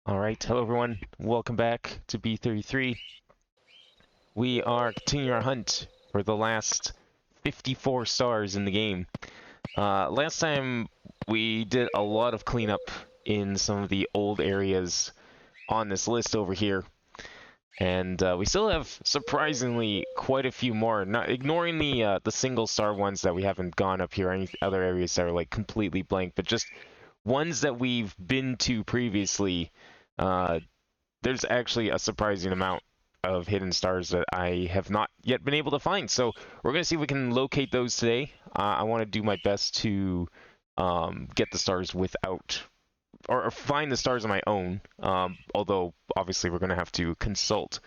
Alright, hello everyone. Welcome back to B33. We are continuing our hunt for the last 54 stars in the game. Last time we did a lot of cleanup in some of the old areas on this list over here. And we still have surprisingly quite a few more. Not ignoring the single star ones that we haven't gone up here, or any other areas that are like completely blank, but just ones that we've been to previously. There's actually a surprising amount of hidden stars that I have not yet been able to find. So we're going to see if we can locate those today. I want to do my best to get the stars without, or find the stars on my own. Although, obviously, we're going to have to consult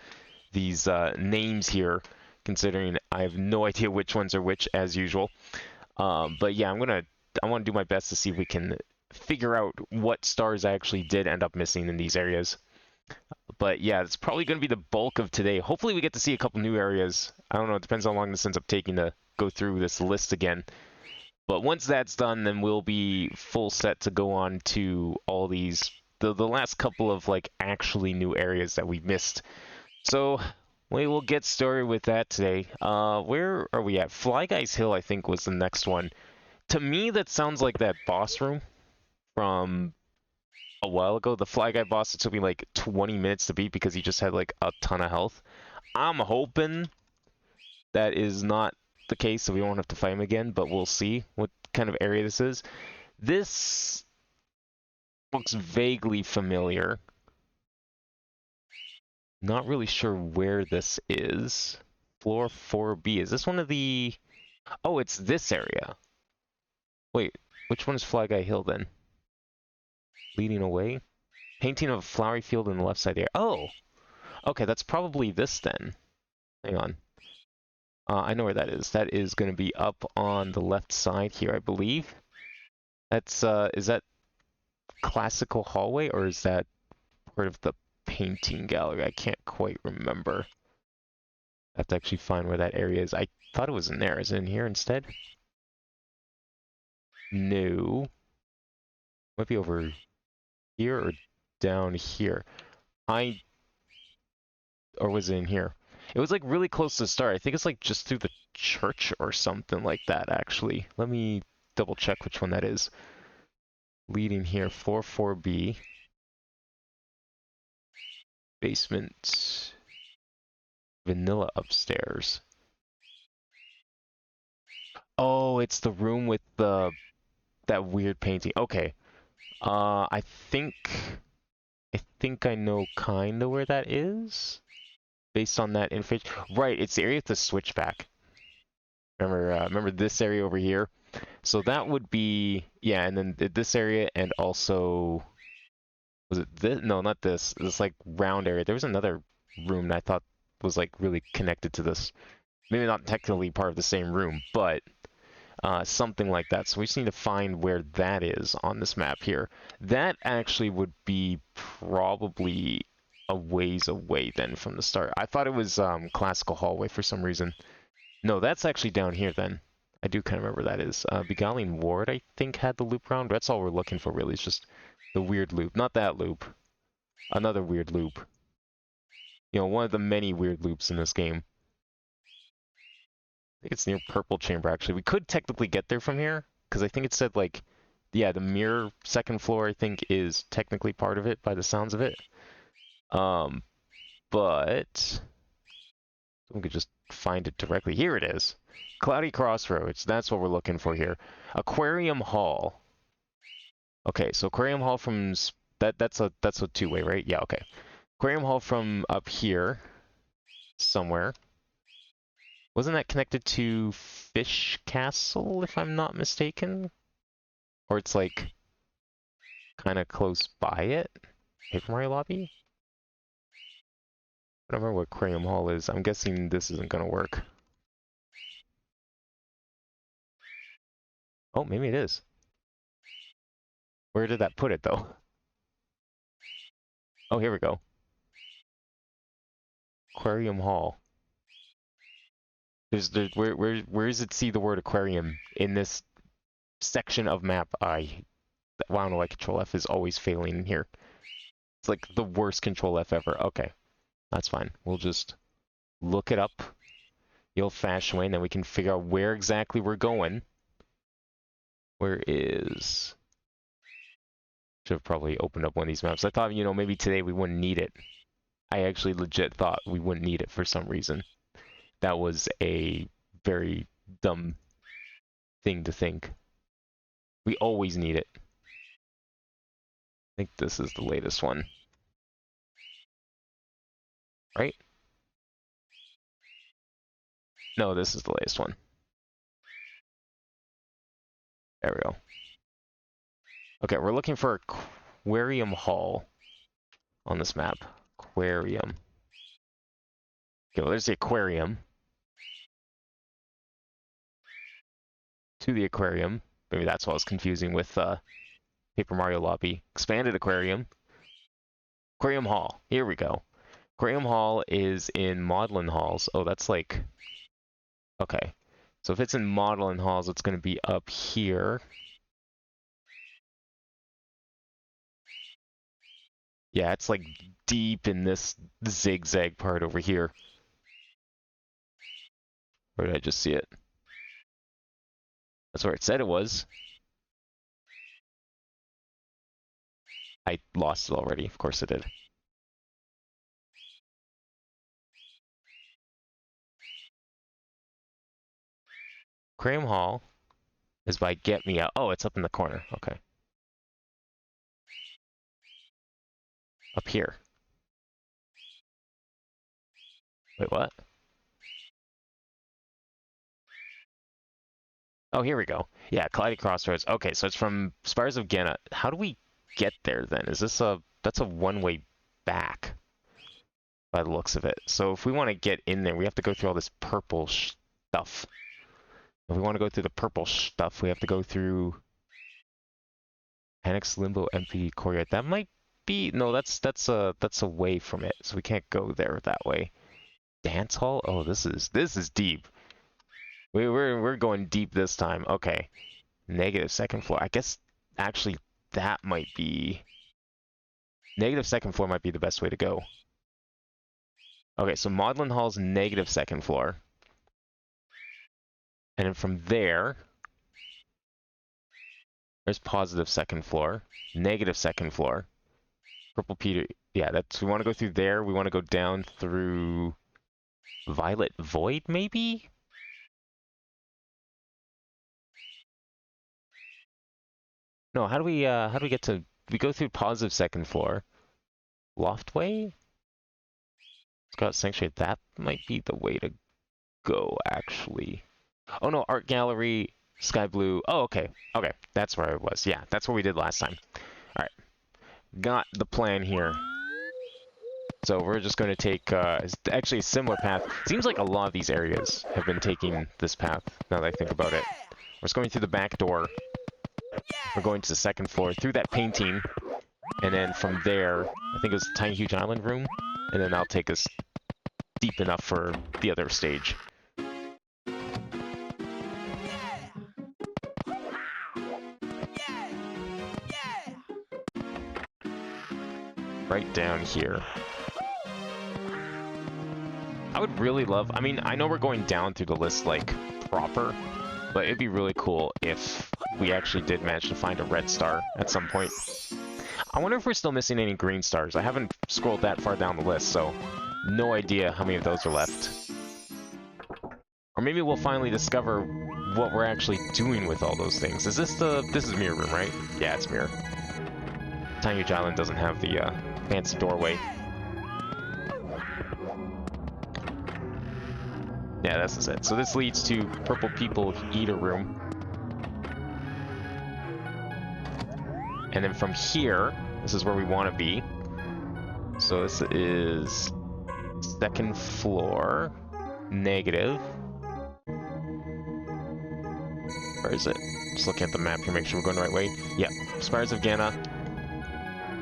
these names here, considering I have no idea which ones are which, as usual. But yeah, I want to do my best to see if we can figure out what stars I actually did end up missing in these areas. But yeah, it's probably going to be the bulk of today. Hopefully we get to see a couple new areas. I don't know, it depends how long this ends up taking to go through this list again. But once that's done, then we'll be full set to go on to all these, the last couple of like actually new areas that we missed. So we will get started with that today. Where are we at? Fly Guys Hill, I think, was the next one. To me, that sounds like that boss room from a while ago. The Fly Guy boss, it took me like 20 minutes to beat because he just had like a ton of health. I'm hoping that is not the case, so we won't have to fight him again, but we'll see what kind of area this is. This looks vaguely familiar. Not really sure where this is. Floor 4B. Is this one of the... Oh, it's this area. Wait, which one is Fly Guy Hill then? Leading away? Painting of a flowery field on the left side there. Oh! Okay, that's probably this then. Hang on. I know where that is. That is going to be up on the left side here, I believe. That's, is that classical hallway, or is that part of the painting gallery? I can't quite remember. I have to actually find where that area is. I thought it was in there. Is it in here instead? No. Might be over here or down here. Or was it in here? It was like really close to the start. I think it's like just through the church or something like that, actually. Let me double check which one that is. Leading here, floor 4B. Basement. Vanilla upstairs. Oh, it's the room with that weird painting. Okay. I think I know kind of where that is. Based on that information. Right, it's the area with the switchback. Remember this area over here? So that would be, yeah, and then this area, and also, was it this? No, not this. This like round area. There was another room that I thought was like really connected to this. Maybe not technically part of the same room, but something like that. So we just need to find where that is on this map here. That actually would be probably a ways away then from the start. I thought it was classical hallway for some reason. No, that's actually down here then. I do kind of remember that is. Beguiling Ward, I think, had the loop round. That's all we're looking for, really. It's just the weird loop. Not that loop. Another weird loop. You know, one of the many weird loops in this game. I think it's near Purple Chamber, actually. We could technically get there from here, because I think it said, like, yeah, the mirror second floor, I think, is technically part of it, by the sounds of it. But we could just find it directly. Here it is. Cloudy Crossroads. That's what we're looking for here. Aquarium Hall. Okay, so Aquarium Hall from that's a two-way, right? Yeah, okay. Aquarium Hall from up here somewhere. Wasn't that connected to Fish Castle, if I'm not mistaken? Or it's like kind of close by it? Paper Mario Lobby? I don't remember what Aquarium Hall is. I'm guessing this isn't gonna work. Oh, maybe it is. Where did that put it, though? Oh, here we go. Aquarium Hall. Where does it see the word aquarium in this section of map? Wow, no, like Control F is always failing in here. It's like the worst control F ever. Okay, that's fine. We'll just look it up the old-fashioned way, and then we can figure out where exactly we're going. Where is... Should have probably opened up one of these maps. I thought, you know, maybe today we wouldn't need it. I actually legit thought we wouldn't need it for some reason. That was a very dumb thing to think. We always need it. I think this is the latest one. Right? No, this is the latest one. There we go. Okay, we're looking for Aquarium Hall on this map. Aquarium. Okay, well, there's the aquarium. To the aquarium. Maybe that's what I was confusing with Paper Mario Lobby. Expanded aquarium. Aquarium Hall. Here we go. Aquarium Hall is in Maudlin Halls. Oh, that's like... Okay. So if it's in Maudlin Halls, it's going to be up here. Yeah, it's like deep in this zigzag part over here. Or did I just see it? That's where it said it was. I lost it already. Of course I did. Aquarium Hall is by Get Me Out. Oh, it's up in the corner. Okay. Up here. Wait, what? Oh, here we go. Yeah, Cloudy Crossroads. Okay, so it's from Spires of Genna. How do we get there then? Is this a... That's a one-way back by the looks of it. So if we want to get in there, we have to go through all this purple stuff. If we want to go through the purple stuff, we have to go through Annex Limbo MP Courtyard. That might be... No, that's away from it, so we can't go there that way. Dance Hall? Oh, this is deep. We're going deep this time. Okay. Negative second floor. I guess actually that might be... Negative second floor might be the best way to go. Okay, so Maudlin Hall's negative second floor. And then from there, there's positive second floor, negative second floor. Purple Peter, yeah, that's, we want to go through there. We want to go down through Violet Void, maybe? No, how do we get to, we go through positive second floor. Loftway? Scout Sanctuary, that might be the way to go, actually. Oh no, Art Gallery, Sky Blue. Oh, okay. Okay, that's where I was. Yeah, that's what we did last time. Alright. Got the plan here. So we're just going to take, actually a similar path. Seems like a lot of these areas have been taking this path, now that I think about it. We're just going through the back door. We're going to the second floor, through that painting. And then from there, I think it was Tiny Huge Island room. And then that'll take us deep enough for the other stage. Right down here. I would really love, I mean, I know we're going down through the list, like, proper, but it'd be really cool if we actually did manage to find a red star at some point. I wonder if we're still missing any green stars. I haven't scrolled that far down the list, so no idea how many of those are left. Or maybe we'll finally discover what we're actually doing with all those things. Is this this is Mirror Room, right? Yeah, it's Mirror. Tiny Huge Island doesn't have the, fancy doorway. Yeah, this is it. So this leads to Purple People Eater Room. And then from here, this is where we want to be. So this is second floor, negative. Where is it? Just looking at the map here, make sure we're going the right way. Yep, Spires of Genna.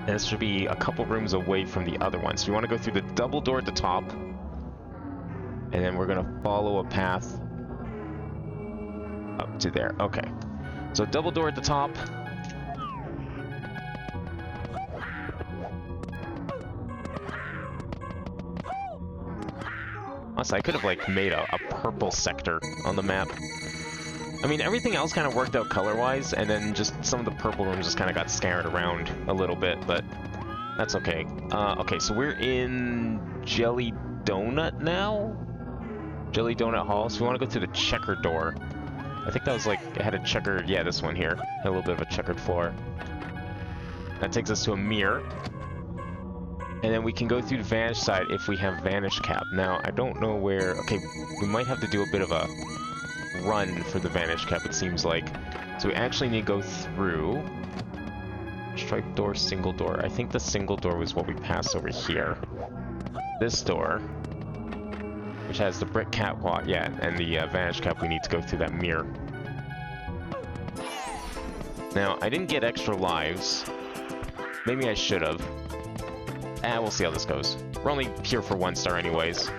And this should be a couple rooms away from the other one. So we want to go through the double door at the top. And then we're going to follow a path up to there. Okay. So double door at the top. boss, I could have, like, made a purple sector on the map. I mean, everything else kind of worked out color-wise, and then just some of the purple rooms just kind of got scattered around a little bit, but that's okay. Okay, so we're in Jelly Donut now? Jelly Donut Hall, so we want to go through the checkered door. I think that was like, it had a checkered, yeah, this one here. Had a little bit of a checkered floor. That takes us to a mirror. And then we can go through the vanish side if we have vanish cap. Now, I don't know where, okay, we might have to do a bit of a run for the vanish cap, it seems like. So we actually need to go through striped door, single door. I think the single door was what we passed over here. This door, which has the brick catwalk, yeah, and the vanish cap, we need to go through that mirror. Now, I didn't get extra lives. Maybe I should have. We'll see how this goes. We're only here for 1 star anyways.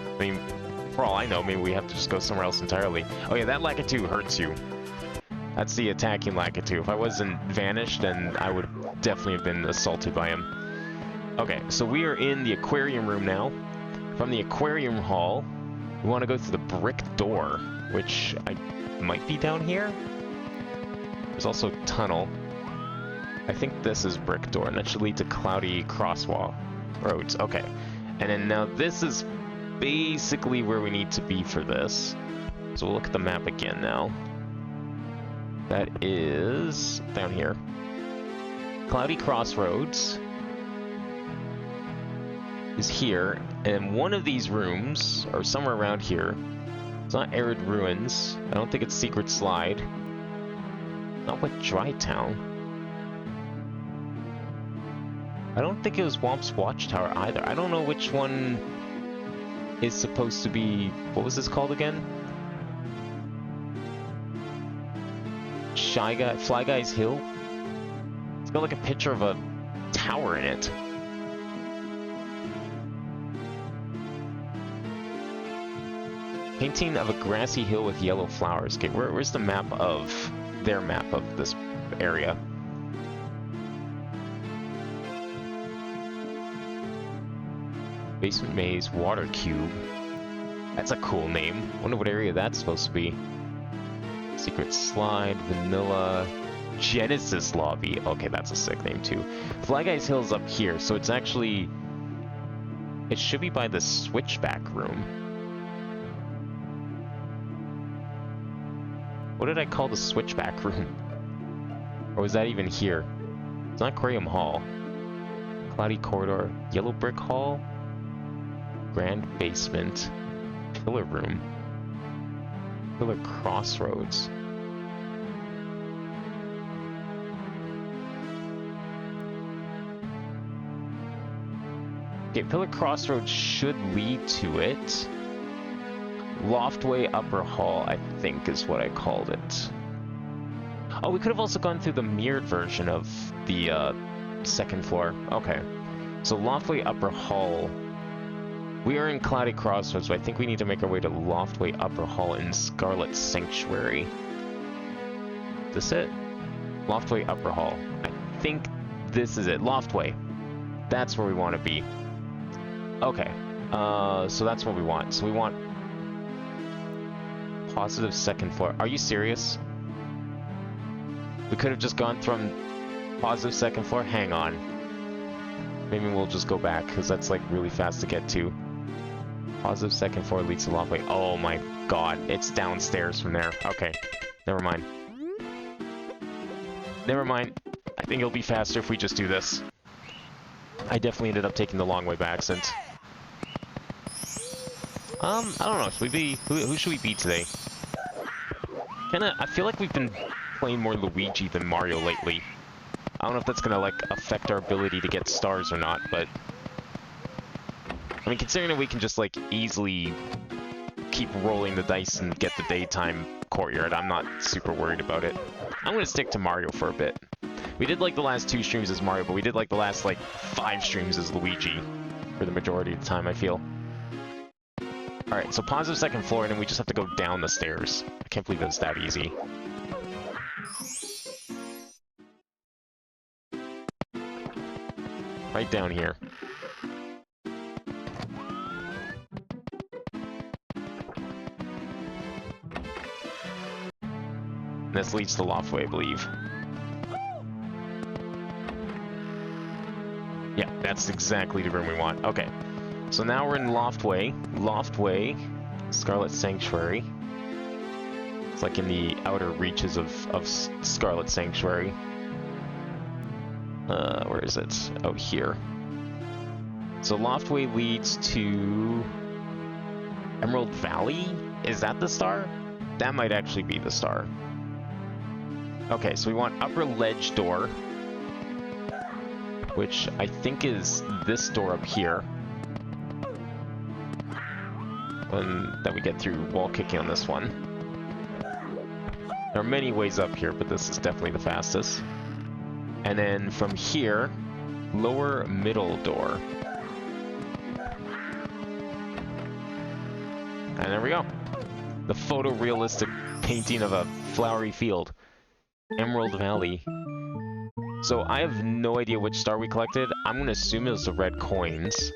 I mean, for all I know, maybe we have to just go somewhere else entirely. Oh yeah, that Lakitu hurts you. That's the attacking Lakitu. If I wasn't vanished, then I would definitely have been assaulted by him. Okay, so we are in the aquarium room now. From the aquarium hall, we want to go through the brick door, which might be down here. There's also a tunnel. I think this is brick door, and that should lead to Cloudy Crosswalk Roads. Okay, and then now this is basically where we need to be for this. So we'll look at the map again now. That is down here. Cloudy Crossroads is here, and one of these rooms, or somewhere around here, it's not Arid Ruins. I don't think it's Secret Slide. Not Wet Dry Town. I don't think it was Womp's Watchtower either. I don't know which one is supposed to be... What was this called again? Fly Guy's Hill? It's got like a picture of a tower in it. Painting of a grassy hill with yellow flowers. Okay, where's the map of... their map of this area? Basement Maze, Water Cube. That's a cool name. Wonder what area that's supposed to be. Secret Slide, Vanilla, Genesis Lobby. Okay, that's a sick name too. Fly Guy's Hill's up here, so it's actually... It should be by the switchback room. What did I call the switchback room? Or was that even here? It's not Graham Hall. Cloudy Corridor, Yellow Brick Hall, Grand Basement, Pillar Room, Pillar Crossroads. Okay, Pillar Crossroads should lead to it. Loftway Upper Hall, I think is what I called it. Oh, we could have also gone through the mirrored version of the second floor. Okay. So Loftway Upper Hall. We are in Cloudy Crossroads, so I think we need to make our way to Loftway Upper Hall in Scarlet Sanctuary. Is this it? Loftway Upper Hall. I think this is it. Loftway. That's where we want to be. Okay. So that's what we want. So we want... Positive second floor. Are you serious? We could have just gone from positive second floor? Hang on. Maybe we'll just go back, because that's like really fast to get to. Positive second floor leads to Loftway. Oh my god, it's downstairs from there. Okay, never mind. Never mind. I think it'll be faster if we just do this. I definitely ended up taking the long way by accident. I don't know. Should we be... Who should we be today? I feel like we've been playing more Luigi than Mario lately. I don't know if that's gonna, like, affect our ability to get stars or not, but... I mean, considering that we can just, like, easily keep rolling the dice and get the daytime courtyard, I'm not super worried about it. I'm gonna stick to Mario for a bit. We did, like, the last 2 streams as Mario, but we did, like, the last, like, 5 streams as Luigi for the majority of the time, I feel. Alright, so positive second floor, and then we just have to go down the stairs. I can't believe it's that easy. Right down here. This leads to Loftway, I believe. Yeah, that's exactly the room we want. Okay, so now we're in Loftway. Loftway, Scarlet Sanctuary. It's like in the outer reaches of Scarlet Sanctuary. Where is it? Oh, here. So Loftway leads to Emerald Valley? Is that the star? That might actually be the star. Okay, so we want upper ledge door, which I think is this door up here. And then we get through wall kicking on this one. There are many ways up here, but this is definitely the fastest. And then from here, lower middle door. And there we go. The photorealistic painting of a flowery field. Emerald Valley. So I have no idea which star we collected. I'm going to assume it was the red coins,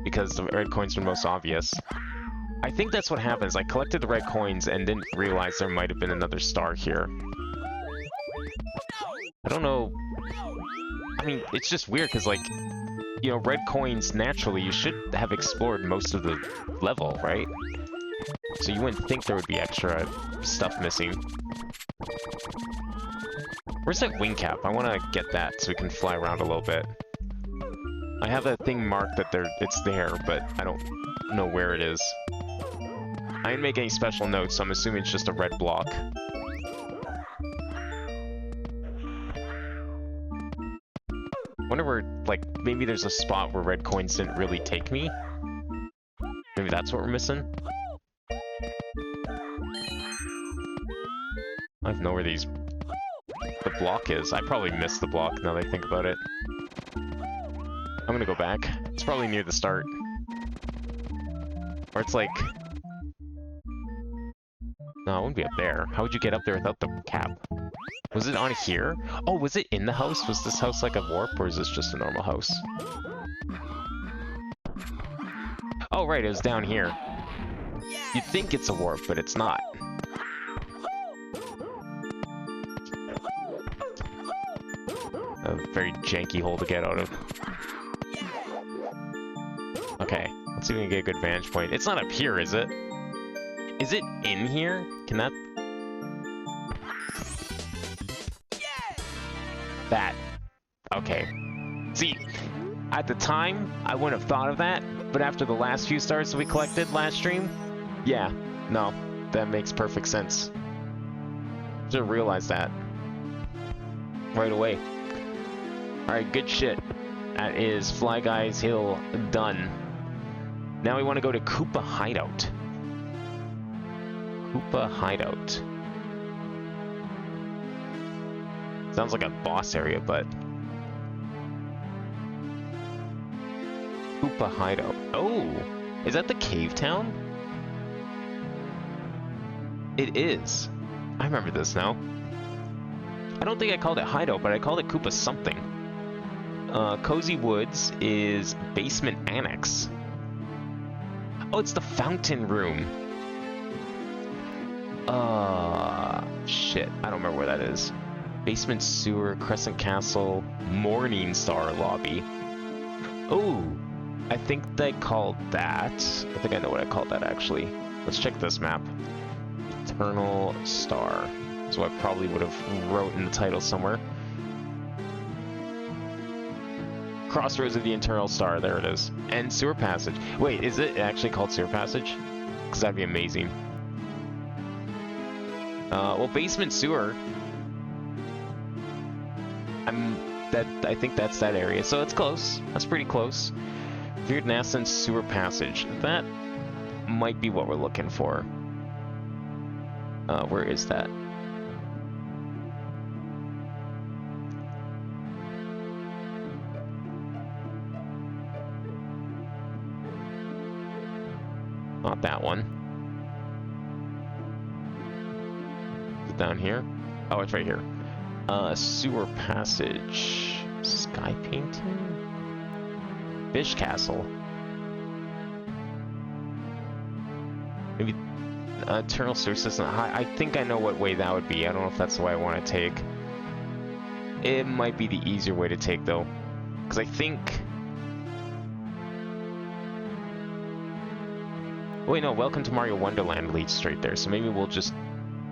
because the red coins are most obvious. I think that's what happens. I collected the red coins and didn't realize there might have been another star here. I don't know. I mean, it's just weird because, like, you know, red coins, naturally, you should have explored most of the level, right? So you wouldn't think there would be extra stuff missing. Where's that wing cap? I want to get that so we can fly around a little bit. I have that thing marked that it's there, but I don't know where it is. I didn't make any special notes, so I'm assuming it's just a red block. Wonder where, like, maybe there's a spot where red coins didn't really take me? Maybe that's what we're missing? I don't know where the block is. I probably missed the block now that I think about it. I'm gonna go back. It's probably near the start. Or it's like... No, it wouldn't be up there. How would you get up there without the cap? Was it on here? Oh, was it in the house? Was this house like a warp, or is this just a normal house? Oh, right, it was down here. You'd think it's a warp, but it's not. A very janky hole to get out of. Okay, let's see if we can get a good vantage point. It's not up here, is it? Is it in here? Can that... That. Okay. See, at the time, I wouldn't have thought of that, but after the last few stars that we collected last stream, yeah, no, that makes perfect sense. Should have realized that right away. Alright, good shit. That is Fly Guys Hill done. Now we want to go to Koopa Hideout. Koopa Hideout. Sounds like a boss area, but... Koopa Hideout. Oh! Is that the cave town? It is. I remember this now. I don't think I called it Hideout, but I called it Koopa something. Cozy Woods is Basement Annex. Oh, it's the fountain room. Shit. I don't remember where that is. Basement Sewer, Crescent Castle, Morning Star Lobby. Oh, I think they called that. I think I know what I called that, actually. Let's check this map. Eternal Star. So I probably would have wrote in the title somewhere. Crossroads of the Eternal Star, there it is. And Sewer Passage. Wait, is it actually called Sewer Passage? Because that'd be amazing. Well, Basement Sewer... I think that's that area, so it's close. That's pretty close. Feared Nascent Sewer Passage. That might be what we're looking for. Where is that? Not that one. Is it down here? Oh, it's right here. Sewer Passage. Sky Painting? Fish Castle. Maybe Eternal sewer system. I think I know what way that would be. I don't know if that's the way I want to take. It might be the easier way to take, though. Because I think... Wait, no, Welcome to Mario Wonderland leads straight there, so maybe we'll just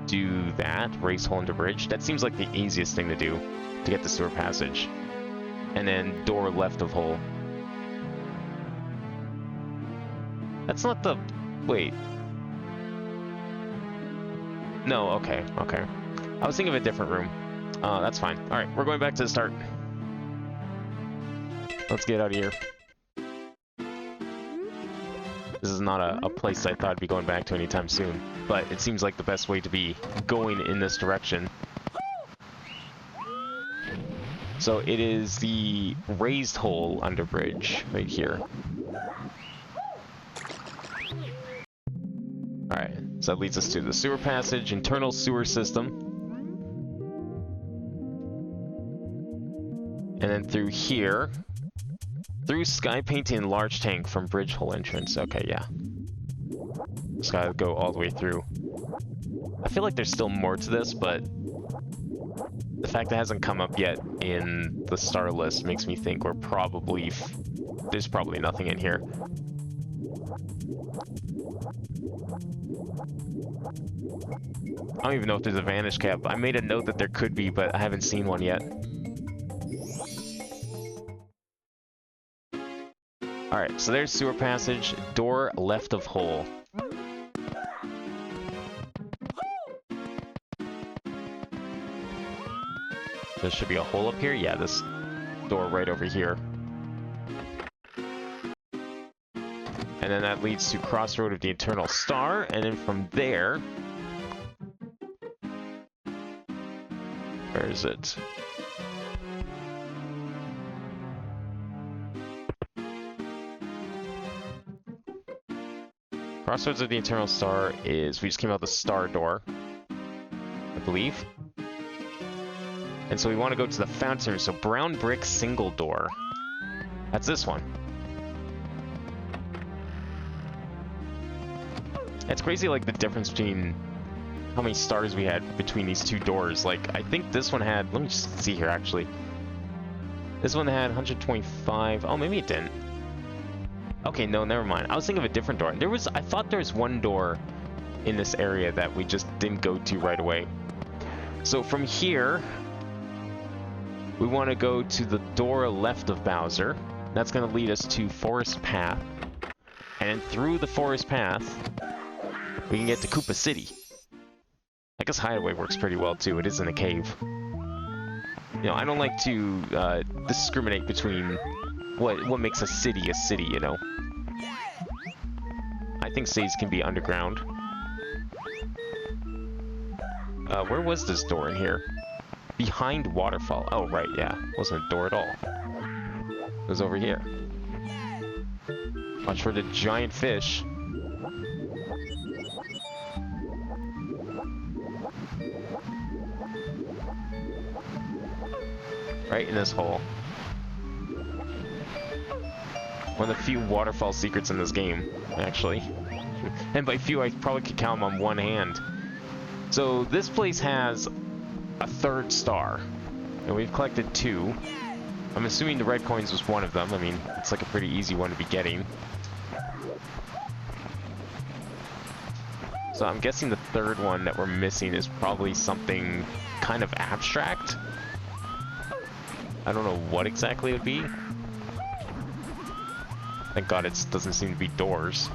do that. Raise hole into bridge. That seems like the easiest thing to do to get the sewer passage. And then door left of hole. That's not the... Wait. No, okay, okay. I was thinking of a different room. That's fine. Alright, we're going back to the start. Let's get out of here. This is not a place I thought I'd be going back to anytime soon, but it seems like the best way to be going in this direction. So it is the raised hole under bridge right here. Alright, so that leads us to the sewer passage, internal sewer system. And then through here, through sky painting and large tank from bridge hole entrance. Okay, yeah. Just gotta go all the way through. I feel like there's still more to this, but the fact that it hasn't come up yet in the star list makes me think we're probably... there's probably nothing in here. I don't even know if there's a vanish cap. I made a note that there could be, but I haven't seen one yet. Alright, so there's sewer passage, door left of hole. There should be a hole up here? Yeah, this door right over here. And then that leads to Crossroad of the Eternal Star, and then from there... Where is it? Crossroads of the Eternal Star is... we just came out the star door, I believe. And so we want to go to the fountain, so brown brick single door. That's this one. It's crazy, like, the difference between how many stars we had between these two doors. Like, I think this one had... let me just see here, actually. This one had 125... oh, maybe it didn't. Okay, no, never mind. I was thinking of a different door. There was... I thought there was one door in this area that we just didn't go to right away. So from here, we want to go to the door left of Bowser. That's going to lead us to Forest Path. And through the Forest Path, we can get to Koopa City. I guess Hideaway works pretty well, too. It is in a cave. You know, I don't like to discriminate between what makes a city, you know? I think cities can be underground. Where was this door in here? Behind Waterfall. Oh, right, yeah. Wasn't a door at all. It was over here. Watch for the giant fish. Right in this hole. One of the few waterfall secrets in this game, actually. And by few, I probably could count them on one hand. So this place has a third star, and we've collected 2. I'm assuming the red coins was one of them. I mean, it's like a pretty easy one to be getting. So I'm guessing the third one that we're missing is probably something kind of abstract. I don't know what exactly it would be. Thank God it doesn't seem to be doors.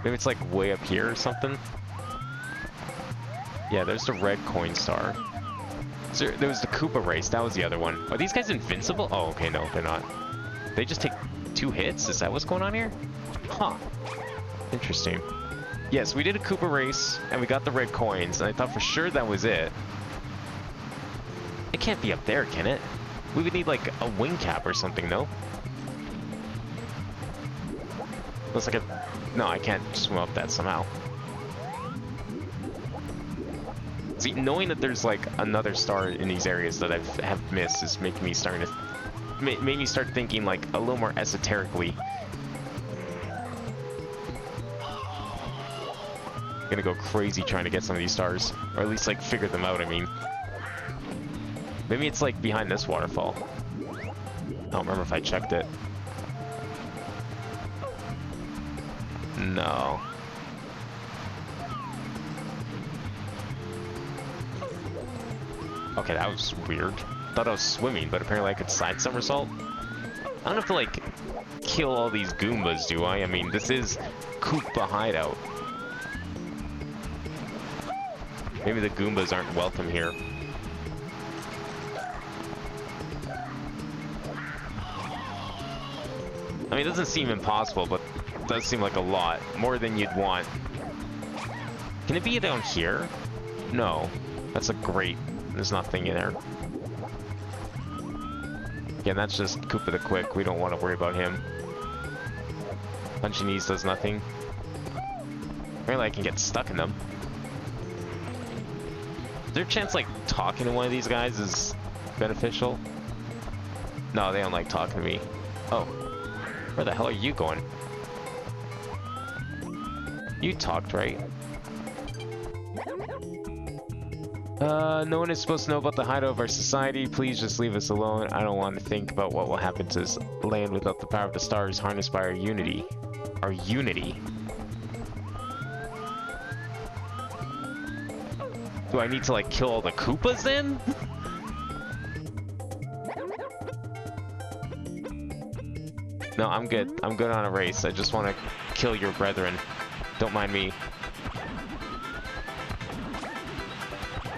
Maybe it's like way up here or something. Yeah, there's the red coin star. So there was the Koopa race, that was the other one. Are these guys invincible? Oh, okay, no, they're not. They just take 2 hits? Is that what's going on here? Huh. Interesting. Yes, we did a Koopa race, and we got the red coins, and I thought for sure that was it. It can't be up there, can it? We would need, like, a wing cap or something, no? Looks like a... no, I can't swim up that somehow. See, knowing that there's, like, another star in these areas that have missed is making me starting to... made me start thinking, like, a little more esoterically. gonna go crazy trying to get some of these stars. Or at least, like, figure them out, I mean. Maybe it's, like, behind this waterfall. I don't remember if I checked it. No. Okay, that was weird. Thought I was swimming, but apparently I could side somersault. I don't have to, like, kill all these Goombas, do I? I mean, this is Koopa Hideout. Maybe the Goombas aren't welcome here. I mean, it doesn't seem impossible, but it does seem like a lot. More than you'd want. Can it be down here? No. That's a grate. There's nothing in there. Again, that's just Koopa the Quick. We don't want to worry about him. Punchy Knees does nothing. Apparently I can get stuck in them. Is there a chance, like, talking to one of these guys is beneficial? No, they don't like talking to me. Oh. Where the hell are you going? You talked, right? No one is supposed to know about the hideout of our society. Please just leave us alone. I don't want to think about what will happen to this land without the power of the stars harnessed by our unity. Our unity? Do I need to, like, kill all the Koopas then? No, I'm good. I'm good on a race. I just want to kill your brethren. Don't mind me.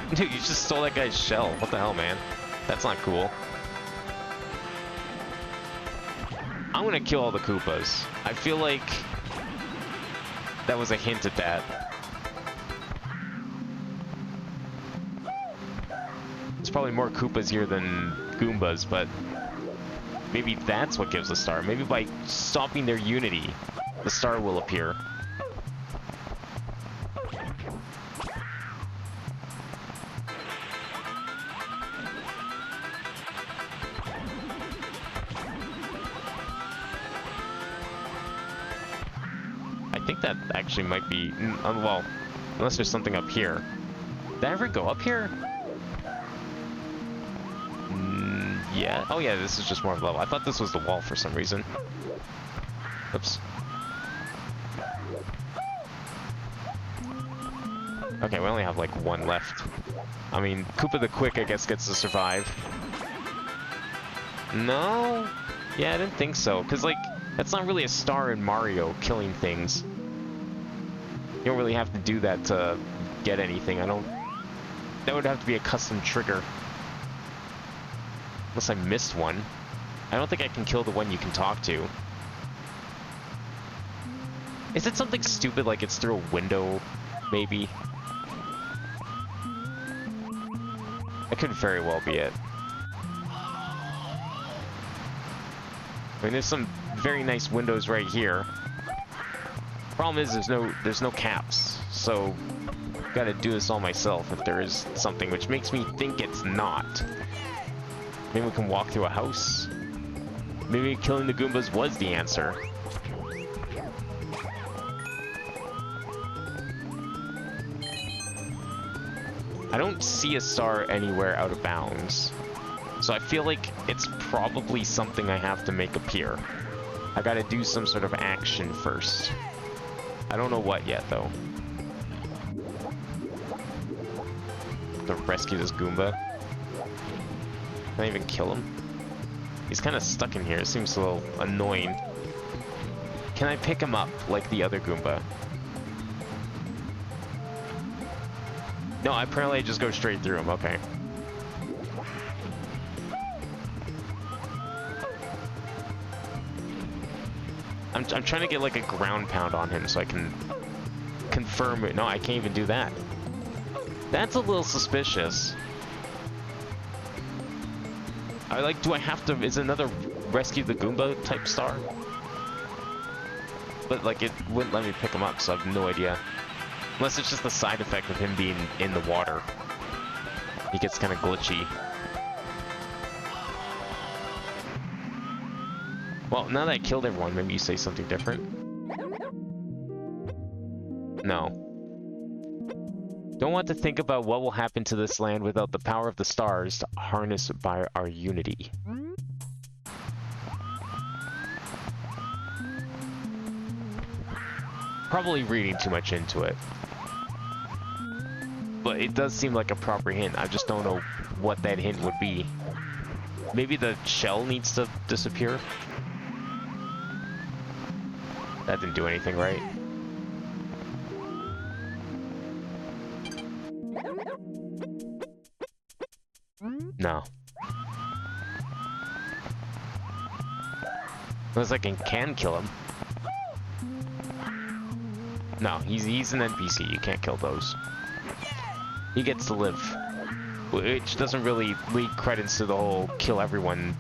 Dude, you just stole that guy's shell. What the hell, man? That's not cool. I'm gonna kill all the Koopas. I feel like that was a hint at that. There's probably more Koopas here than Goombas, but maybe that's what gives a star. Maybe by stopping their unity, the star will appear. I think that actually might be, well, unless there's something up here. Did I ever go up here? Yeah. Oh yeah, this is just more of a level. I thought this was the wall for some reason. Oops. Okay, we only have like one left. I mean, Koopa the Quick, I guess, gets to survive. No? Yeah, I didn't think so. Because, like, that's not really a star in Mario, killing things. You don't really have to do that to get anything. I don't... That would have to be a custom trigger. Unless I missed one. I don't think I can kill the one you can talk to. Is it something stupid like it's through a window, maybe? That could very well be it. I mean, there's some very nice windows right here. Problem is, there's no caps, so gotta do this all myself if there is something, which makes me think it's not. Maybe we can walk through a house. Maybe killing the Goombas was the answer. I don't see a star anywhere out of bounds. So I feel like it's probably something I have to make appear. I gotta do some sort of action first. I don't know what yet, though. To rescue this Goomba. Can I even kill him? He's kind of stuck in here. It seems a little annoying. Can I pick him up like the other Goomba? No, apparently I just go straight through him. Okay. I'm trying to get like a ground pound on him so I can confirm it. No, I can't even do that. That's a little suspicious. Do I have to, is another rescue the Goomba type star? But like it wouldn't let me pick him up, so I have no idea. Unless it's just the side effect of him being in the water. He gets kind of glitchy. Well, now that I killed everyone, maybe you say something different? No. Don't want to think about what will happen to this land without the power of the stars to harness by our unity. Probably reading too much into it. But it does seem like a proper hint. I just don't know what that hint would be. Maybe the shell needs to disappear? That didn't do anything, right? No. Unless I can kill him. No, he's an NPC. You can't kill those. He gets to live. Which doesn't really lead credence to the whole kill everyone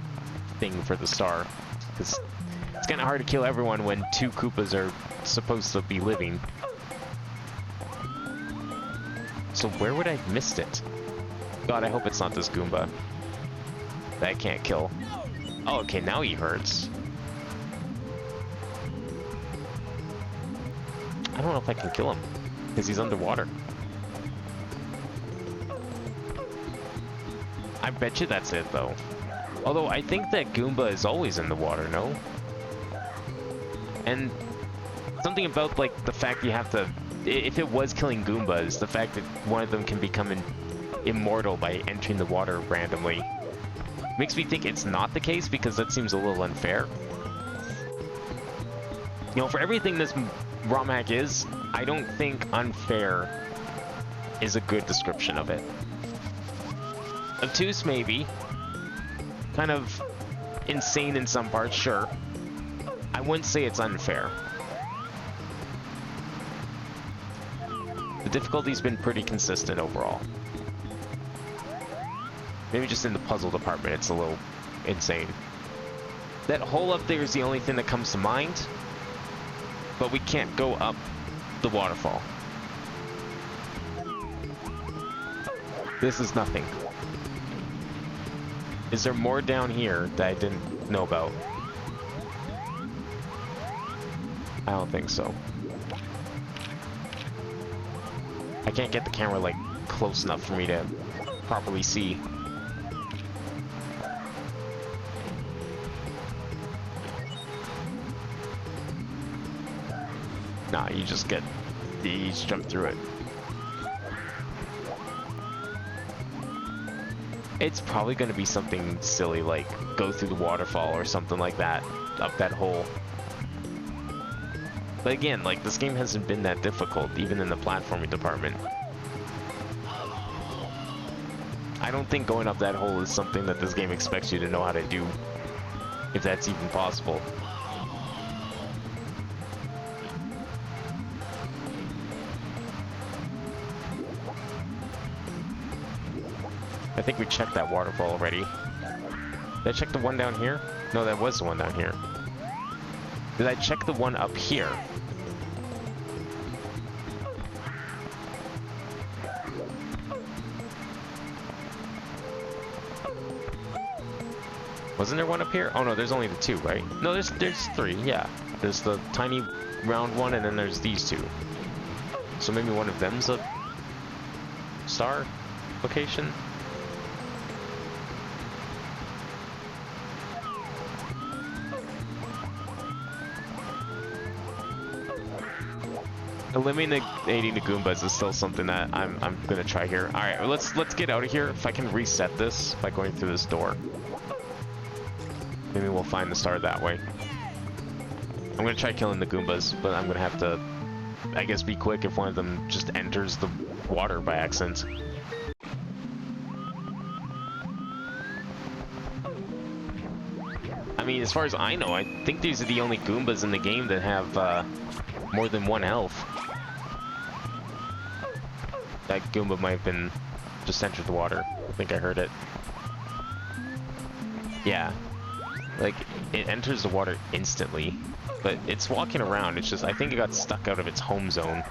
thing for the star. Because it's kind of hard to kill everyone when 2 Koopas are supposed to be living. So where would I have missed it? God, I hope it's not this Goomba. That I can't kill. Oh, okay, now he hurts. I don't know if I can kill him. Because he's underwater. I bet you that's it, though. Although, I think that Goomba is always in the water, no? And something about, like, the fact you have to... If it was killing Goombas, the fact that one of them can become immortal by entering the water randomly makes me think it's not the case, because that seems a little unfair. You know, for everything this ROM hack is, I don't think unfair is a good description of it. Obtuse, maybe. Kind of insane in some parts, sure. I wouldn't say it's unfair. The difficulty's been pretty consistent overall. Maybe just in the puzzle department, it's a little insane. That hole up there is the only thing that comes to mind, but we can't go up the waterfall. This is nothing. Is there more down here that I didn't know about? I don't think so. I can't get the camera, like, close enough for me to properly see. Nah, you just jump through it. It's probably going to be something silly like go through the waterfall or something like that, up that hole. But again, like, this game hasn't been that difficult, even in the platforming department. I don't think going up that hole is something that this game expects you to know how to do, if that's even possible. I think we checked that waterfall already. Did I check the one down here? No, that was the one down here. Did I check the one up here? Wasn't there one up here? Oh no, there's only the 2, right? No, there's 3, yeah. There's the tiny round one, and then there's these 2. So maybe one of them's a star location? Eliminating the Goombas is still something that I'm gonna try here. All right, let's get out of here. If I can reset this by going through this door, maybe we'll find the star that way. I'm gonna try killing the Goombas, but I'm gonna have to, I guess, be quick if one of them just enters the water by accident. I mean, as far as I know, I think these are the only Goombas in the game that have more than 1 health. That Goomba might have been just entered the water. I think I heard it. Yeah. Like, it enters the water instantly, but it's walking around. It's just, I think it got stuck out of its home zone.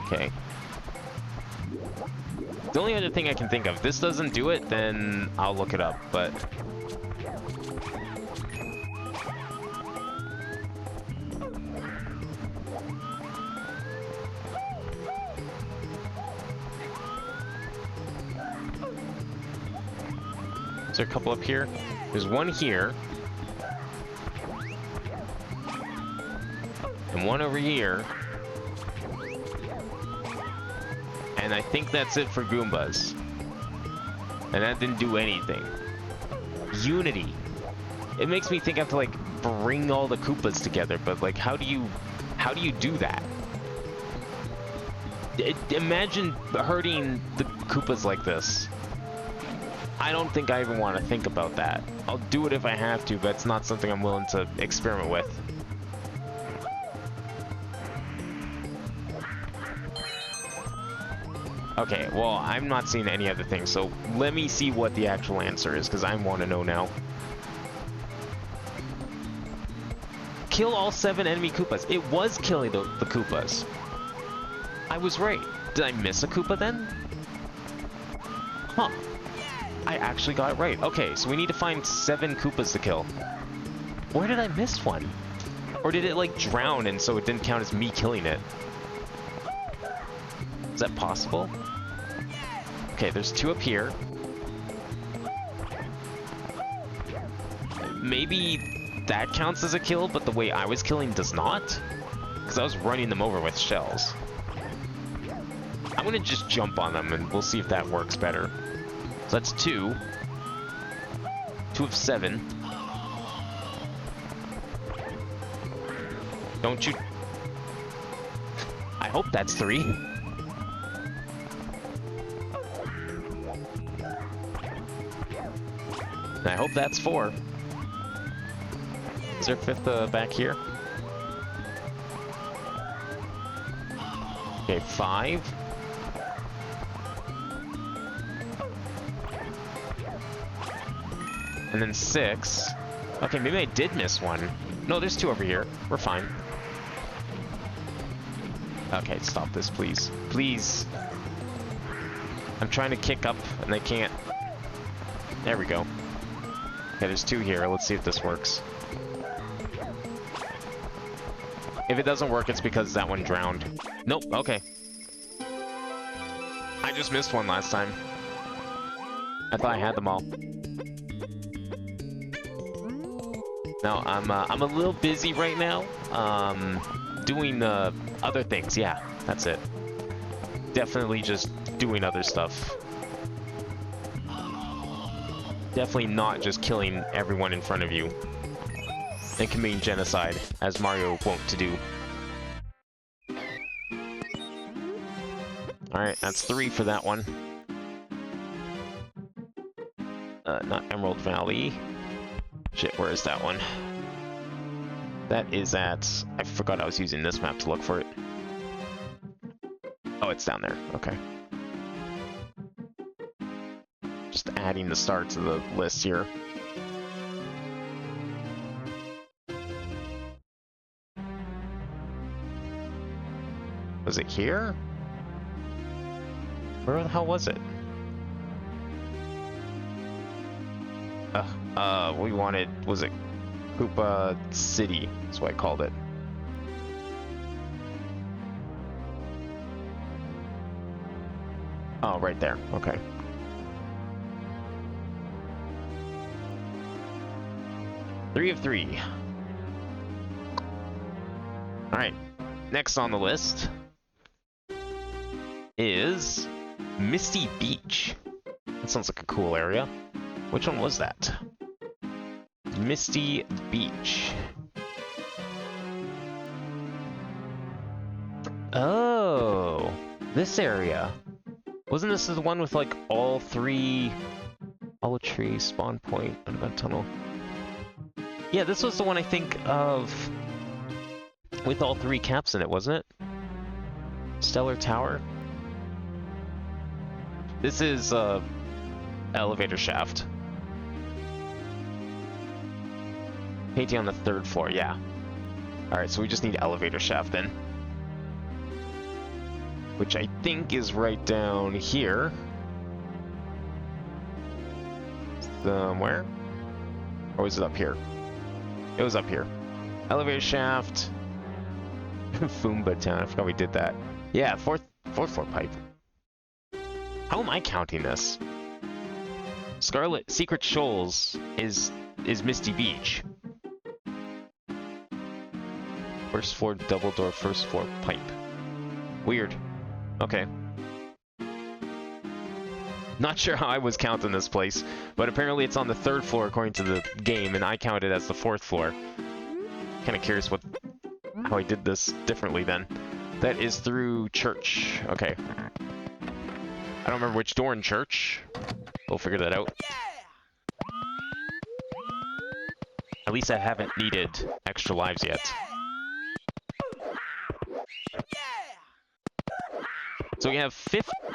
Okay. The only other thing I can think of, if this doesn't do it, then I'll look it up, but... Is there a couple up here? There's one here. And one over here. And I think that's it for Goombas. And that didn't do anything. Unity. It makes me think I have to, like, bring all the Koopas together, but, like, how do you do that? Imagine hurting the Koopas like this. I don't think I even want to think about that. I'll do it if I have to, but it's not something I'm willing to experiment with. Okay, well, I'm not seeing any other things, so let me see what the actual answer is, because I want to know now. Kill all 7 enemy Koopas. It was killing the Koopas. I was right. Did I miss a Koopa then? Huh. I actually got it right. Okay, so we need to find 7 Koopas to kill. Where did I miss one? Or did it, like, drown and so it didn't count as me killing it? Is that possible? Okay, there's 2 up here. Maybe that counts as a kill, but the way I was killing does not? Because I was running them over with shells. I'm gonna just jump on them and we'll see if that works better. So that's 2. 2 of 7. Don't you... I hope that's 3. And I hope that's 4. Is there a 5th back here? Okay, 5. And then 6. Okay, maybe I did miss one. No, there's 2 over here. We're fine. Okay, stop this, please. Please. I'm trying to kick up, and I can't. There we go. Okay, there's 2 here. Let's see if this works. If it doesn't work, it's because that one drowned. Nope, okay. I just missed one last time. I thought I had them all. No, I'm a little busy right now, doing other things. Yeah, that's it. Definitely just doing other stuff. Definitely not just killing everyone in front of you and committing genocide, as Mario wont to do. Alright, that's 3 for that one. Not Emerald Valley. Shit, where is that one? That is at... I forgot I was using this map to look for it. Oh, it's down there. Okay. Just adding the start to the list here. Was it here? Where the hell was it? We wanted, was it Koopa City? That's what I called it. Oh, right there. Okay. Three of 3. Alright. Next on the list is Misty Beach. That sounds like a cool area. Which one was that? Misty Beach. Oh, this area. Wasn't this the one with like all 3 olive tree, spawn point, underground tunnel? Yeah, this was the one I think of with all 3 caps in it, wasn't it? Stellar Tower. This is elevator shaft. Painting on the 3rd floor, yeah. Alright, so we just need elevator shaft then. Which I think is right down here. Somewhere? Or was it up here? It was up here. Elevator shaft. Foomba Town, I forgot we did that. Yeah, 4th floor pipe. How am I counting this? Scarlet Secret Shoals is Misty Beach. First floor double door, first floor pipe. Weird. Okay. Not sure how I was counting this place, but apparently it's on the 3rd floor according to the game, and I counted as the 4th floor. Kind of curious how I did this differently then. That is through church. Okay. I don't remember which door in church. We'll figure that out. At least I haven't needed extra lives yet. So we have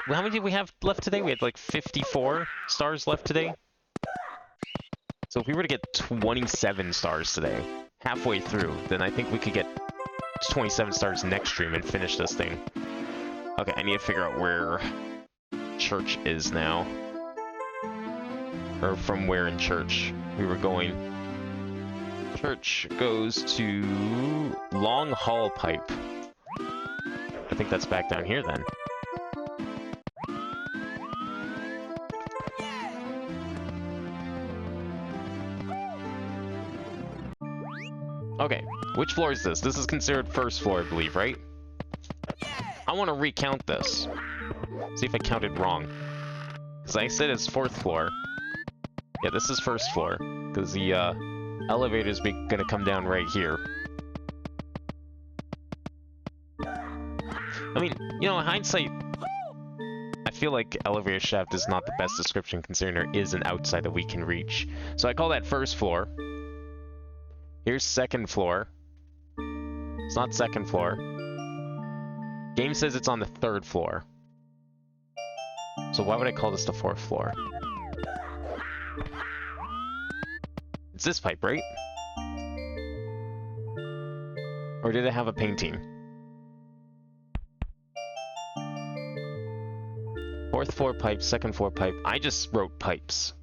how many did we have left today? We had like 54 stars left today. So if we were to get 27 stars today, halfway through, then I think we could get 27 stars next stream and finish this thing. Okay, I need to figure out where church is now. Or from where in church we were going. Church goes to Long Hall Pipe. I think that's back down here then. Okay, which floor is this? This is considered 1st floor, I believe, right? I want to recount this. See if I counted wrong. Because I said it's 4th floor. Yeah, this is 1st floor. Because the elevator's gonna come down right here. I mean, you know, in hindsight, I feel like elevator shaft is not the best description considering there is an outside that we can reach. So I call that 1st floor. Here's 2nd floor. It's not 2nd floor. Game says it's on the 3rd floor. So why would I call this the 4th floor? It's this pipe, right? Or did it have a painting? 4th floor pipe, 2nd floor pipe. I just wrote pipes.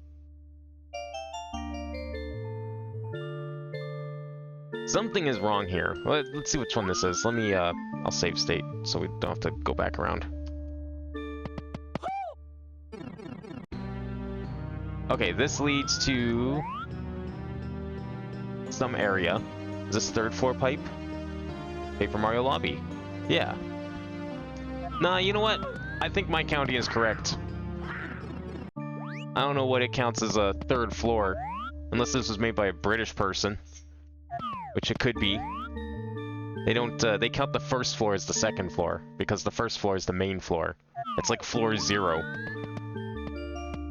Something is wrong here. Let's see which one this is. Let me, I'll save state so we don't have to go back around. Okay, this leads to some area. Is this 3rd floor pipe? Paper Mario Lobby. Yeah. Nah, you know what? I think my counting is correct. I don't know what it counts as a 3rd floor. Unless this was made by a British person. Which it could be. They don't, they count the 1st floor as the 2nd floor. Because the 1st floor is the main floor. It's like floor 0.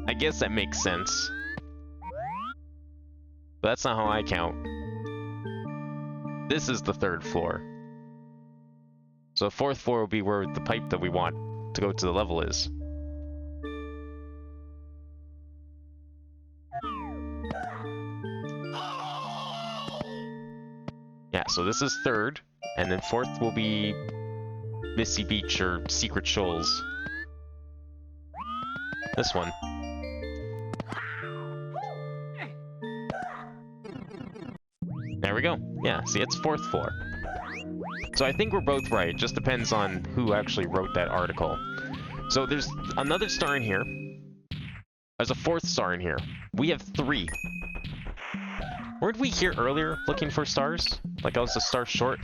I guess that makes sense. But that's not how I count. This is the 3rd floor. So 4th floor will be where the pipe that we want to go to the level is. Yeah, so this is 3rd, and then 4th will be Misty Beach or Secret Shoals. This one. There we go. Yeah, see, it's 4th floor. So I think we're both right. It just depends on who actually wrote that article. So there's another star in here. There's a 4th star in here. We have 3. Weren't we here earlier looking for stars? Like I was a star short,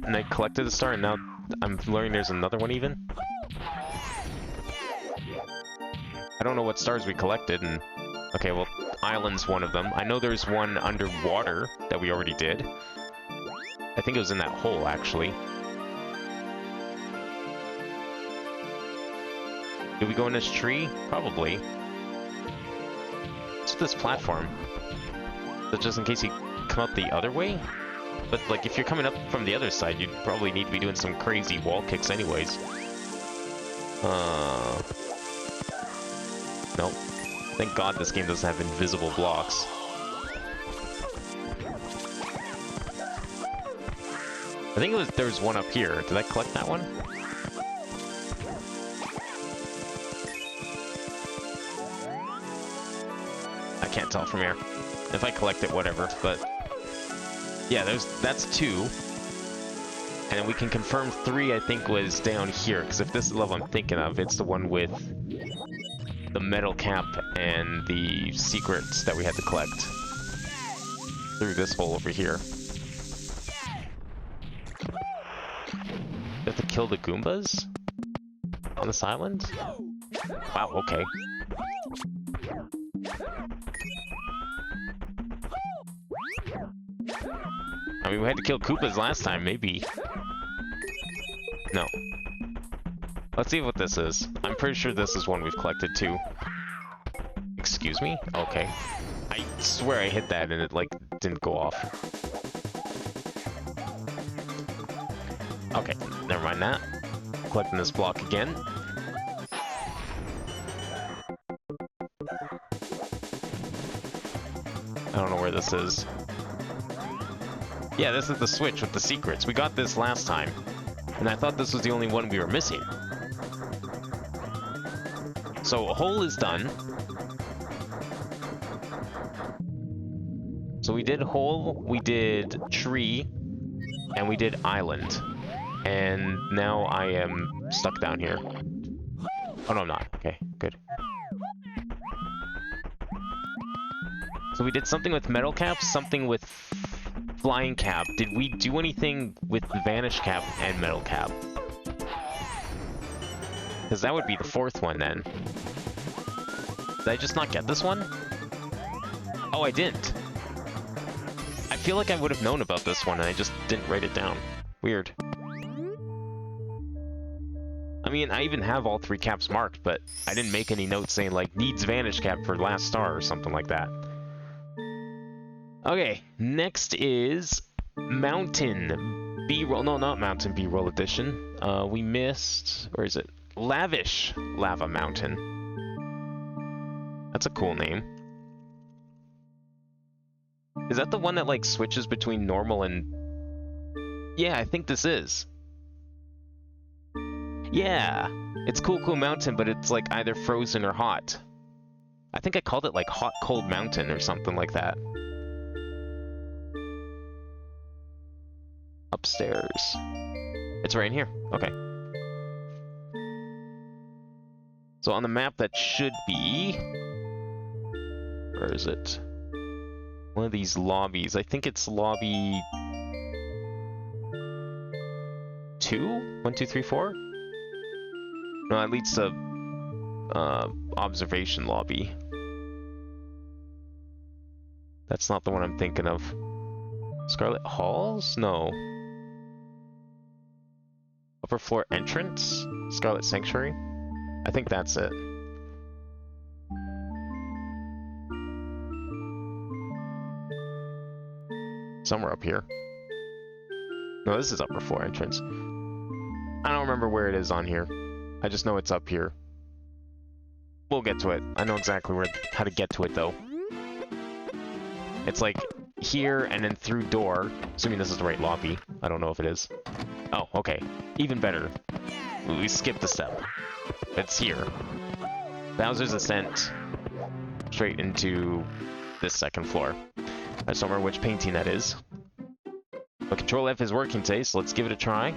and I collected a star, and now I'm learning there's another one even? I don't know what stars we collected, and... Okay, well, island's one of them. I know there's one underwater that we already did. I think it was in that hole, actually. Did we go in this tree? Probably. What's this platform? So just in case you come up the other way? But, like, if you're coming up from the other side, you'd probably need to be doing some crazy wall kicks anyways. Nope. Thank God this game doesn't have invisible blocks. I think there was one up here. Did I collect that one? I can't tell from here. If I collect it, whatever, but... Yeah, that's 2. And then we can confirm 3, I think, was down here, because if this is the level I'm thinking of, it's the one with the metal cap and the secrets that we had to collect through this hole over here. You have to kill the Goombas on this island? Wow, okay. I mean, we had to kill Koopas last time, maybe. No. Let's see what this is. I'm pretty sure this is one we've collected too. Excuse me? Okay. I swear I hit that and it, like, didn't go off. Okay, never mind that. Collecting this block again. I don't know where this is. Yeah, this is the switch with the secrets. We got this last time. And I thought this was the only one we were missing. So, a hole is done. So we did hole, we did tree, and we did island. And now I am stuck down here. Oh no, I'm not. Okay, good. So we did something with metal cap, something with flying cap. Did we do anything with the vanish cap and metal cap? Because that would be the fourth one then. Did I just not get this one? Oh, I didn't. I feel like I would have known about this one and I just didn't write it down. Weird. I mean, I even have all 3 caps marked, but I didn't make any notes saying, like, needs vanish cap for last star or something like that. Okay, next is Mountain B-roll. No, not Mountain B-roll edition. We missed, where is it? Lavish Lava Mountain. That's a cool name. Is that the one that, like, switches between normal and... Yeah, I think this is. Yeah, it's Cool Mountain, but it's, like, either frozen or hot. I think I called it, like, Hot Cold Mountain or something like that. Upstairs. It's right in here. Okay. So on the map, that should be... Where is it? One of these lobbies. I think it's lobby... 2? 1, 2, 3, 4? No, that leads to... observation lobby. That's not the one I'm thinking of. Scarlet Halls? No. Upper floor entrance? Scarlet Sanctuary? I think that's it. Somewhere up here. No, this is upper floor entrance. I don't remember where it is on here. I just know it's up here. We'll get to it. I know exactly how to get to it, though. It's like here and then through door. Assuming this is the right lobby. I don't know if it is. Oh, okay. Even better. We skipped a step. It's here. Bowser's Ascent. Straight into this second floor. I just don't remember which painting that is. But Control F is working today, so let's give it a try.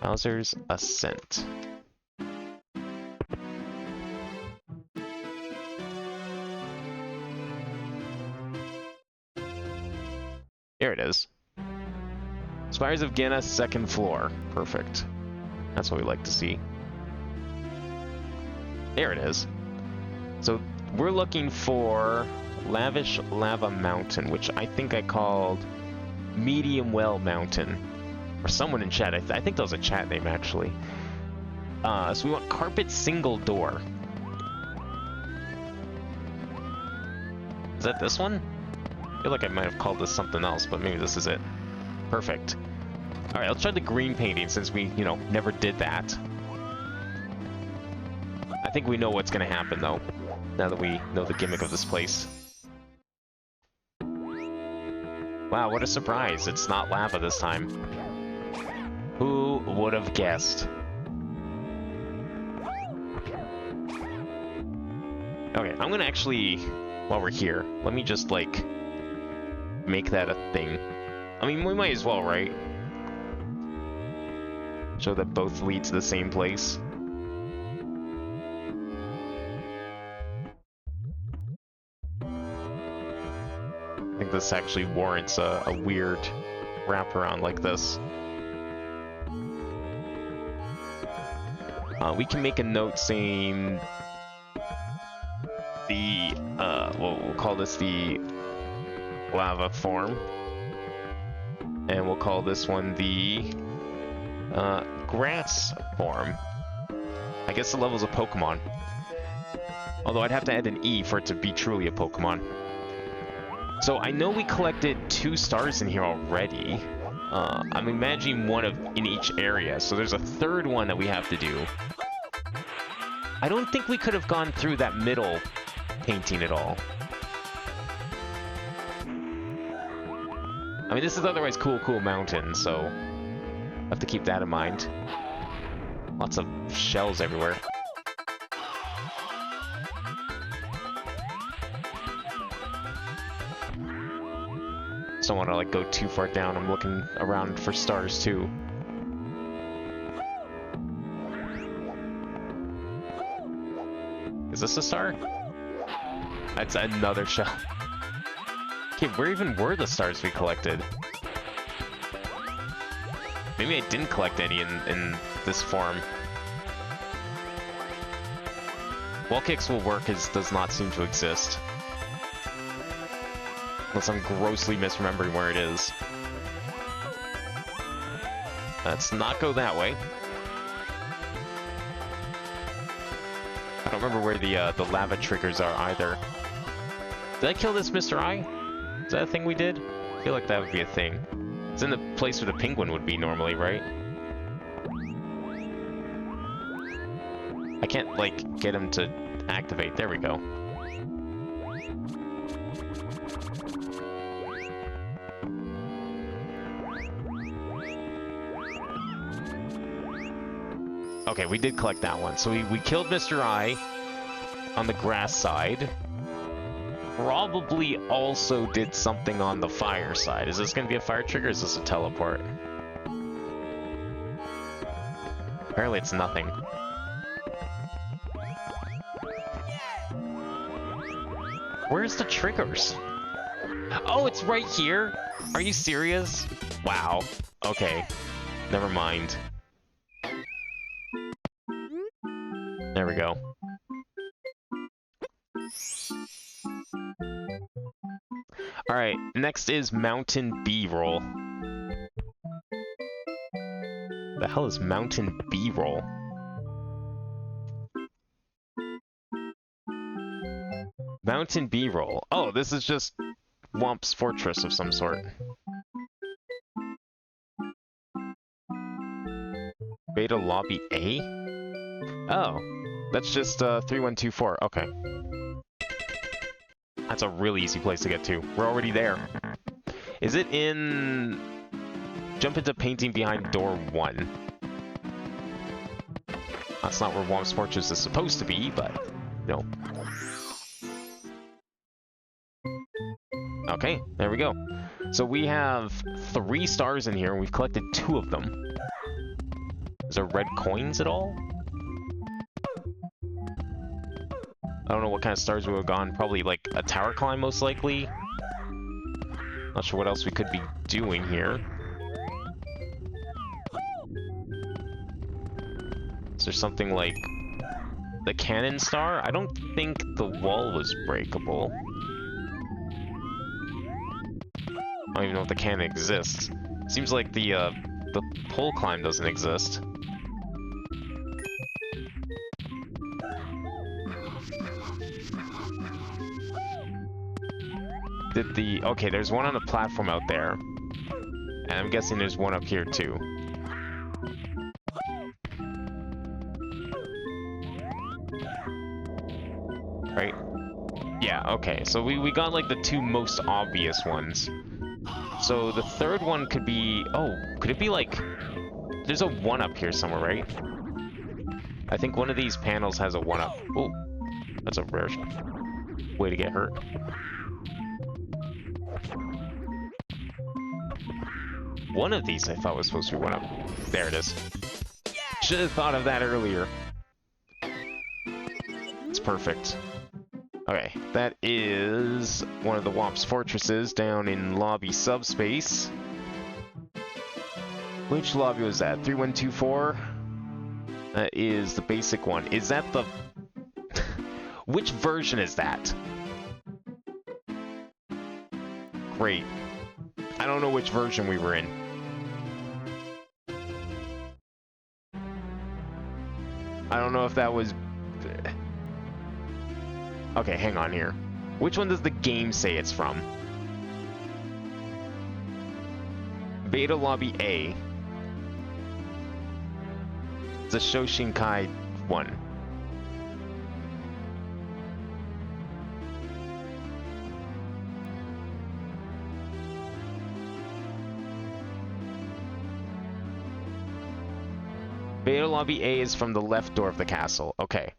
Bowser's Ascent. Here it is. Spires of Genna, second floor. Perfect. That's what we like to see. There it is. So we're looking for Lavish Lava Mountain, which I think I called Medium Well Mountain. Or someone in chat. I think that was a chat name, actually. So we want Carpet Single Door. Is that this one? I feel like I might have called this something else, but maybe this is it. Perfect. Alright, let's try the green painting since we, you know, never did that. I think we know what's gonna happen, though, now that we know the gimmick of this place. Wow, what a surprise. It's not lava this time. Who would have guessed? Okay, I'm gonna actually, while we're here, let me just, like, make that a thing. I mean, we might as well, right? Show that both lead to the same place. this actually warrants a weird wraparound like this. We can make a note saying the, we'll call this the lava form. And we'll call this one the grass form. I guess the level's a Pokemon. Although I'd have to add an E for it to be truly a Pokemon. So I know we collected 2 stars in here already. I'm imagining one in each area, so there's a third one that we have to do. I don't think we could have gone through that middle painting at all. I mean, this is otherwise cool mountain, so I have to keep that in mind. Lots of shells everywhere. Just don't want to like go too far down. I'm looking around for stars too. Is this a star? That's another shell. Okay, where even were the stars we collected? Maybe I didn't collect any in this form. Wall kicks will work as does not seem to exist. Unless I'm grossly misremembering where it is. Let's not go that way. I don't remember where the lava triggers are either. Did I kill this Mr. I? Is that a thing we did? I feel like that would be a thing. It's in the place where the penguin would be normally, right? I can't, like, get him to activate. There we go. Okay, we did collect that one. So we killed Mr. I on the grass side. Probably also did something on the fire side. Is this going to be a fire trigger or is this a teleport? Apparently it's nothing. Where's the triggers? Oh, it's right here? Are you serious? Wow. Okay. Never mind. There we go. Alright, next is Mountain B-roll. The hell is Mountain B-roll? Mountain B-roll. Oh, this is just Womp's Fortress of some sort. Beta Lobby A? Oh, that's just 3124. Okay. That's a really easy place to get to. We're already there. Is it in... Jump into painting behind door 1. That's not where Womp's Fortress is supposed to be, but... no. Okay, there we go. So we have 3 stars in here, and we've collected 2 of them. Is there red coins at all? I don't know what kind of stars we would have gone. Probably like a tower climb, most likely. Not sure what else we could be doing here. Is there something like the cannon star? I don't think the wall was breakable. I don't even know if the cannon exists. Seems like the pole climb doesn't exist. Okay, there's one on the platform out there. And I'm guessing there's one up here too. Right? Yeah, okay. So we got like the 2 most obvious ones. So the third one could be... oh, could it be like... there's a 1 up here somewhere, right? I think one of these panels has a 1-up. Oh, that's a rare way to get hurt. One of these I thought was supposed to be 1-up. There it is. Should have thought of that earlier. It's perfect. Okay, that is one of the WAP's fortresses down in lobby subspace. Which lobby was that? 3124? That is the basic one. Is that the... Which version is that? Great. I don't know which version we were in. I don't know if that was... Okay, hang on here. Which one does the game say it's from? Beta Lobby A. The Shoshinkai one. Beta Lobby A is from the left door of the castle. Okay.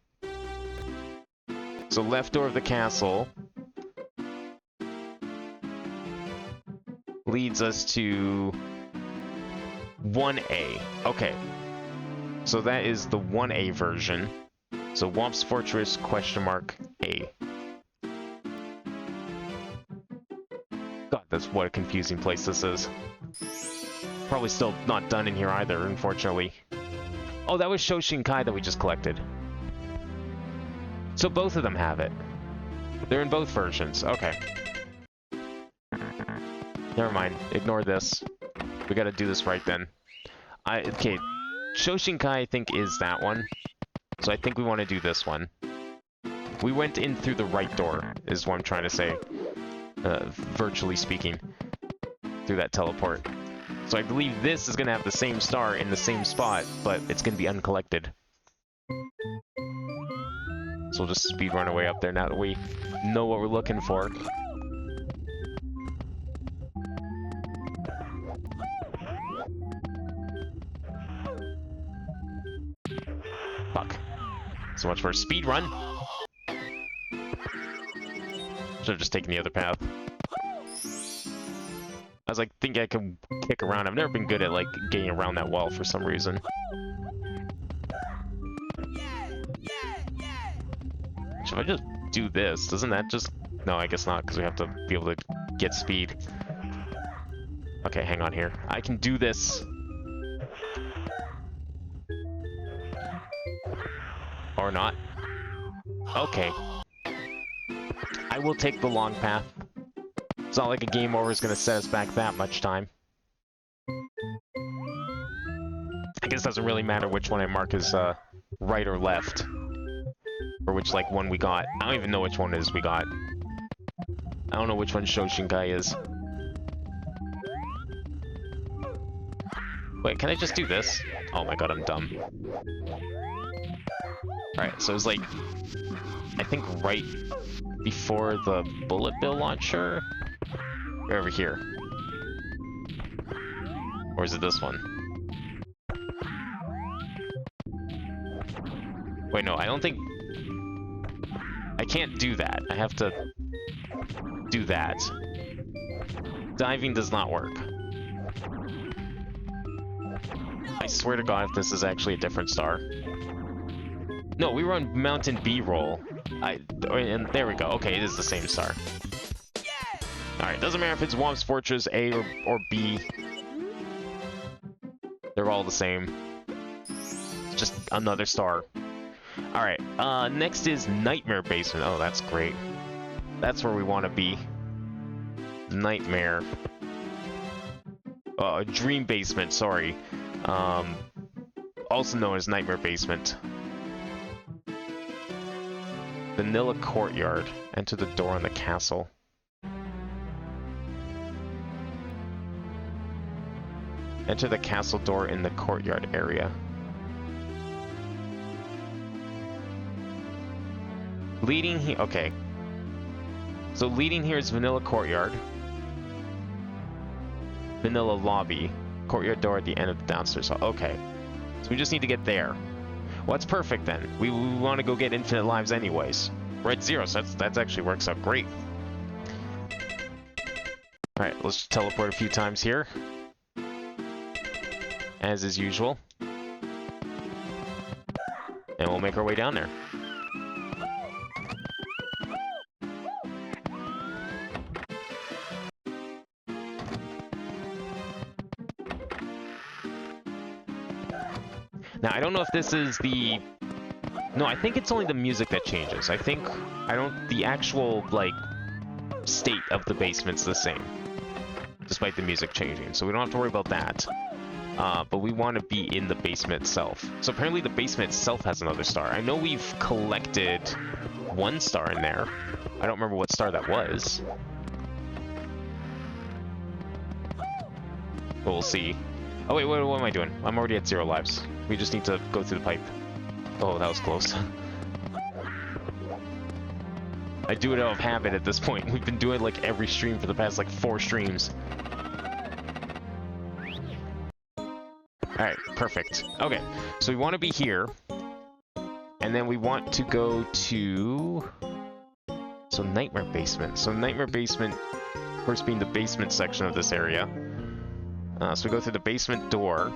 So left door of the castle leads us to 1A. Okay. So that is the 1A version. So Womp's Fortress A. God, that's what a confusing place this is. Probably still not done in here either, unfortunately. Oh, that was Shoshinkai that we just collected. So both of them have it. They're in both versions. Okay. Never mind. Ignore this. We gotta do this right then. Okay. Shoshinkai, I think, is that one. So I think we want to do this one. We went in through the right door, is what I'm trying to say. Virtually speaking. Through that teleport. So I believe this is going to have the same star in the same spot, but it's going to be uncollected. So we'll just speed run our way up there now that we know what we're looking for. Fuck. So much for a speed run. Should have just taken the other path. I was like, think I could kick around. I've never been good at, like, getting around that wall for some reason. Should I just do this? Doesn't that just... No, I guess not, because we have to be able to get speed. Okay, hang on here. I can do this. Or not. Okay. I will take the long path. It's not like a game over is going to set us back that much time. I guess it doesn't really matter which one I mark as right or left. Or which, like, one we got. I don't even know which one it is we got. I don't know which one Shoshinkai is. Wait, can I just do this? Oh my god, I'm dumb. Alright, so it's like... I think right before the bullet bill launcher? Or over here? Or is it this one? Wait, no, I don't think... I can't do that. I have to do that. Diving does not work. I swear to god if this is actually a different star. No, we were on Mountain B-roll. And there we go. Okay, it is the same star. Alright, doesn't matter if it's Womp's Fortress A or B. They're all the same. It's just another star. Alright, next is Nightmare Basement. Oh, that's great. That's where we want to be. Nightmare. Dream Basement, sorry. Also known as Nightmare Basement. Vanilla Courtyard. Enter the door on the castle. Enter the castle door in the courtyard area. Leading here... Okay. So leading here is Vanilla Courtyard. Vanilla Lobby. Courtyard door at the end of the downstairs hall. Okay. So we just need to get there. Well, that's perfect then. We want to go get infinite lives anyways. We're at 0, so that actually works out great. Alright, let's teleport a few times here. As is usual. And we'll make our way down there. Now, I don't know if this is the... No, I think it's only the music that changes. The actual, like, state of the basement's the same, despite the music changing. So we don't have to worry about that. But we want to be in the basement itself. So apparently the basement itself has another star. I know we've collected one star in there. I don't remember what star that was. But we'll see. Oh wait, what am I doing? I'm already at 0 lives. We just need to go through the pipe. Oh, that was close. I do it out of habit at this point. We've been doing like every stream for the past like 4 streams. Alright, perfect. Okay, so we want to be here. And then we want to go to... So Nightmare Basement. So Nightmare Basement, of course, being the basement section of this area. So we go through the basement door.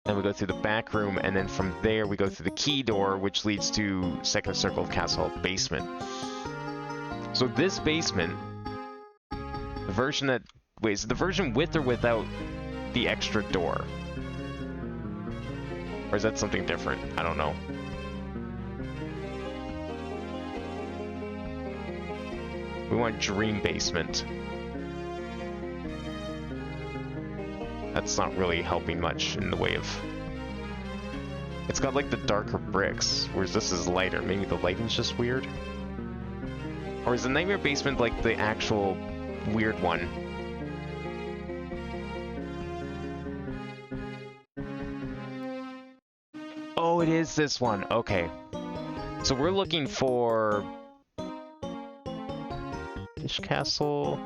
Then we go through the back room, and then from there we go through the key door, which leads to second circle of Castle Hall basement. So this basement, the version that... Wait, is it the version with or without the extra door? Or is that something different? I don't know. We want Dream Basement. That's not really helping much in the way of... It's got like the darker bricks, whereas this is lighter. Maybe the lighting's just weird? Or is the Nightmare Basement like the actual weird one? Oh, it is this one. Okay. So we're looking for... Fish Castle...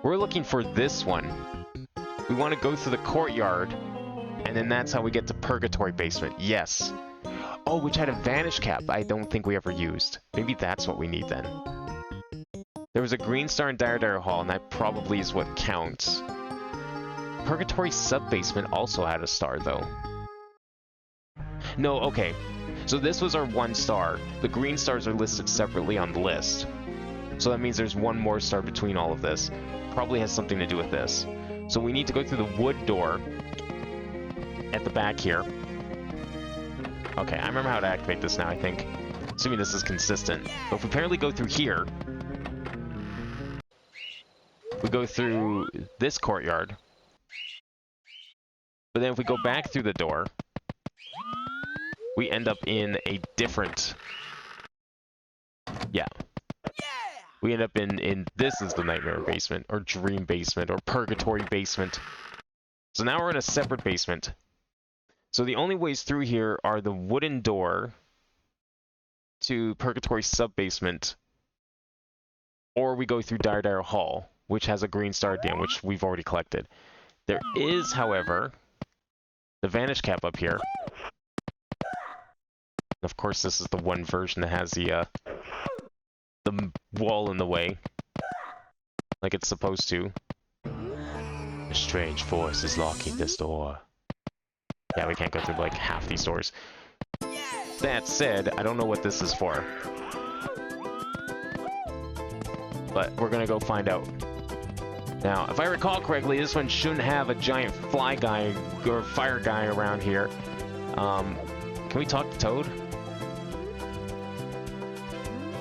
We're looking for this one. We want to go through the courtyard, and then that's how we get to Purgatory Basement. Yes. Oh, which had a vanish cap I don't think we ever used. Maybe that's what we need then. There was a green star in Dire Hall, and that probably is what counts. Purgatory Sub-Basement also had a star, though. No, okay. So this was our 1 star. The green stars are listed separately on the list. So that means there's 1 more star between all of this. Probably has something to do with this. So we need to go through the wood door at the back here. Okay, I remember how to activate this now, I think. Assuming this is consistent. But if we apparently go through here, we go through this courtyard. But then if we go back through the door, we end up in a different... Yeah. We end up in this is the Nightmare Basement, or Dream Basement, or Purgatory Basement. So now we're in a separate basement. So the only ways through here are the wooden door to Purgatory Sub-Basement, or we go through Dire Hall, which has a green star dam, which we've already collected. There is, however, the Vanish Cap up here. Of course, this is the one version that has the wall in the way, like it's supposed to. A strange force is locking this door. Yeah, we can't go through like half these doors. That said, I don't know what this is for. But we're gonna go find out. Now, if I recall correctly, this one shouldn't have a giant fly guy or fire guy around here. Can we talk to Toad?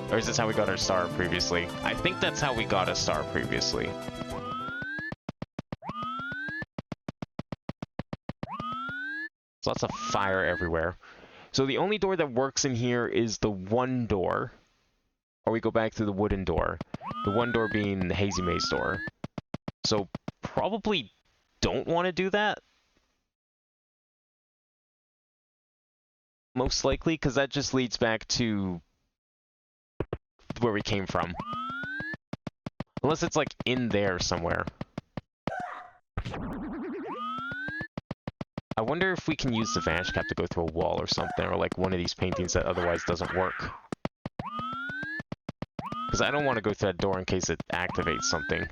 Or is this how we got our star previously? I think that's how we got a star previously. There's lots of fire everywhere. So the only door that works in here is the one door. Or we go back through the wooden door. The one door being the Hazy Maze door. So probably don't want to do that. Most likely, because that just leads back to where we came from. Unless it's like in there somewhere. I wonder if we can use the Vanish Cap to go through a wall or something, or like one of these paintings that otherwise doesn't work. Because I don't want to go through that door in case it activates something.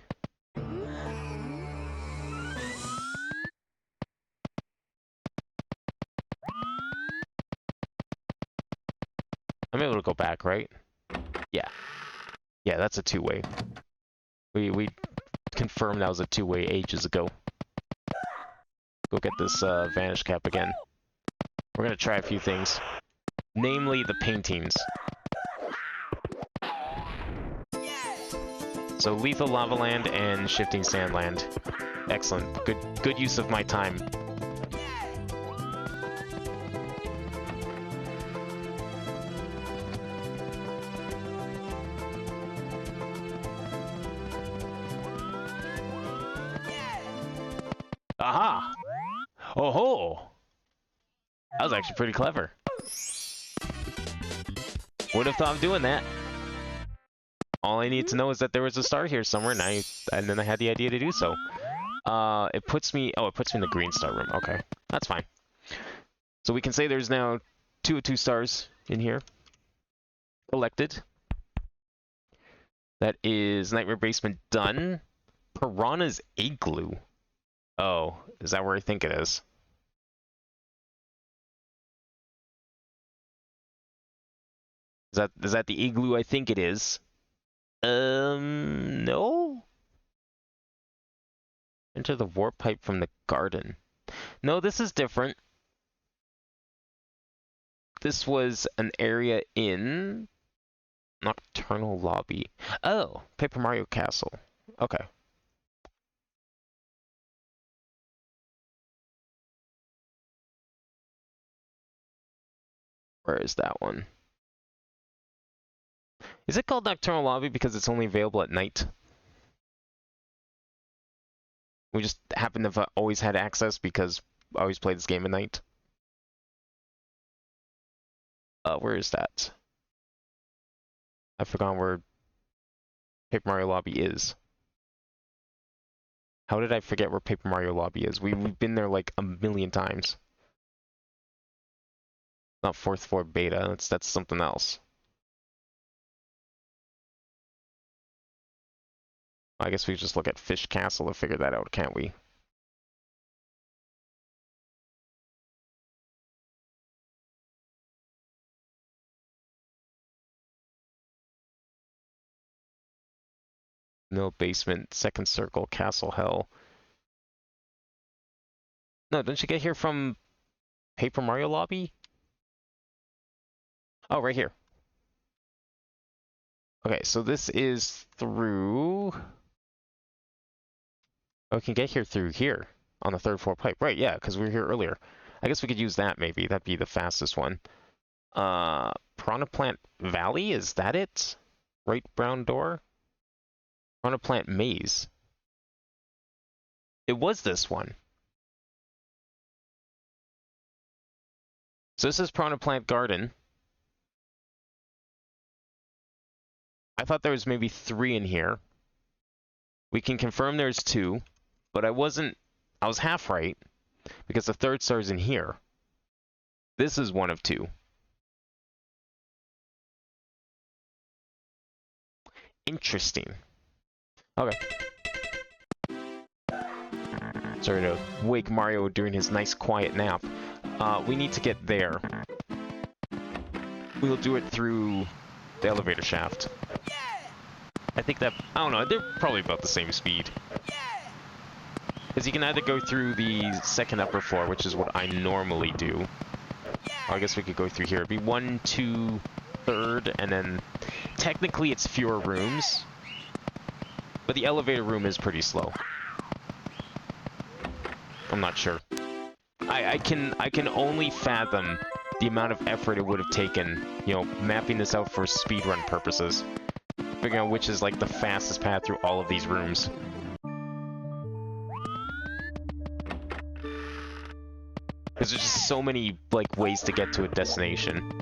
I'm able to go back, right? Yeah. Yeah, that's a two-way. We confirmed that was a two-way ages ago. look at this Vanish Cap again. We're gonna try a few things. Namely, the paintings. So, Lethal Lava Land and Shifting Sand Land. Excellent. Good use of my time. Aha! Oh ho! That was actually pretty clever. Would have thought of doing that. All I need to know is that there was a star here somewhere, and then I had the idea to do so. It puts me in the green star room. Okay, that's fine. So we can say there's now 2 of 2 stars in here. Collected. That is Nightmare Basement done. Piranha's Igloo. Oh, is that where I think it is? Is that the igloo I think it is? No? Enter the warp pipe from the garden. No, this is different. This was an area in Nocturnal Lobby. Oh, Paper Mario Castle. Okay. Where is that one? Is it called Nocturnal Lobby because it's only available at night? We just happen to have always had access because I always play this game at night. Where is that? I've forgotten where Paper Mario Lobby is. How did I forget where Paper Mario Lobby is? We've been there like a million times. Not 4th floor beta, that's something else. I guess we just look at Fish Castle to figure that out, can't we? No basement, 2nd circle, Castle Hell. No, don't you get here from Paper Mario Lobby? Oh, right here. Okay, so this is through... Oh, we can get here through here on the 3rd floor pipe. Right, yeah, because we were here earlier. I guess we could use that maybe. That'd be the fastest one. Piranha Plant Valley, is that it? Right brown door? Piranha Plant Maze. It was this one. So this is Piranha Plant Garden. I thought there was maybe 3 in here. We can confirm there's 2, but I was half right, because the 3rd star's in here. This is one of 2. Interesting. Okay. Sorry to wake Mario during his nice quiet nap. We need to get there. We'll do it through the elevator shaft. I think that, I don't know, they're probably about the same speed. Because you can either go through the 2nd upper floor, which is what I normally do. Or I guess we could go through here. It'd be 1, 2, 3rd, and then technically it's fewer rooms. But the elevator room is pretty slow. I'm not sure. I can only fathom the amount of effort it would have taken, you know, mapping this out for speedrun purposes. Figuring out which is like the fastest path through all of these rooms. Because there's just so many like ways to get to a destination.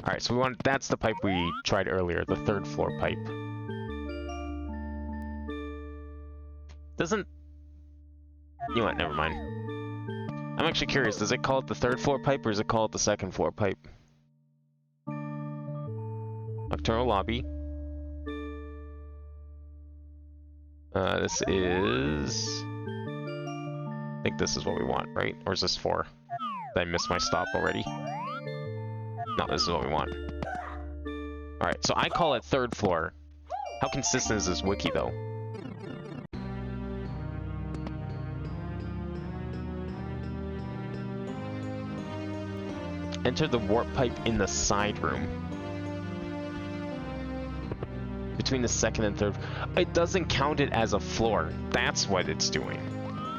Alright, so that's the pipe we tried earlier, the 3rd floor pipe. Doesn't... You know what, never mind. I'm actually curious, does it call it the 3rd floor pipe or does it call it the 2nd floor pipe? Nocturnal Lobby. This is... I think this is what we want, right? Or is this 4? Did I miss my stop already? No, this is what we want. Alright, so I call it 3rd floor. How consistent is this wiki, though? Enter the warp pipe in the side room. Between the second and third. It doesn't count it as a floor. That's what it's doing.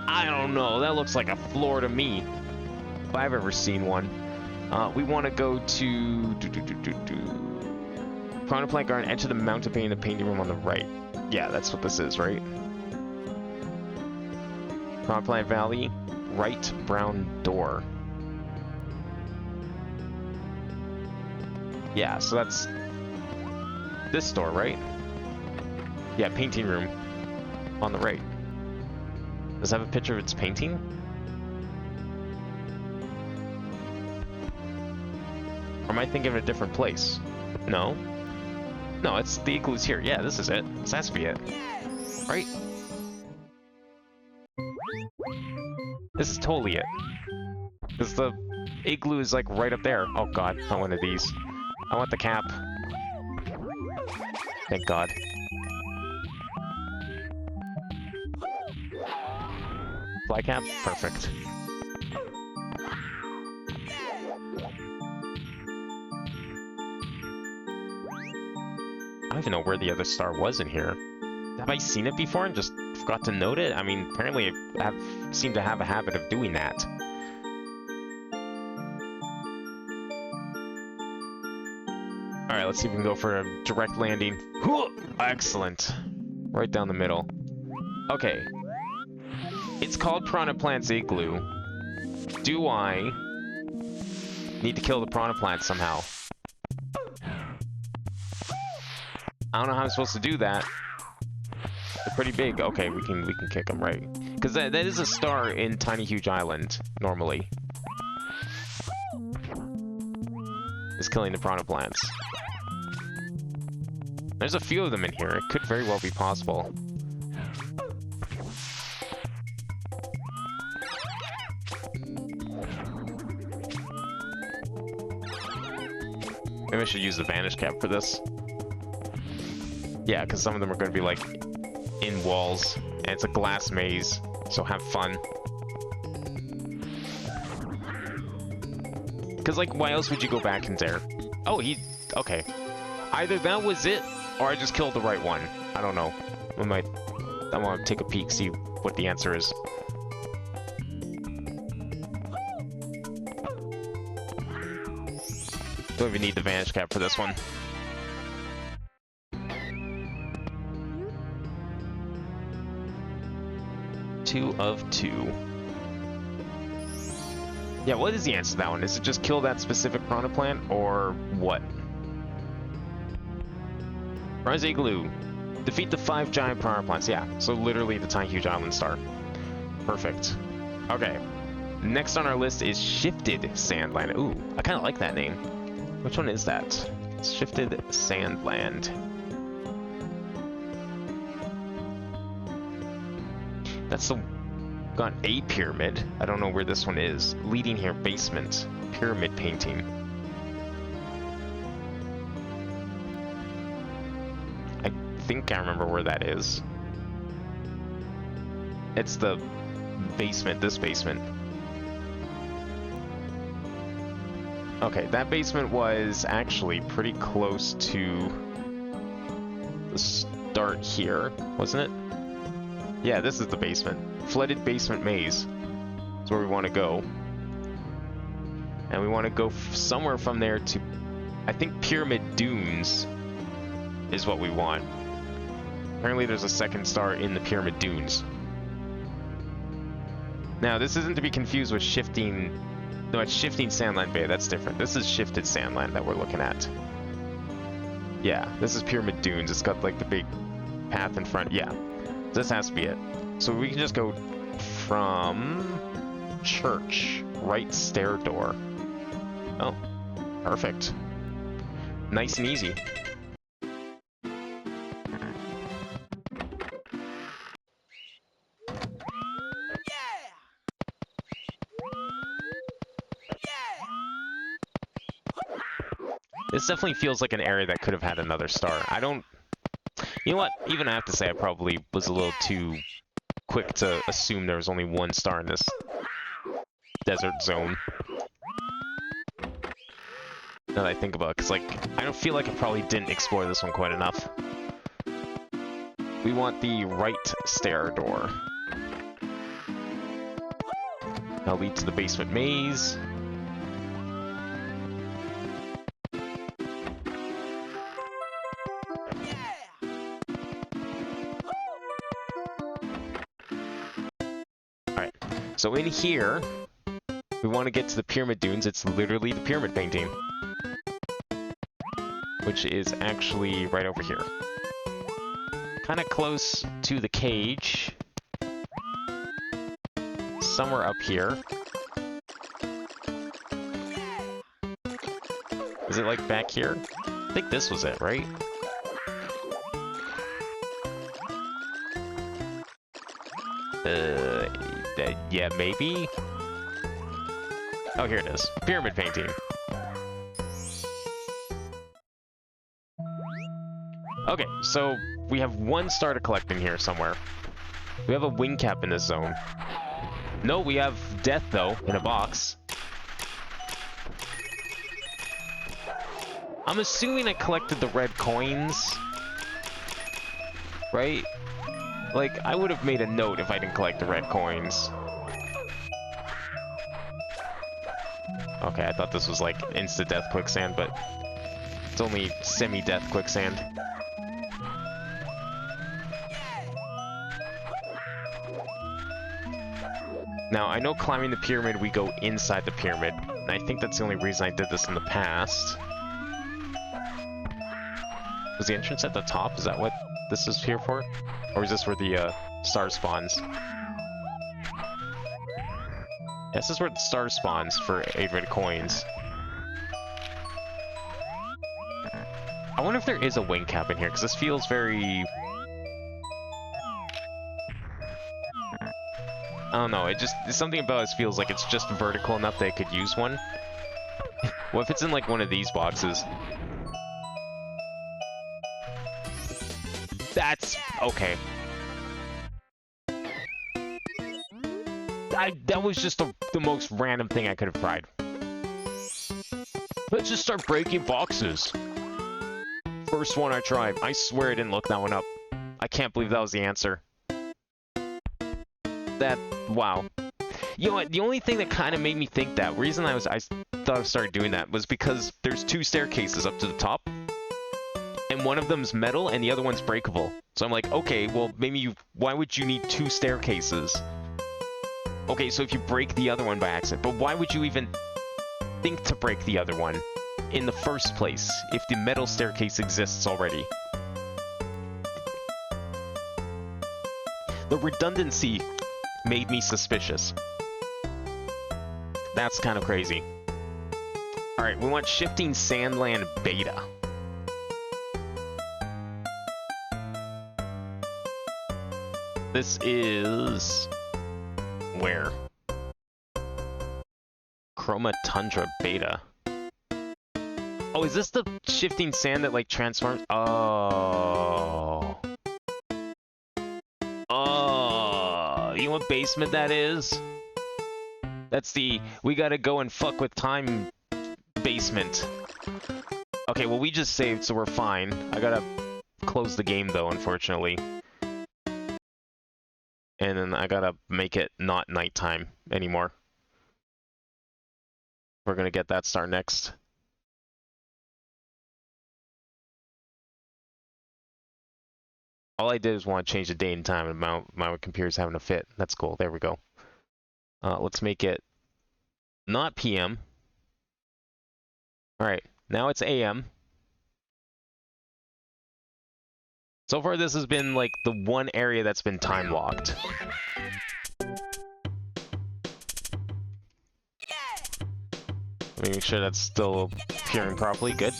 I don't know. That looks like a floor to me. If I've ever seen one. We want to go to... Piranha Plant Garden, enter the mountain painting in the painting room on the right. Yeah, that's what this is, right? Piranha Plant Valley, right brown door. Yeah, so that's this door, right? Yeah, painting room on the right. Does it have a picture of its painting? Or am I thinking of a different place? No. No, it's the igloo's here. Yeah, this is it. This has to be it. Right? This is totally it. Because the igloo is like right up there. Oh god, not one of these. I want the cap. Thank god. Fly cap? Perfect. I don't even know where the other star was in here. Have I seen it before and just forgot to note it? I mean, apparently I seem to have a habit of doing that. Alright, let's see if we can go for a direct landing. Excellent. Right down the middle. Okay. It's called Piranha Plant's Igloo. Do I need to kill the Piranha Plant somehow? I don't know how I'm supposed to do that. They're pretty big. Okay, we can kick them, right? Because that is a star in Tiny Huge Island, normally. Is killing the Piranha Plants. There's a few of them in here. It could very well be possible. Maybe I should use the Vanish Cap for this. Yeah, because some of them are going to be, like, in walls, and it's a glass maze, so have fun. Because, like, why else would you go back in there? Oh, okay. Either that was it, or I just killed the right one. I don't know. I want to take a peek, see what the answer is. Don't even need the Vanish Cap for this one. Two of two. Yeah, what is the answer to that one? Is it just kill that specific Piranha Plant, or what? Rise Igloo. Defeat the 5 giant Piranha Plants. Yeah, so literally the Tiny Huge Island star. Perfect. Okay. Next on our list is Shifted Sandland. Ooh, I kind of like that name. Which one is that? Shifted Sandland. That's the... got a pyramid. I don't know where this one is. Leading here, basement. Pyramid painting. I think I remember where that is. It's the basement, this basement. Okay, that basement was actually pretty close to the start here, wasn't it? Yeah, this is the basement. Flooded basement maze is where we want to go. And we want to go somewhere from there to, I think, Pyramid Dunes is what we want. Apparently there's a second star in the Pyramid Dunes. Now, this isn't to be confused with Shifting... No, it's Shifting Sandland Bay. That's different. This is Shifted Sandland that we're looking at. Yeah, this is Pyramid Dunes. It's got, like, the big path in front. Yeah. This has to be it. So we can just go from church, right stair door. Oh, perfect. Nice and easy. This definitely feels like an area that could have had another star. I don't... You know what? Even I have to say I probably was a little too quick to assume there was only one star in this desert zone. Now that I think about it, because, like, I don't feel like I probably didn't explore this one quite enough. We want the right stair door. That'll lead to the basement maze. Alright, so in here, we want to get to the pyramid dunes. It's literally the pyramid painting, which is actually right over here. Kind of close to the cage. Somewhere up here. Is it like back here? I think this was it, right? Yeah, maybe? Oh, here it is. Pyramid painting. Okay, so we have one star to collect in here somewhere. We have a wing cap in this zone. No, we have death, though, in a box. I'm assuming I collected the red coins. Right? Like, I would have made a note if I didn't collect the red coins. Okay, I thought this was like insta-death quicksand, but it's only semi-death quicksand. Now, I know climbing the pyramid, we go inside the pyramid, and I think that's the only reason I did this in the past. Was the entrance at the top? Is that what this is here for? Or is this where the star spawns? This is where the star spawns for 8 red coins. I wonder if there is a wing cap in here, because this feels very... I don't know, something about this feels like it's just vertical enough that I could use one. What if it's in like one of these boxes? That's... okay. That was just the most random thing I could have tried. Let's just start breaking boxes. First one I tried. I swear I didn't look that one up. I can't believe that was the answer. Wow. You know what? The only thing that kind of made me think that, reason I thought I started doing that was because there's 2 staircases up to the top. And one of them's metal and the other one's breakable. So I'm like, okay, well, why would you need 2 staircases? Okay, so if you break the other one by accident, but why would you even think to break the other one in the first place if the metal staircase exists already? The redundancy made me suspicious. That's kind of crazy. Alright, we want Shifting Sandland Beta. This is... where? Chroma Tundra Beta. Oh, is this the shifting sand that, like, transforms? Oh. Oh. You know what basement that is? That's the we gotta go and fuck with time basement. Okay, well, we just saved, so we're fine. I gotta close the game, though, unfortunately. And then I gotta make it not nighttime anymore. We're gonna get that star next. All I did is want to change the date and time, and my computer's having a fit. That's cool. There we go. Let's make it not PM. Alright, now it's AM. So far, this has been, like, the one area that's been time-locked. Let me make sure that's still appearing properly. Good.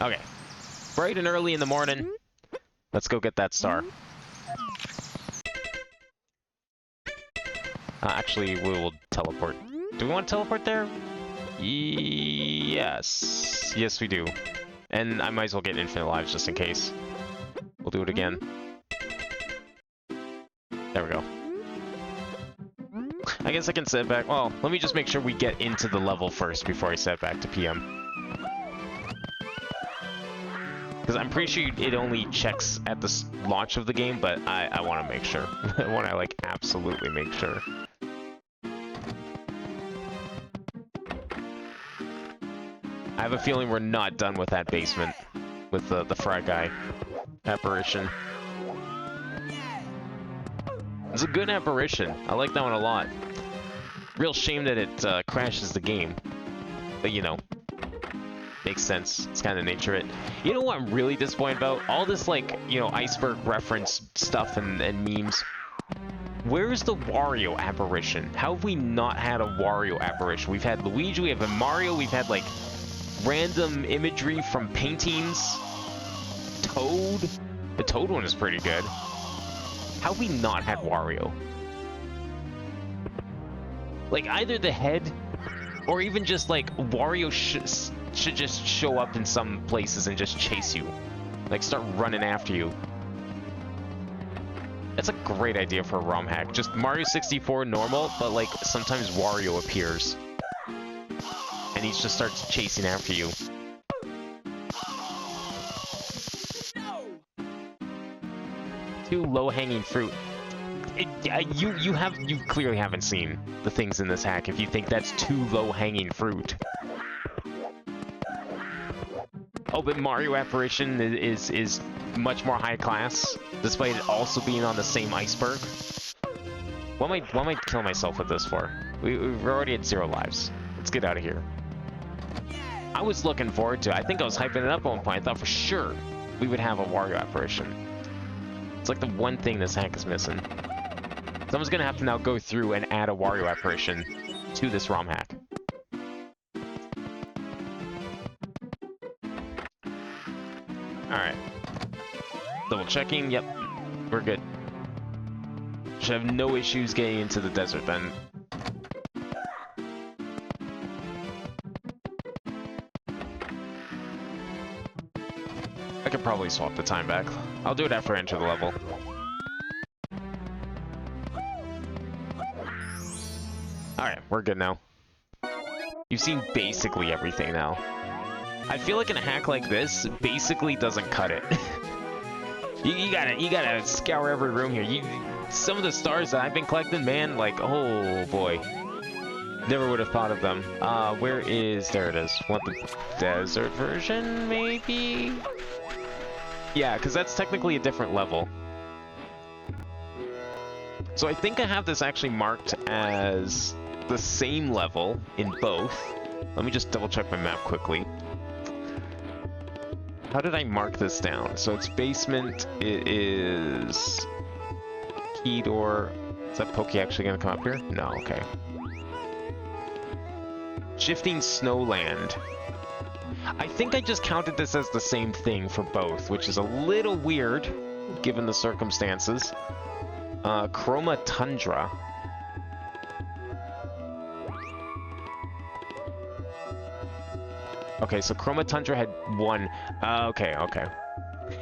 Okay. Bright and early in the morning. Let's go get that star. Actually, we will teleport. Do we want to teleport there? Yes. Yes, we do. And I might as well get infinite lives just in case. We'll do it again. There we go. I guess I can set back. Well, let me just make sure we get into the level first before I set back to PM. Because I'm pretty sure it only checks at the launch of the game, but I want to make sure. I want to, like, absolutely make sure. I have a feeling we're not done with that basement. With the fry guy apparition. It's a good apparition. I like that one a lot. Real shame that it crashes the game. But, you know. Makes sense. It's kind of the nature of it. You know what I'm really disappointed about? All this, like, you know, iceberg reference stuff and memes. Where's the Wario apparition? How have we not had a Wario apparition? We've had Luigi, we have a Mario, we've had, like, random imagery from paintings. Toad. The Toad one is pretty good. How have we not had Wario? Like, either the head, or even just, like, Wario should just show up in some places and just chase you. Like, start running after you. That's a great idea for a ROM hack. Just Mario 64 normal, but, like, sometimes Wario appears. And he just starts chasing after you. Too low-hanging fruit. You clearly haven't seen the things in this hack if you think that's too low-hanging fruit. Oh, but Mario apparition is much more high class, despite it also being on the same iceberg. What am I killing myself with this for? We're already at 0 lives. Let's get out of here. I was looking forward to it. I think I was hyping it up at one point. I thought for sure we would have a Wario apparition. It's like the one thing this hack is missing. Someone's gonna have to now go through and add a Wario apparition to this ROM hack. Alright. Double checking, yep. We're good. Should have no issues getting into the desert then. I could probably swap the time back. I'll do it after I enter the level. Alright, we're good now. You've seen basically everything now. I feel like in a hack like this, basically doesn't cut it. you gotta scour every room here. Some of the stars that I've been collecting, man, like, oh boy. Never would have thought of them. Where is... There it is. Want the desert version, maybe? Yeah, because that's technically a different level. So I think I have this actually marked as the same level in both. Let me just double check my map quickly. How did I mark this down? So it's basement, it is key door. Is that Pokey actually gonna come up here? No, okay. Shifting Snowland. I think I just counted this as the same thing for both, which is a little weird, given the circumstances. Chroma Tundra. Okay, so Chroma Tundra had 1. Okay.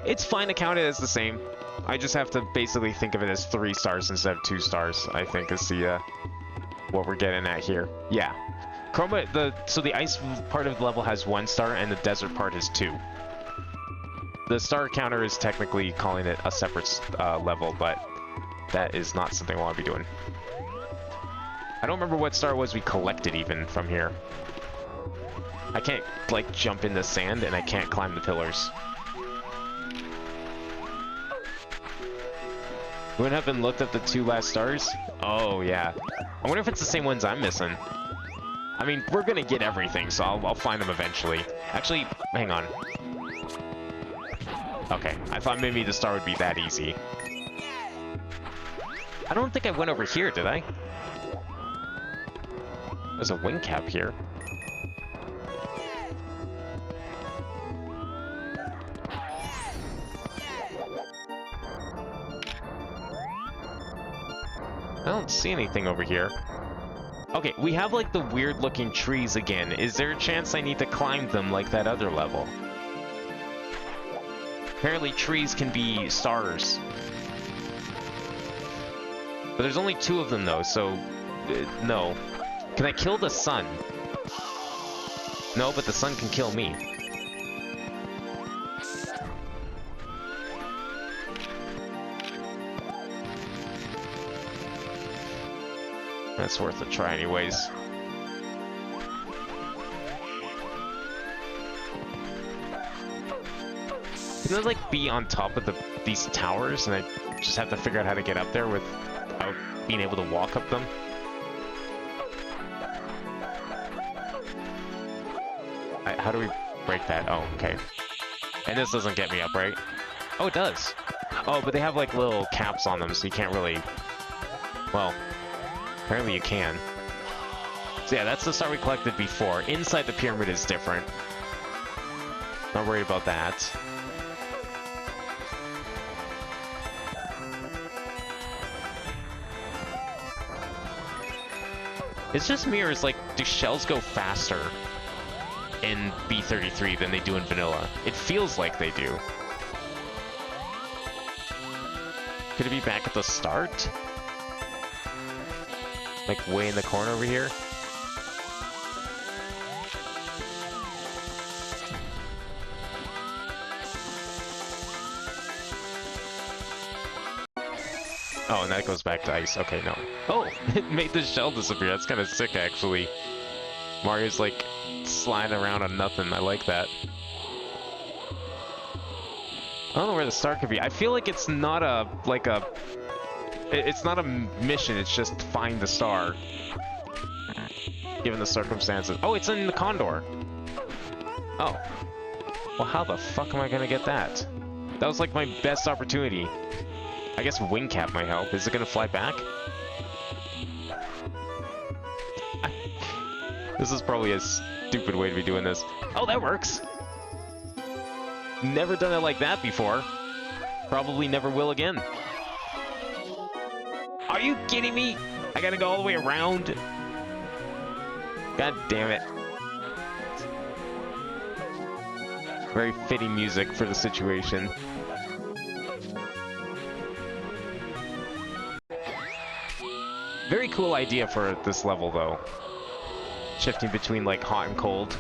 It's fine to count it as the same. I just have to basically think of it as 3 stars instead of 2 stars, I think, is the, what we're getting at here. Yeah. So the ice part of the level has 1 star, and the desert part is 2. The star counter is technically calling it a separate level, but that is not something I want to be doing. I don't remember what star it was we collected even from here. I can't, like, jump in the sand, and I can't climb the pillars. We wouldn't have been looked at the 2 last stars? Oh, yeah. I wonder if it's the same ones I'm missing. I mean, we're gonna get everything, so I'll find them eventually. Actually, hang on. Okay, I thought maybe the star would be that easy. I don't think I went over here, did I? There's a wing cap here. I don't see anything over here. Okay, we have like the weird looking trees again. Is there a chance I need to climb them like that other level? Apparently trees can be stars. But there's only 2 of them though, so No. Can I kill the sun? No, but the sun can kill me. That's worth a try anyways. Can I, like, be on top of these towers, and I just have to figure out how to get up there without being able to walk up them? How do we break that? Oh, okay. And this doesn't get me up, right? Oh, it does. Oh, but they have, like, little caps on them, so you can't really... Well, apparently you can. So yeah, that's the star we collected before. Inside the pyramid is different. Not worried about that. It's just me, or is, like, do shells go faster in B33 than they do in vanilla? It feels like they do. Could it be back at the start? Like, way in the corner over here? Oh, and that goes back to ice. Okay, no. Oh, it made the shell disappear. That's kind of sick, actually. Mario's, like, sliding around on nothing. I like that. I don't know where the star could be. I feel like it's not a, like a... It's not a mission, it's just find the star. Given the circumstances. Oh, it's in the condor. Oh. Well, how the fuck am I gonna get that? That was, like, my best opportunity. I guess wing cap might help. Is it gonna fly back? This is probably a stupid way to be doing this. Oh, that works! Never done it like that before. Probably never will again. Are you kidding me? I gotta go all the way around? God damn it. Very fitting music for the situation. Very cool idea for this level, though. Shifting between, like, hot and cold.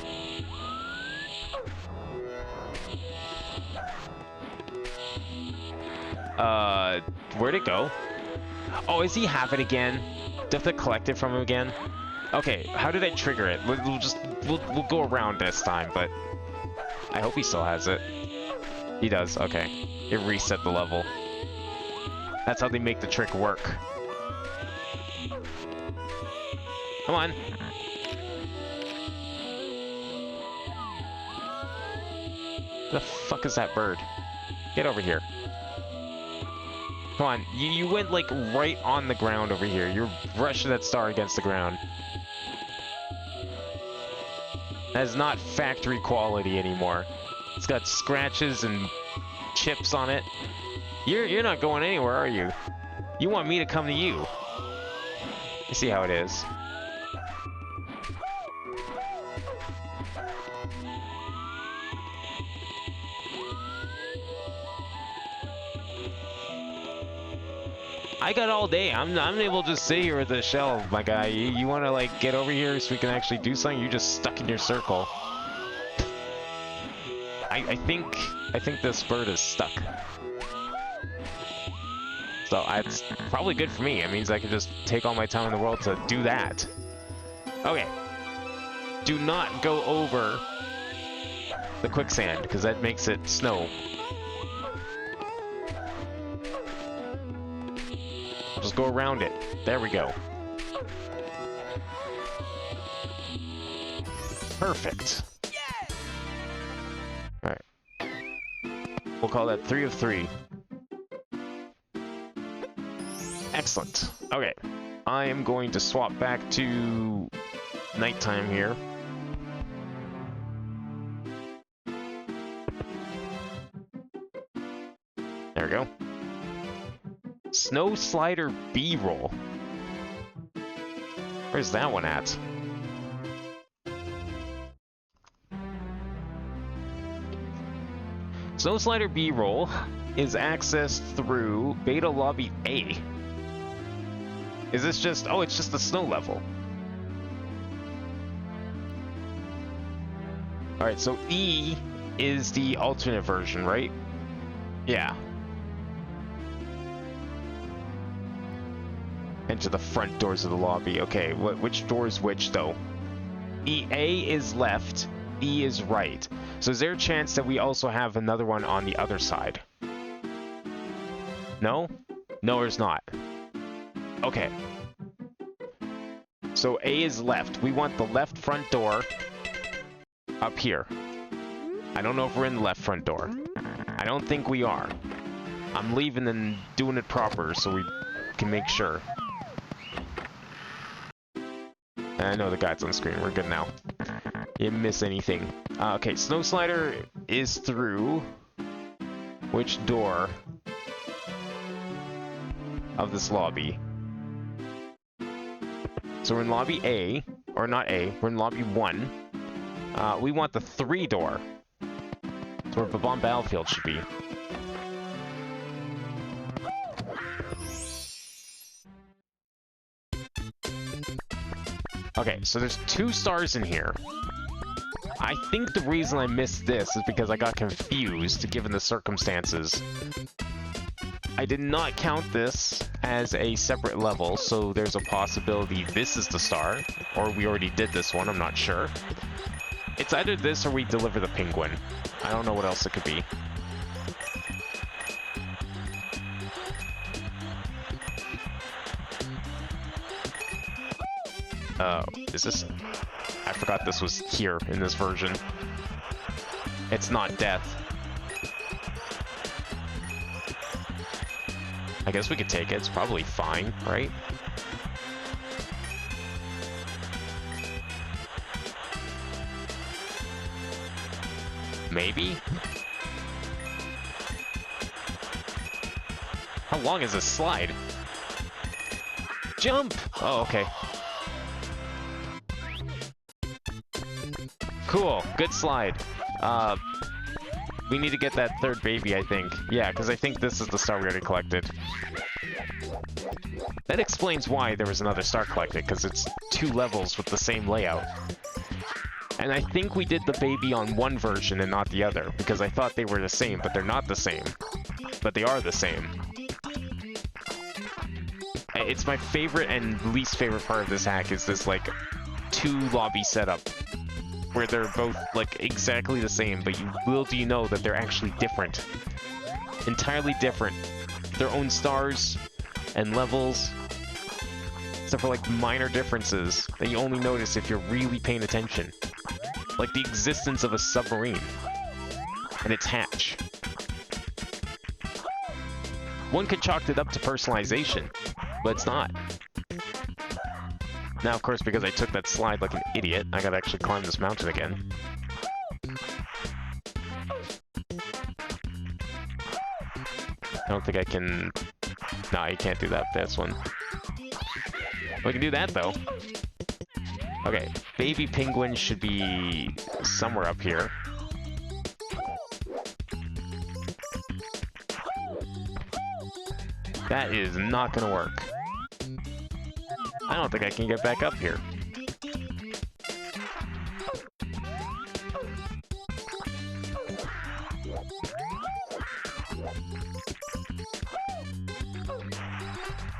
Where'd it go? Oh, does he have it again? Do I have to collect it from him again? Okay, how did I trigger it? We'll go around this time, but I hope he still has it. He does, okay. It reset the level. That's how they make the trick work. Come on. The fuck is that bird? Get over here. Come on, you went, like, right on the ground over here. You're rushing that star against the ground. That is not factory quality anymore. It's got scratches and chips on it. You're not going anywhere, are you? You want me to come to you. You see how it is. I got all day. I'm able to just sit here with the shell, my guy. You want to, like, get over here so we can actually do something? You're just stuck in your circle. I think this bird is stuck. So it's probably good for me. It means I can just take all my time in the world to do that. Okay. Do not go over the quicksand, because that makes it snow. Just go around it. There we go. Perfect. Alright. We'll call that 3 of 3. Excellent. Okay. I am going to swap back to nighttime here. There we go. Snow Slider B-roll. Where's that one at? Snow Slider B-roll is accessed through Beta Lobby A. Is this just... Oh, it's just the snow level. Alright, so E is the alternate version, right? Yeah. Enter the front doors of the lobby. Okay, which door is which, though? A is left, E is right. So is there a chance that we also have another one on the other side? No? No, there's not. Okay. So A is left. We want the left front door up here. I don't know if we're in the left front door. I don't think we are. I'm leaving and doing it proper so we can make sure. I know the guide's on screen. We're good now. You didn't miss anything. Okay, Snow Slider is through. Which door of this lobby? So we're in lobby A, or not A, we're in lobby 1. We want the 3 door. It's where Babon Battlefield should be. Okay, so there's 2 stars in here. I think the reason I missed this is because I got confused given the circumstances. I did not count this as a separate level, so there's a possibility this is the star, or we already did this one, I'm not sure. It's either this or we deliver the penguin. I don't know what else it could be. Oh, is this... I forgot this was here in this version. It's not death. I guess we could take it. It's probably fine, right? Maybe? How long is this slide? Jump! Oh, okay. Cool, good slide. We need to get that 3rd baby, I think. Yeah, because I think this is the star we already collected. That explains why there was another star collected, because it's 2 levels with the same layout. And I think we did the baby on one version and not the other, because I thought they were the same, but they're not the same. But they are the same. It's my favorite and least favorite part of this hack is this, like, 2 lobby setup. Where they're both, like, exactly the same, but do you know that they're actually different. Entirely different. Their own stars and levels. Except for, like, minor differences that you only notice if you're really paying attention. Like the existence of a submarine. And its hatch. One could chalk it up to personalization, but it's not. Now, of course, because I took that slide like an idiot, I gotta actually climb this mountain again. I don't think I can... Nah, you can't do that, this one. We can do that, though. Okay, baby penguin should be somewhere up here. That is not gonna work. I don't think I can get back up here.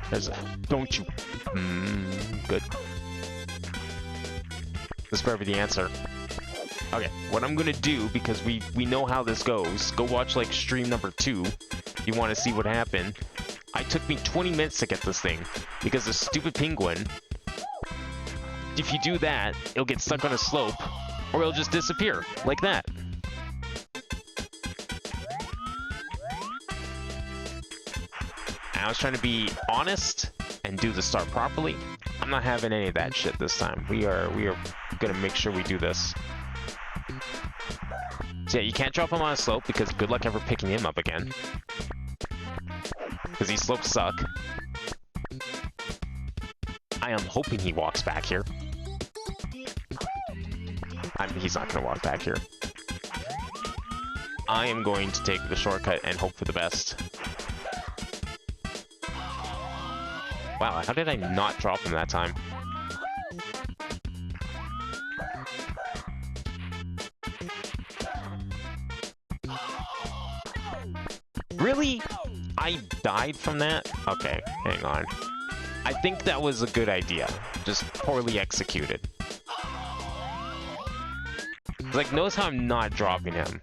There's a... Don't you... good. This better be the answer. Okay, what I'm gonna do, because we know how this goes, go watch, like, stream number 2, if you want to see what happened. It took me 20 minutes to get this thing, because the stupid penguin, if you do that, it'll get stuck on a slope, or it'll just disappear, like that. I was trying to be honest and do the start properly. I'm not having any of that shit this time. We are gonna make sure we do this. So yeah, you can't drop him on a slope because good luck ever picking him up again. Because these slopes suck. I am hoping he walks back here. I mean, he's not gonna walk back here. I am going to take the shortcut and hope for the best. Wow, how did I not drop him that time? Really? I died from that? Okay, hang on. I think that was a good idea. Just poorly executed. Like, notice how I'm not dropping him.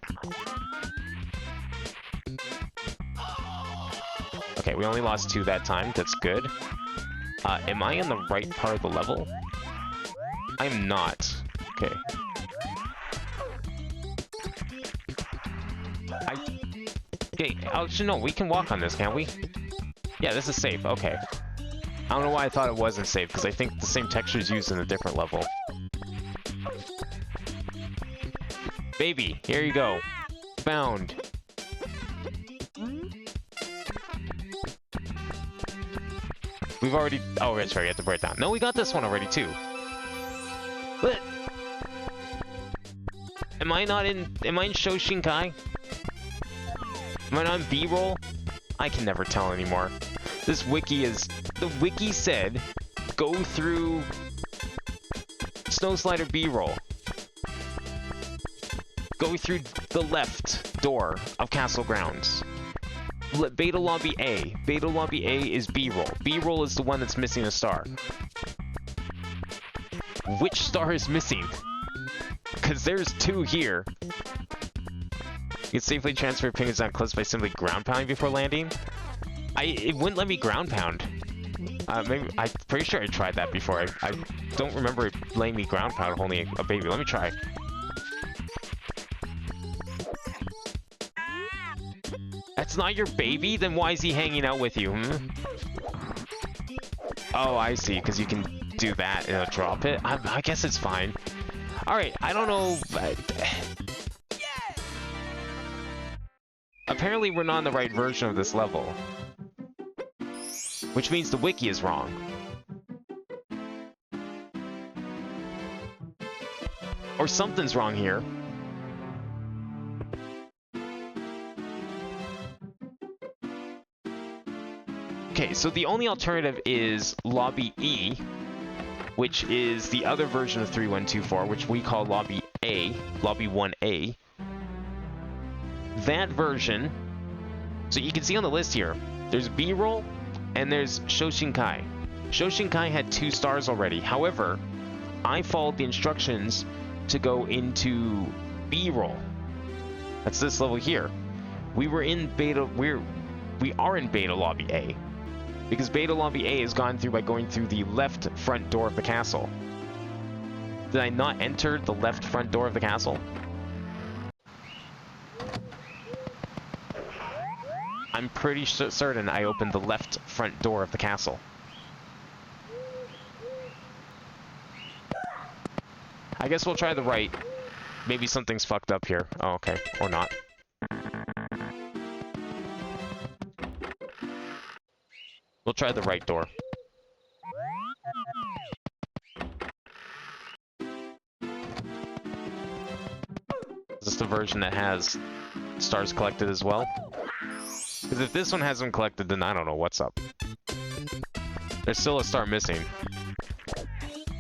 Okay, we only lost 2 that time. That's good. Am I in the right part of the level? I'm not. Okay. Okay, actually, no, we can walk on this, can't we? Yeah, this is safe. Okay. I don't know why I thought it wasn't safe, because I think the same texture is used in a different level. Baby, here you go. Found. We've already... Oh, that's right, we have to break it down. No, we got this one already, too. What? Am I not in... Am I in Shoshinkai? Am I not in B-roll? I can never tell anymore. This wiki is... The wiki said, go through... Snow Slider B-roll. Go through the left door of Castle Grounds. Beta Lobby A. Beta Lobby A is B-roll. B-roll is the one that's missing a star. Which star is missing? Because there's 2 here. You can safely transfer pingers on cliffs by simply ground pounding before landing. It wouldn't let me ground pound. Maybe I'm pretty sure I tried that before. I don't remember it letting me ground pound holding a baby. Let me try. That's not your baby? Then why is he hanging out with you, hmm? Oh, I see, because you can do that and drop it. I guess it's fine. Alright, I don't know... Apparently we're not on the right version of this level. Which means the wiki is wrong. Or something's wrong here. Okay, so the only alternative is Lobby E, which is the other version of 3124, which we call Lobby A, Lobby 1A. That version, so you can see on the list here, there's B-roll and there's Shoshinkai. Shoshinkai had 2 stars already. However, I followed the instructions to go into B-roll. That's this level here. We are in Beta Lobby A. Because Beta Lobby A is gone through by going through the left front door of the castle. Did I not enter the left front door of the castle? I'm pretty certain I opened the left front door of the castle. I guess we'll try the right. Maybe something's fucked up here. Oh, okay. Or not. We'll try the right door. Is this the version that has stars collected as well? Because if this one hasn't collected, then I don't know what's up. There's still a star missing.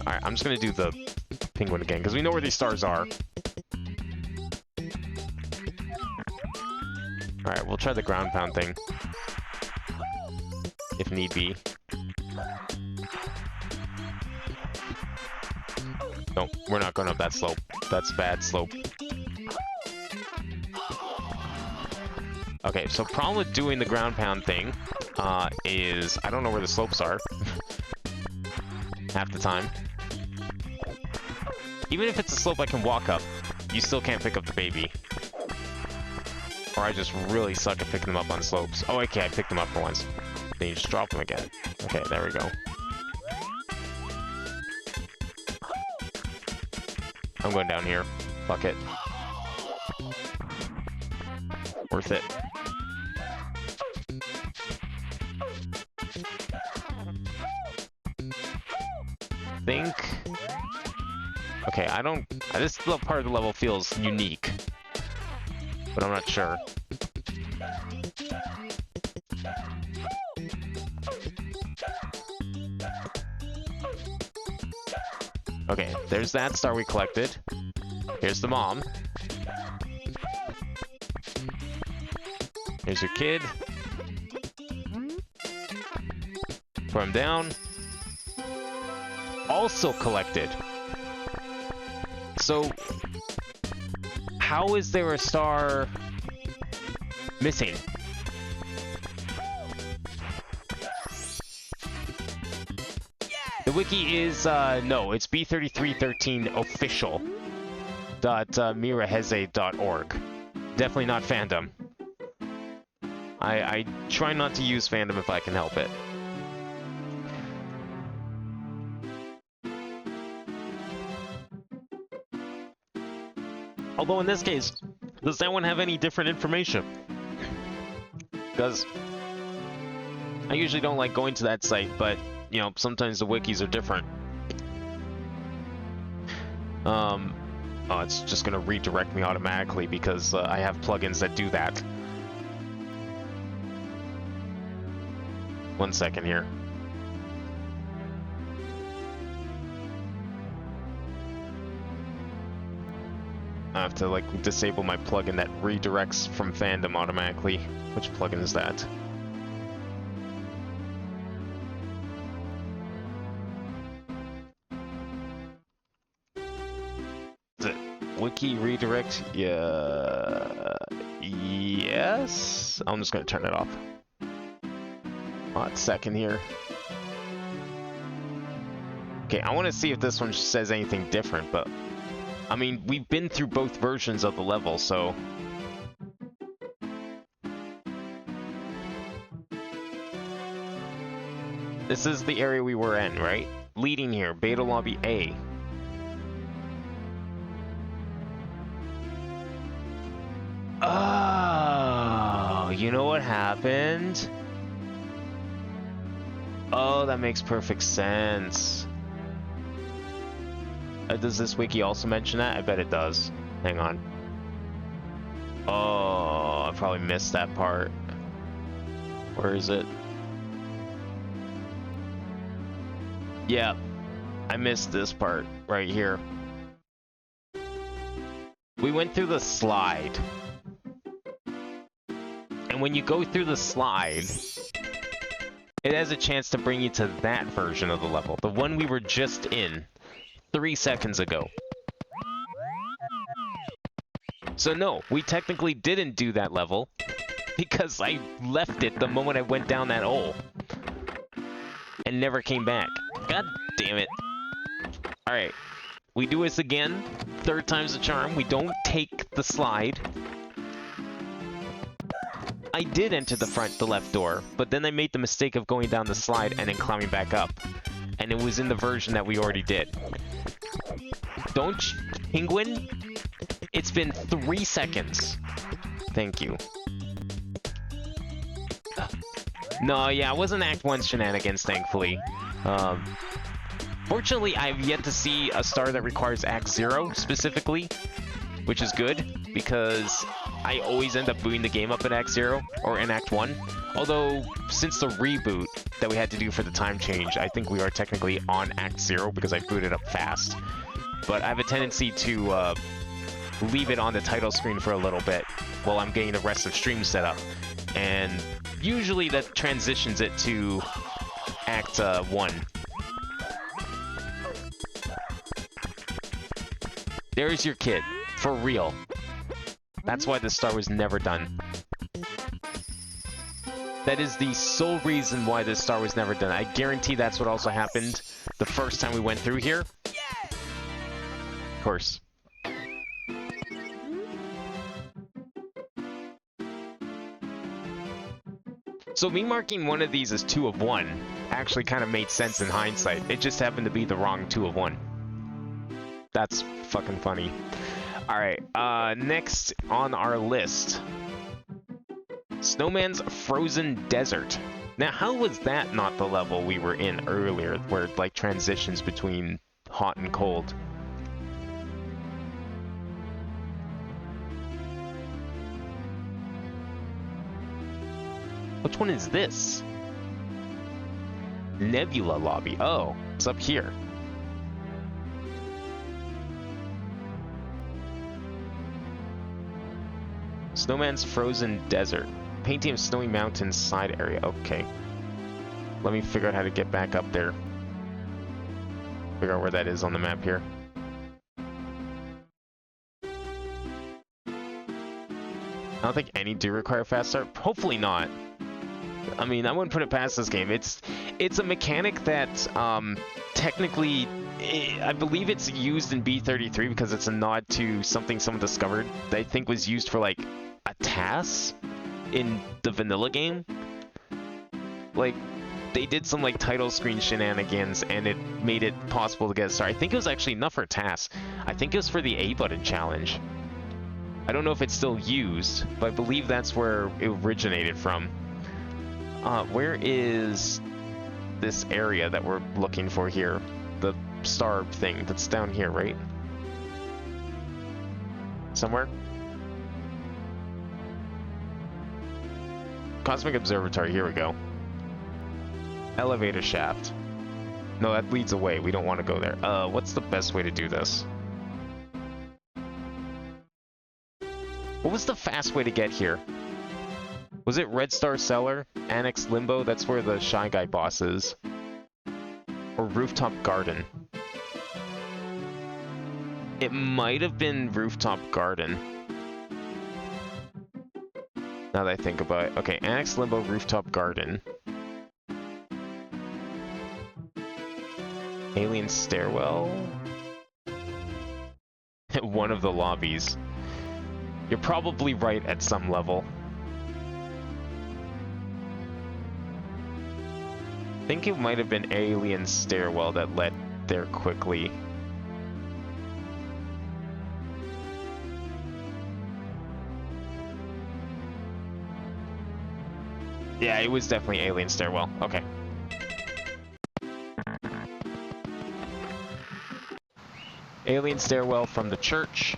Alright, I'm just gonna do the penguin again, because we know where these stars are. Alright, we'll try the ground pound thing. If need be. No, we're not going up that slope. That's a bad slope. Okay, so problem with doing the ground pound thing is I don't know where the slopes are. Half the time. Even if it's a slope I can walk up, you still can't pick up the baby. Or I just really suck at picking them up on slopes. Oh, okay, I picked them up for once. Then you just drop them again. Okay, there we go. I'm going down here. Fuck it. Worth it. Think... Okay, I don't... This part of the level feels unique. But I'm not sure. Okay, there's that star we collected. Here's the mom. Here's your kid. Throw him down. Also collected. So, how is there a star missing? The wiki is, no, it's B3313 official. .miraheze.org. Definitely not fandom. I try not to use fandom if I can help it. Although in this case, does anyone have any different information? Because I usually don't like going to that site, but, you know, sometimes the wikis are different. Oh, it's just gonna redirect me automatically because I have plugins that do that. 1 second here. I have to, like, disable my plugin that redirects from fandom automatically. Which plugin is that? Is it wiki redirect? Yeah. Yes? I'm just gonna turn it off. Hot second here. Okay, I want to see if this one says anything different, but I mean, we've been through both versions of the level, so... This is the area we were in, right? Leading here, Beta Lobby A. Oh, you know what happened? Oh, that makes perfect sense. Does this wiki also mention that? I bet it does. Hang on. Oh, I probably missed that part. Where is it? Yeah, I missed this part right here. We went through the slide. And when you go through the slide, it has a chance to bring you to that version of the level. The one we were just in 3 seconds ago. So no, we technically didn't do that level because I left it the moment I went down that hole and never came back. God damn it. Alright, we do this again. Third time's the charm. We don't take the slide. I did enter the left door, but then I made the mistake of going down the slide and then climbing back up. And it was in the version that we already did. Don't Penguin? It's been 3 seconds. Thank you. No, yeah, it wasn't Act 1 shenanigans, thankfully. Fortunately, I've yet to see a star that requires Act 0, specifically, which is good, because I always end up booting the game up in Act 0, or in Act 1. Although, since the reboot that we had to do for the time change, I think we are technically on Act 0, because I booted up fast. But I have a tendency to leave it on the title screen for a little bit while I'm getting the rest of stream set up. And usually that transitions it to Act 1. There's your kid. For real. That's why this star was never done. That is the sole reason why this star was never done. I guarantee that's what also happened the first time we went through here. Of course. So me marking one of these as 2 of 1 actually kind of made sense in hindsight. It just happened to be the wrong 2 of 1. That's fucking funny. Alright, next on our list. Snowman's Frozen Desert. Now, how was that not the level we were in earlier, where it, like, transitions between hot and cold? Which one is this? Nebula Lobby. Oh, it's up here. Snowman's frozen desert. Painting of snowy mountains side area. Okay. Let me figure out how to get back up there. Figure out where that is on the map here. I don't think any do require fast start. Hopefully not. I mean, I wouldn't put it past this game. It's a mechanic that technically, I believe it's used in B33 because it's a nod to something someone discovered that I think was used for like a task in the vanilla game. Like, they did some like title screen shenanigans and it made it possible to get started. I think it was actually enough for a task. I think it was for the A button challenge. I don't know if it's still used, but I believe that's where it originated from. Where is this area that we're looking for here? The star thing that's down here, right? Somewhere? Cosmic Observatory, here we go. Elevator shaft. No, that leads away. We don't want to go there. What's the best way to do this? What was the fast way to get here? Was it Red Star Cellar? Annex Limbo? That's where the Shy Guy boss is. Or Rooftop Garden? It might have been Rooftop Garden. Now that I think about it. Okay, Annex Limbo, Rooftop Garden. Alien Stairwell? One of the lobbies. You're probably right at some level. I think it might have been Alien Stairwell that led there quickly. Yeah, it was definitely Alien Stairwell. Okay. Alien Stairwell from the church.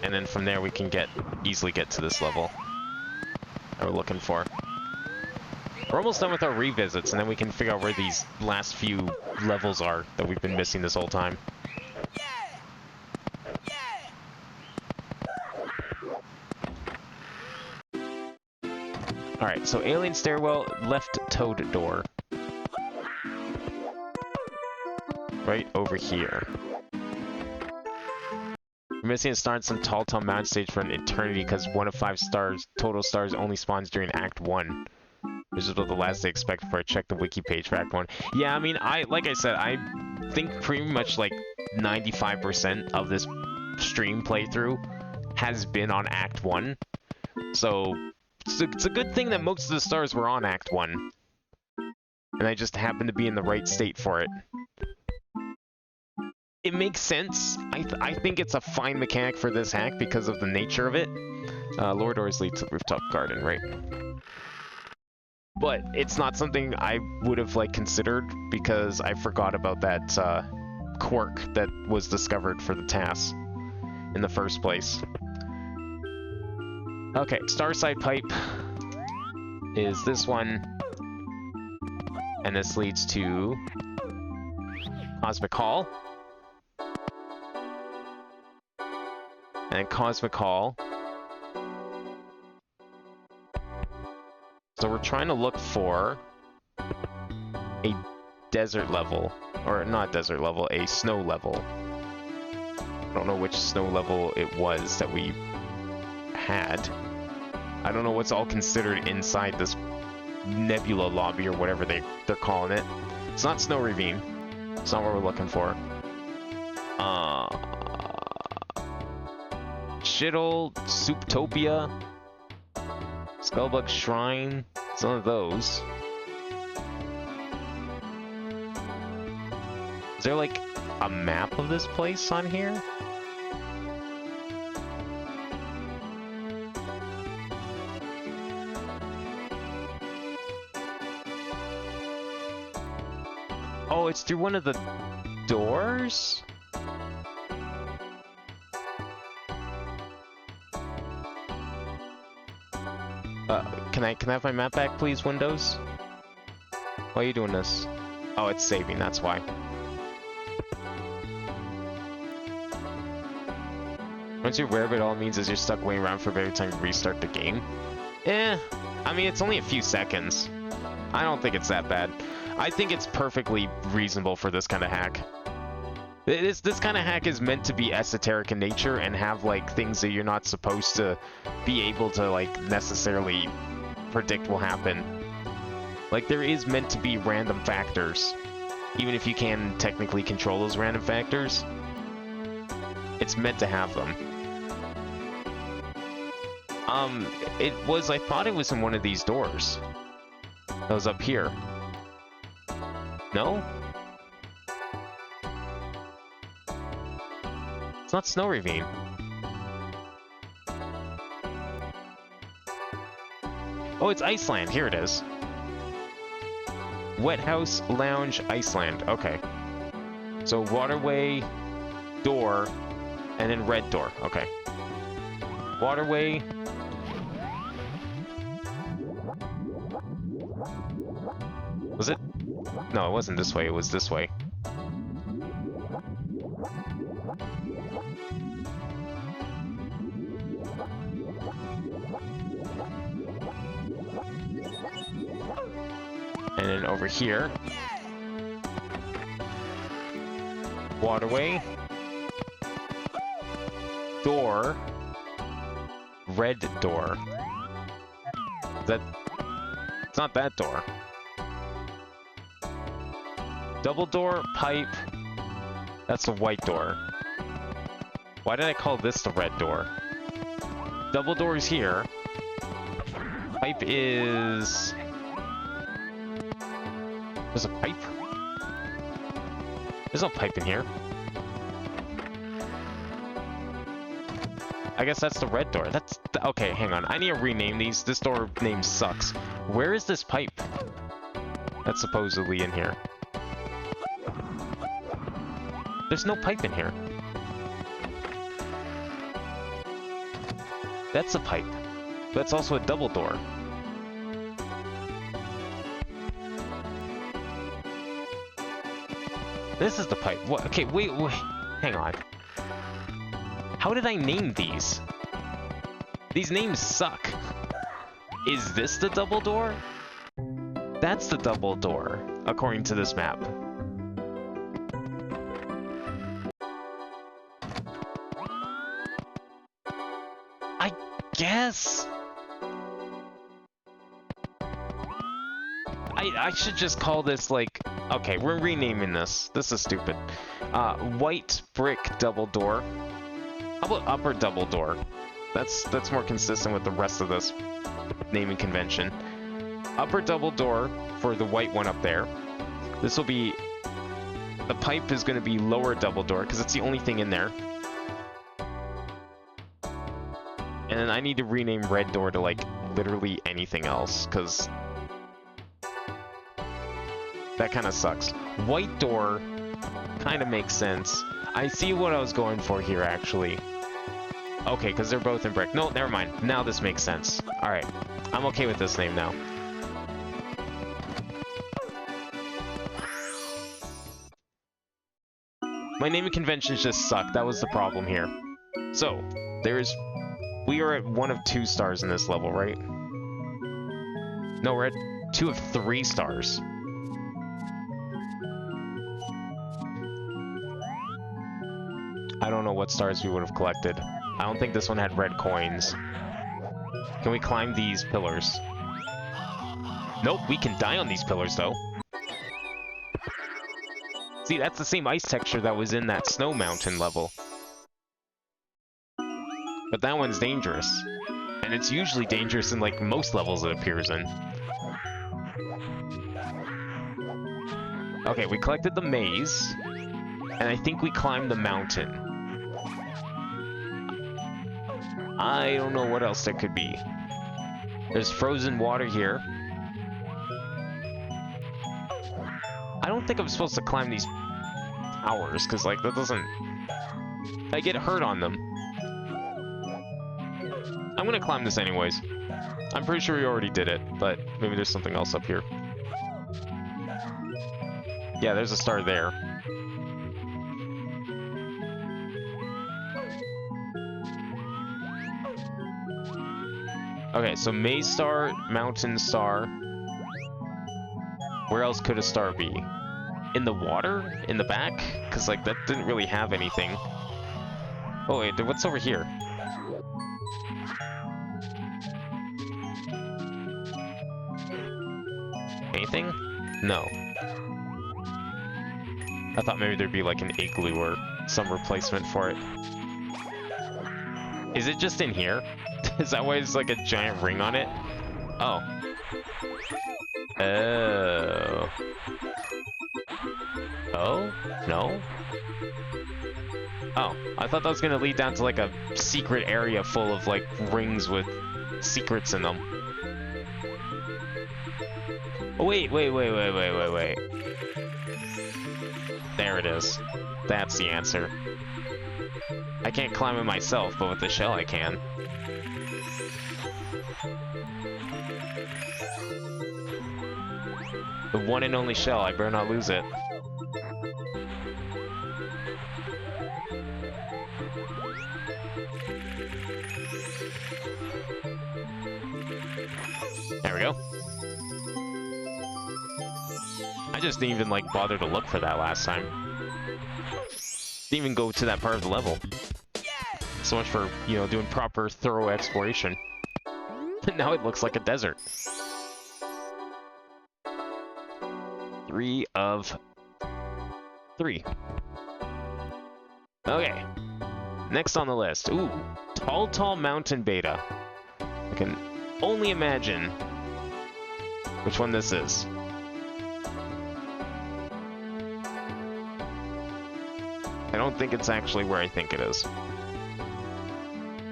And then from there we can easily get to this level that we're looking for. We're almost done with our revisits, and then we can figure out where these last few levels are that we've been missing this whole time. Alright, so Alien Stairwell, left toad door. Right over here. We're missing a star in some Tall Tall Mountain stage for an eternity because 1 of 5 stars, total stars, only spawns during Act 1. This is what the last they expect before I check the wiki page for Act 1. Yeah, I mean, like I said, I think pretty much like 95% of this stream playthrough has been on Act 1. So, it's a good thing that most of the stars were on Act 1. And I just happened to be in the right state for it. It makes sense. I think it's a fine mechanic for this hack because of the nature of it. Lower doors lead to Rooftop Garden, right? But it's not something I would have like considered because I forgot about that quirk that was discovered for the task in the first place. Okay, Starside Pipe is this one. And this leads to Cosmic Hall. And Cosmic Hall. So we're trying to look for a desert level, or not desert level, a snow level. I don't know which snow level it was that we had. I don't know what's all considered inside this nebula lobby or whatever they're calling it. It's not Snow Ravine. It's not what we're looking for. Shittle, Souptopia, Spellbug Shrine, some of those. Is there like a map of this place on here? Oh, it's through one of the doors? Can I have my map back, please, Windows? Why are you doing this? Oh, it's saving, that's why. Once you're aware of it, all it means is you're stuck waiting around for a very time to restart the game. I mean, it's only a few seconds. I don't think it's that bad. I think it's perfectly reasonable for this kind of hack. This kind of hack is meant to be esoteric in nature and have, like, things that you're not supposed to be able to, like, necessarily predict will happen. Like, there is meant to be random factors. Even if you can technically control those random factors, it's meant to have them. I thought it was in one of these doors. That was up here. No? It's not Snow Ravine. Oh, it's Iceland. Here it is. Wet House Lounge Iceland. Okay. So waterway, door, and then red door. Okay. Waterway. Was it? No, it wasn't this way. It was this way. And then over here. Waterway. Door. Red door. It's not that door. Double door, pipe. That's the white door. Why did I call this the red door? Double door is here. Pipe is... There's a pipe? There's no pipe in here. I guess that's the red door. Okay, hang on. I need to rename these. This door name sucks. Where is this pipe that's supposedly in here? There's no pipe in here. That's a pipe. That's also a double door. This is the pipe. What? Okay, wait. Hang on. How did I name these? These names suck. Is this the double door? That's the double door, according to this map. I guess. I should just call this, like... Okay, we're renaming this. This is stupid. White brick double door. How about upper double door? That's more consistent with the rest of this naming convention. Upper double door for the white one up there. This will be... The pipe is going to be lower double door, because it's the only thing in there. And then I need to rename red door to, like, literally anything else, because... that kind of sucks. White door kind of makes sense. I see what I was going for here, actually. Okay, because they're both in brick. No, never mind. Now this makes sense. Alright. I'm okay with this name now. My naming conventions just suck. That was the problem here. So, we are at 1 of 2 stars in this level, right? No, we're at 2 of 3 stars. I don't know what stars we would have collected. I don't think this one had red coins. Can we climb these pillars? Nope, we can die on these pillars, though. See, that's the same ice texture that was in that snow mountain level. But that one's dangerous. And it's usually dangerous in, like, most levels it appears in. Okay, we collected the maze. And I think we climbed the mountain. I don't know what else there could be. There's frozen water here. I don't think I'm supposed to climb these towers, because, like, that doesn't... I get hurt on them. I'm gonna climb this anyways. I'm pretty sure we already did it, but maybe there's something else up here. Yeah, there's a star there. Okay, so Maze Star, Mountain Star. Where else could a star be? In the water? In the back? Because, like, that didn't really have anything. Oh, wait, what's over here? Anything? No. I thought maybe there'd be, like, an igloo or some replacement for it. Is it just in here? Is that why there's, like, a giant ring on it? Oh. Oh. Oh? No? Oh, I thought that was gonna lead down to like a secret area full of like rings with secrets in them. Oh, wait. There it is. That's the answer. I can't climb it myself, but with the shell I can. The one and only shell, I better not lose it. There we go. I just didn't even, like, bother to look for that last time. Didn't even go to that part of the level. So much for, you know, doing proper, thorough exploration. Now it looks like a desert. 3 of 3. Okay. Next on the list. Ooh, Tall Mountain Beta. I can only imagine which one this is. I don't think it's actually where I think it is.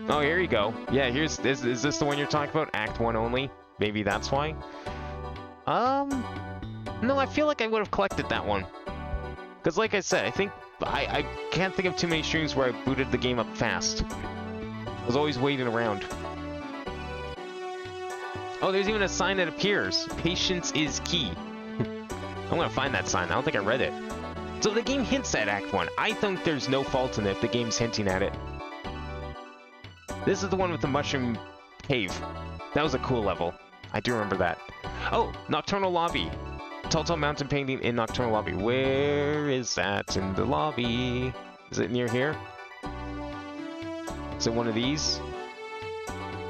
Oh, here you go. Yeah, is this the one you're talking about? Act 1 only? Maybe that's why? No, I feel like I would have collected that one. Because like I said, I think I can't think of too many streams where I booted the game up fast. I was always waiting around. Oh, there's even a sign that appears. Patience is key. I'm gonna find that sign. I don't think I read it. So the game hints at Act 1. I think there's no fault in it if the game's hinting at it. This is the one with the mushroom cave. That was a cool level. I do remember that. Oh, Nocturnal Lobby. Tall Mountain painting in Nocturnal Lobby. Where is that in the lobby? Is it near here? Is it one of these?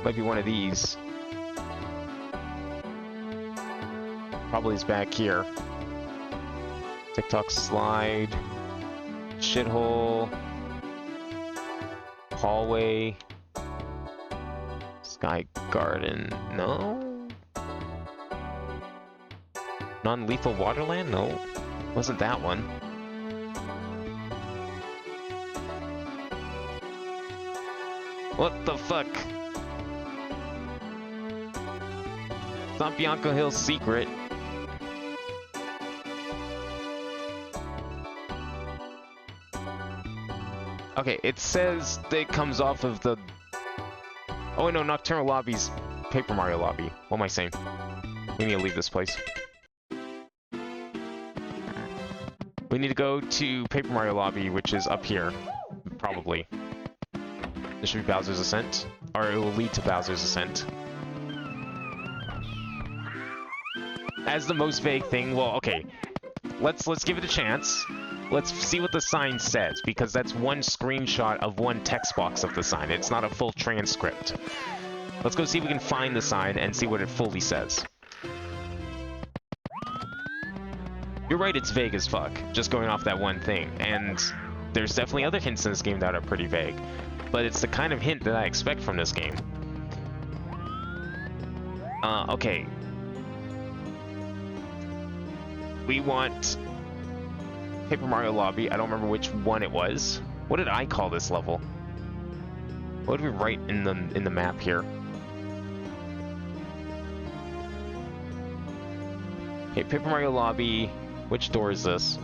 Might be one of these. Probably is back here. TikTok slide. Shithole. Hallway. Sky Garden. No? Non-lethal Waterland? No. Wasn't that one. What the fuck? It's not Bianco Hill's secret. Okay, it says that it comes off of the... Oh, no, Nocturnal Lobby's Paper Mario Lobby. What am I saying? We need to leave this place. We need to go to Paper Mario Lobby, which is up here. Probably. This should be Bowser's Ascent. Or it will lead to Bowser's Ascent. As the most vague thing, well, okay. Let's give it a chance. Let's see what the sign says, because that's one screenshot of one text box of the sign. It's not a full transcript. Let's go see if we can find the sign and see what it fully says. You're right, it's vague as fuck, just going off that one thing. And there's definitely other hints in this game that are pretty vague. But it's the kind of hint that I expect from this game. Okay. We want Paper Mario Lobby. I don't remember which one it was. What did I call this level? What did we write in the map here? Okay, Paper Mario Lobby. Which door is this?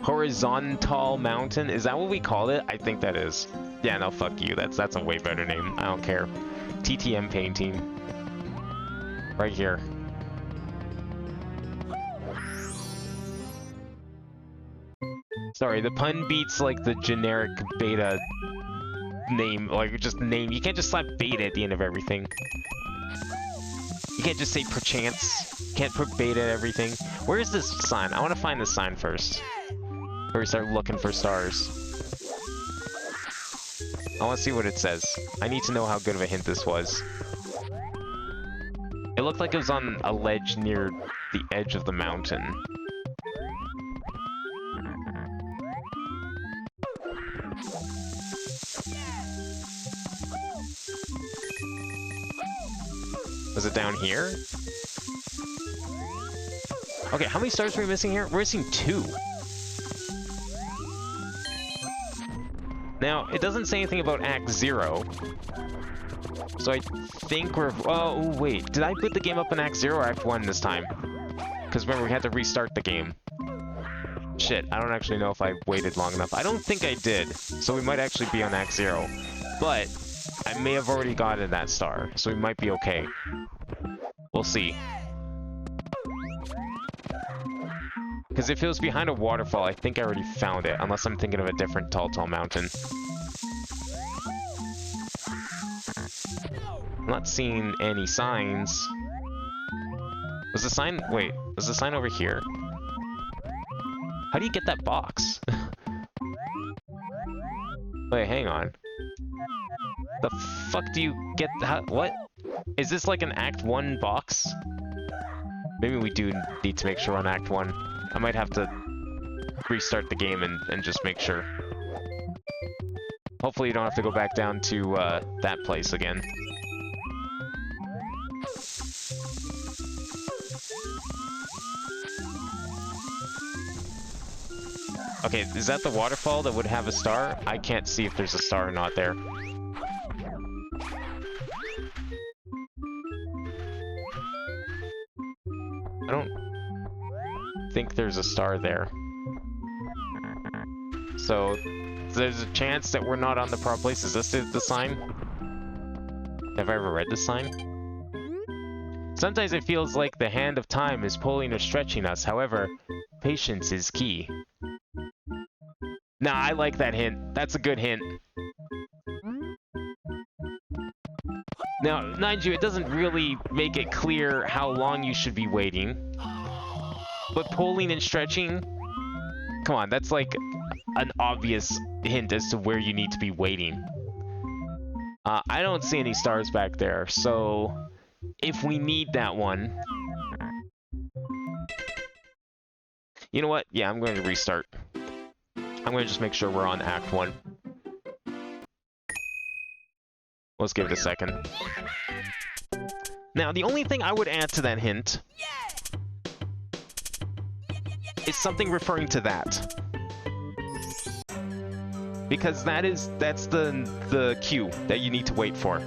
Horizontal Mountain? Is that what we called it? I think that is. Yeah, no, fuck you. That's a way better name. I don't care. TTM painting. Right here. Sorry, the pun beats like the generic beta name, like, just name. You can't just slap beta at the end of everything. You can't just say perchance. You can't put beta at everything. Where is this sign? I want to find this sign first. Before we start looking for stars. I want to see what it says. I need to know how good of a hint this was. It looked like it was on a ledge near the edge of the mountain. Was it down here? Okay, how many stars are we missing here? We're missing 2. Now, it doesn't say anything about Act 0. So I think we're... Oh, wait. Did I put the game up in Act 0 or Act 1 this time? Because remember, we had to restart the game. Shit, I don't actually know if I waited long enough. I don't think I did. So we might actually be on Act 0. But I may have already gotten that star. So we might be okay. We'll see. Because if it was behind a waterfall, I think I already found it. Unless I'm thinking of a different tall mountain. I'm not seeing any signs. Was the sign... Wait, was the sign over here? How do you get that box? Wait, hang on. The fuck do you get... What? Is this like an Act 1 box? Maybe we do need to make sure we're on Act 1. I might have to restart the game and just make sure. Hopefully you don't have to go back down to that place again. Okay, is that the waterfall that would have a star? I can't see if there's a star or not there. I don't think there's a star there. So, there's a chance that we're not on the proper place. Is this the sign? Have I ever read this sign? Sometimes it feels like the hand of time is pulling or stretching us. However, patience is key. Nah, I like that hint. That's a good hint. Now, mind you, it doesn't really make it clear how long you should be waiting. But pulling and stretching... Come on, that's like an obvious hint as to where you need to be waiting. I don't see any stars back there, so... If we need that one... You know what? Yeah, I'm going to restart. I'm going to just make sure we're on Act 1. Let's give it a second. Now, the only thing I would add to that hint is something referring to that. Because that's the cue that you need to wait for.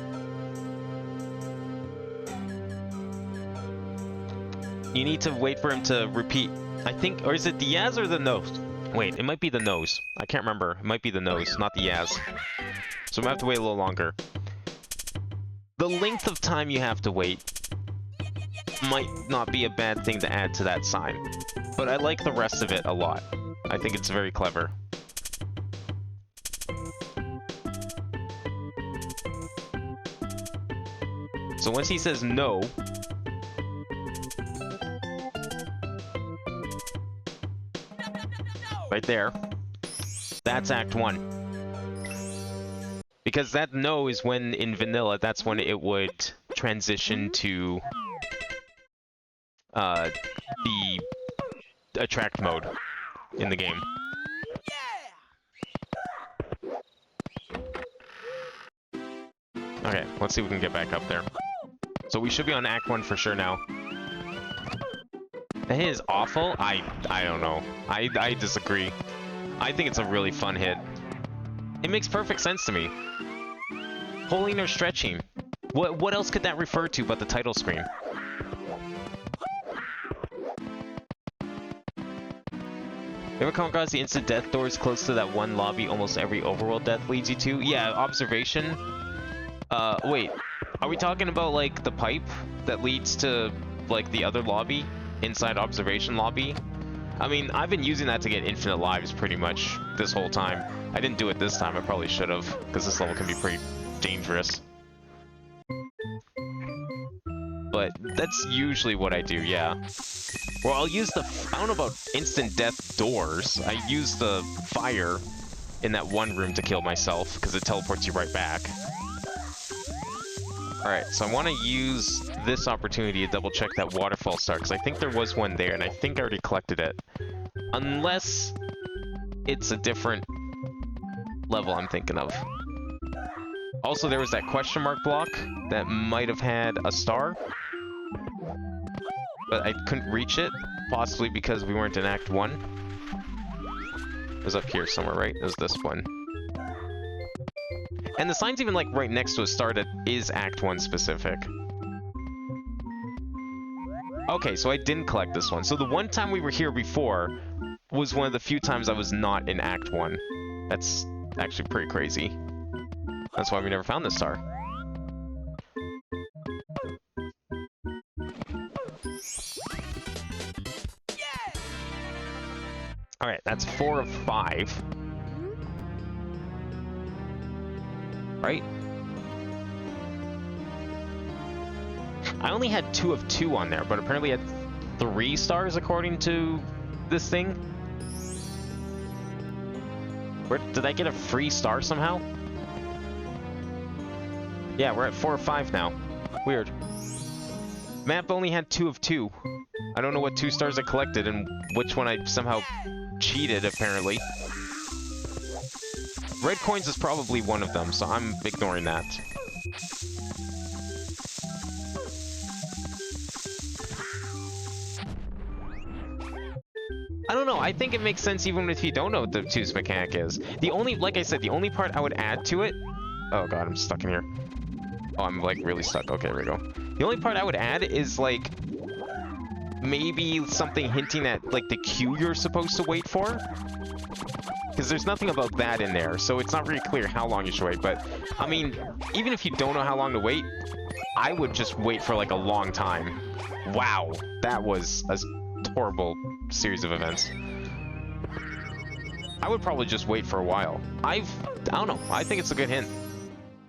You need to wait for him to repeat. I think, or is it the Yaz or the nose? Wait, it might be the nose. I can't remember. It might be the nose, not the Yaz. So we might have to wait a little longer. The length of time you have to wait might not be a bad thing to add to that sign. But I like the rest of it a lot. I think it's very clever. So once he says no... Right there. That's Act 1. Because that no is when, in vanilla, that's when it would transition to the attract mode in the game. Okay, let's see if we can get back up there. So we should be on Act 1 for sure now. That hit is awful? I don't know. I disagree. I think it's a really fun hit. It makes perfect sense to me. Pulling or stretching. What else could that refer to but the title screen? Ever come across the instant death doors close to that one lobby almost every overworld death leads you to? Yeah, observation. Wait. Are we talking about, like, the pipe that leads to, like, the other lobby? Inside observation lobby? I mean, I've been using that to get infinite lives pretty much this whole time. I didn't do it this time, I probably should have, because this level can be pretty dangerous. But that's usually what I do, yeah. Well, I'll use the... I don't know about instant death doors. I use the fire in that one room to kill myself, because it teleports you right back. Alright, so I want to use this opportunity to double check that waterfall star, because I think there was one there, and I think I already collected it. Unless it's a different level I'm thinking of. Also, there was that question mark block that might have had a star, but I couldn't reach it, possibly because we weren't in Act 1. It was up here somewhere, right? It was this one. And the sign's even like right next to a star that is Act 1 specific. Okay, so I didn't collect this one. So the one time we were here before was one of the few times I was not in Act 1. That's actually pretty crazy. That's why we never found this star. Alright, that's 4 of 5. Right? I only had 2 of 2 on there, but apparently I had 3 stars according to this thing. Where, did I get a free star somehow? Yeah, we're at 4 of 5 now. Weird. Map only had 2 of 2. I don't know what 2 stars I collected and which one I somehow cheated, apparently. Red coins is probably one of them, so I'm ignoring that. I don't know, I think it makes sense even if you don't know what the two's mechanic is. The only, like I said, the only part I would add to it... Oh god, I'm stuck in here. Oh, I'm like really stuck. Okay, there we go. The only part I would add is like... maybe something hinting at like the queue you're supposed to wait for. Because there's nothing about that in there, so it's not really clear how long you should wait. But, I mean, even if you don't know how long to wait, I would just wait for like a long time. Wow, that was a horrible series of events. I would probably just wait for a while. I don't know, I think it's a good hint.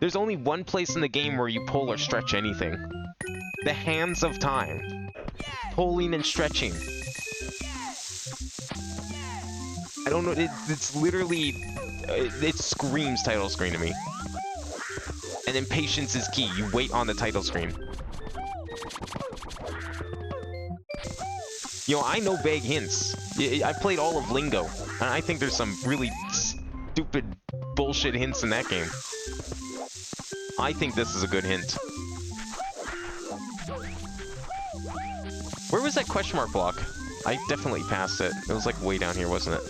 There's only one place in the game where you pull or stretch anything. The hands of time. Pulling and stretching. I don't know, it's literally, it screams title screen to me. And then patience is key, you wait on the title screen. You know, I know vague hints. I've played all of Lingo, and I think there's some really stupid bullshit hints in that game. I think this is a good hint. Where was that question mark block? I definitely passed it. It was like way down here, wasn't it?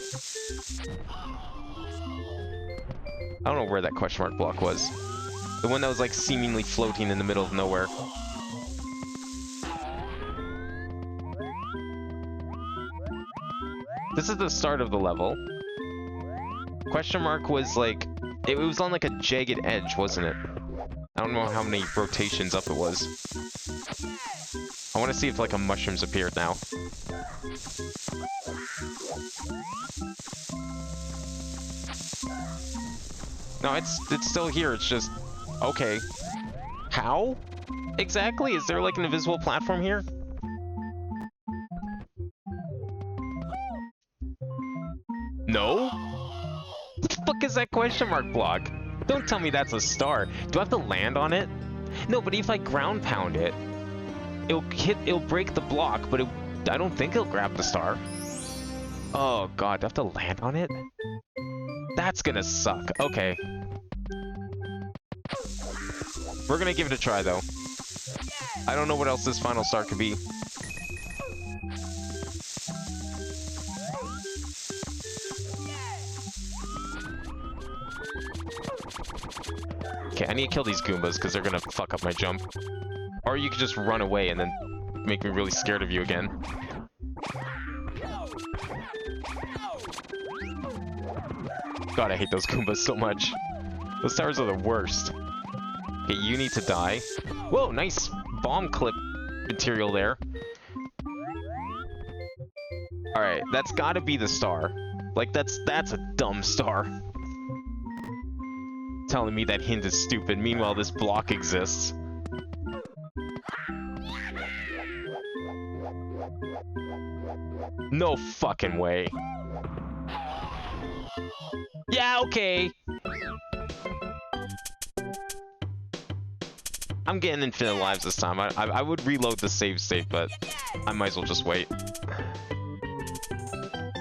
I don't know where that question mark block was. The one that was like seemingly floating in the middle of nowhere. This is the start of the level. Question mark was like... It was on like a jagged edge, wasn't it? I don't know how many rotations up it was. I want to see if like a mushroom's appeared now. No, it's still here. It's just... Okay. How? Exactly? Is there like an invisible platform here? No? What the fuck is that question mark block? Don't tell me that's a star. Do I have to land on it? No, but if I ground pound it, it'll break the block, but I don't think it'll grab the star. Oh god, do I have to land on it? That's gonna suck. Okay. We're gonna give it a try, though. I don't know what else this final star could be. Okay, I need to kill these Goombas because they're gonna fuck up my jump. Or you could just run away and then make me really scared of you again. God, I hate those Goombas so much. Those towers are the worst. Okay, you need to die. Whoa, nice bomb clip material there. Alright, that's gotta be the star. Like, that's a dumb star. Telling me that hint is stupid, meanwhile this block exists. No fucking way. Yeah, okay. I'm getting infinite lives this time. I would reload the save state, but I might as well just wait.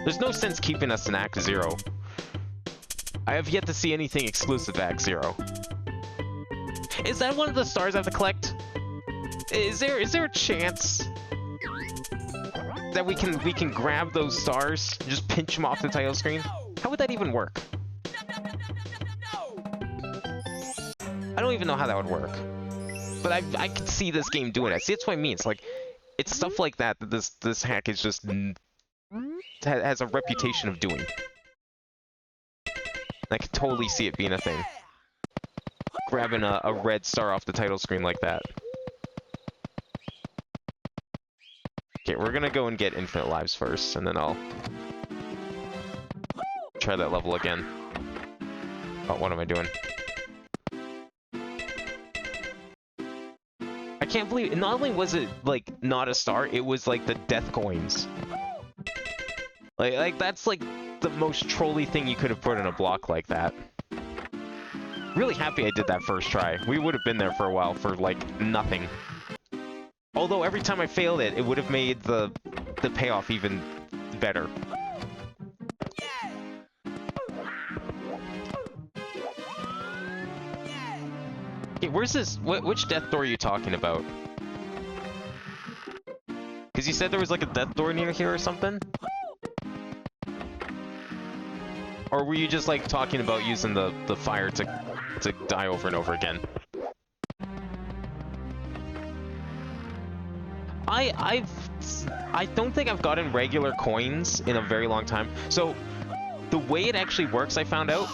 There's no sense keeping us in Act 0. I have yet to see anything exclusive to Act 0. Is that one of the stars I have to collect? Is there a chance that we can grab those stars and just pinch them off the title screen? How would that even work? I don't even know how that would work. But I can see this game doing it. See, that's what I mean. It's like, it's stuff like that that this hack is just has a reputation of doing. I can totally see it being a thing. Grabbing a red star off the title screen like that. Okay, we're gonna go and get infinite lives first, and then I'll try that level again. Oh, what am I doing? I can't believe it. Not only was it, like, not a star, it was, like, the death coins. Like that's, like, the most trolly thing you could have put in a block like that. Really happy I did that first try. We would have been there for a while for, like, nothing. Although every time I failed it, it would have made the payoff even better. Okay, where's this? Which death door are you talking about? Because you said there was like a death door near here or something? Or were you just like talking about using the fire to die over and over again? I don't think I've gotten regular coins in a very long time. So the way it actually works, I found out,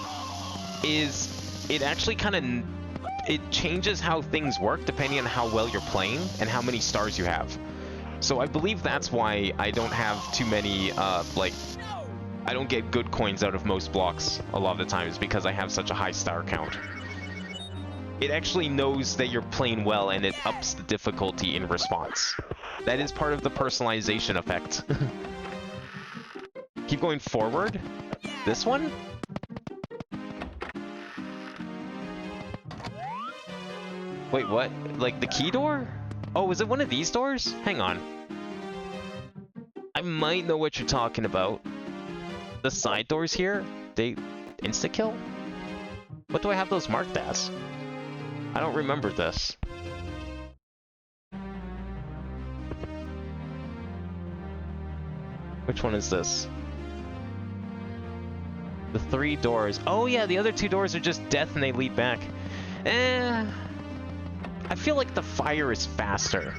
is it actually kind of it changes how things work depending on how well you're playing and how many stars you have. So I believe that's why I don't have too many like I don't get good coins out of most blocks a lot of the times because I have such a high star count. It actually knows that you're playing well and it ups the difficulty in response. That is part of the personalization effect. Keep going forward. This one? Wait, what? Like the key door? Oh, is it one of these doors? Hang on. I might know what you're talking about. The side doors here? They insta-kill? What do I have those marked as? I don't remember this. Which one is this? The 3 doors. Oh yeah, the other 2 doors are just death and they lead back. I feel like the fire is faster.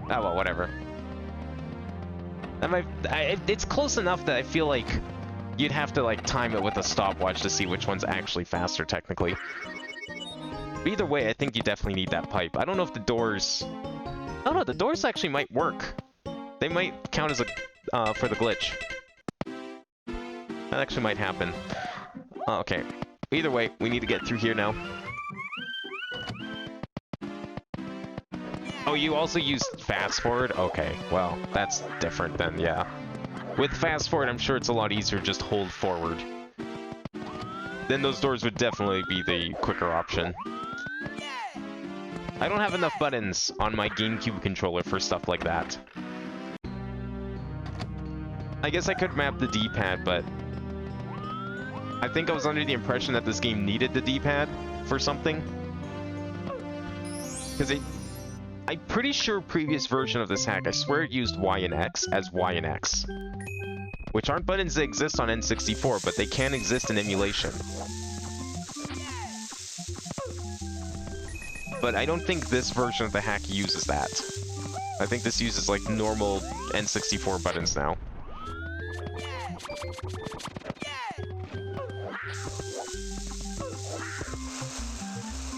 Oh well, whatever. It's close enough that I feel like you'd have to like time it with a stopwatch to see which one's actually faster, technically. But either way, I think you definitely need that pipe. I don't know if the doors... I don't know, the doors actually might work. They might count as a for the glitch. That actually might happen. Oh, okay. Either way, we need to get through here now. Oh, you also use fast forward? Okay, well, that's different then, yeah. With fast forward, I'm sure it's a lot easier to just hold forward. Then those doors would definitely be the quicker option. I don't have enough buttons on my GameCube controller for stuff like that. I guess I could map the D-pad, but I think I was under the impression that this game needed the D-pad for something. Because I'm pretty sure previous version of this hack, I swear it used Y and X as Y and X. Which aren't buttons that exist on N64, but they can exist in emulation. But I don't think this version of the hack uses that. I think this uses like normal N64 buttons now.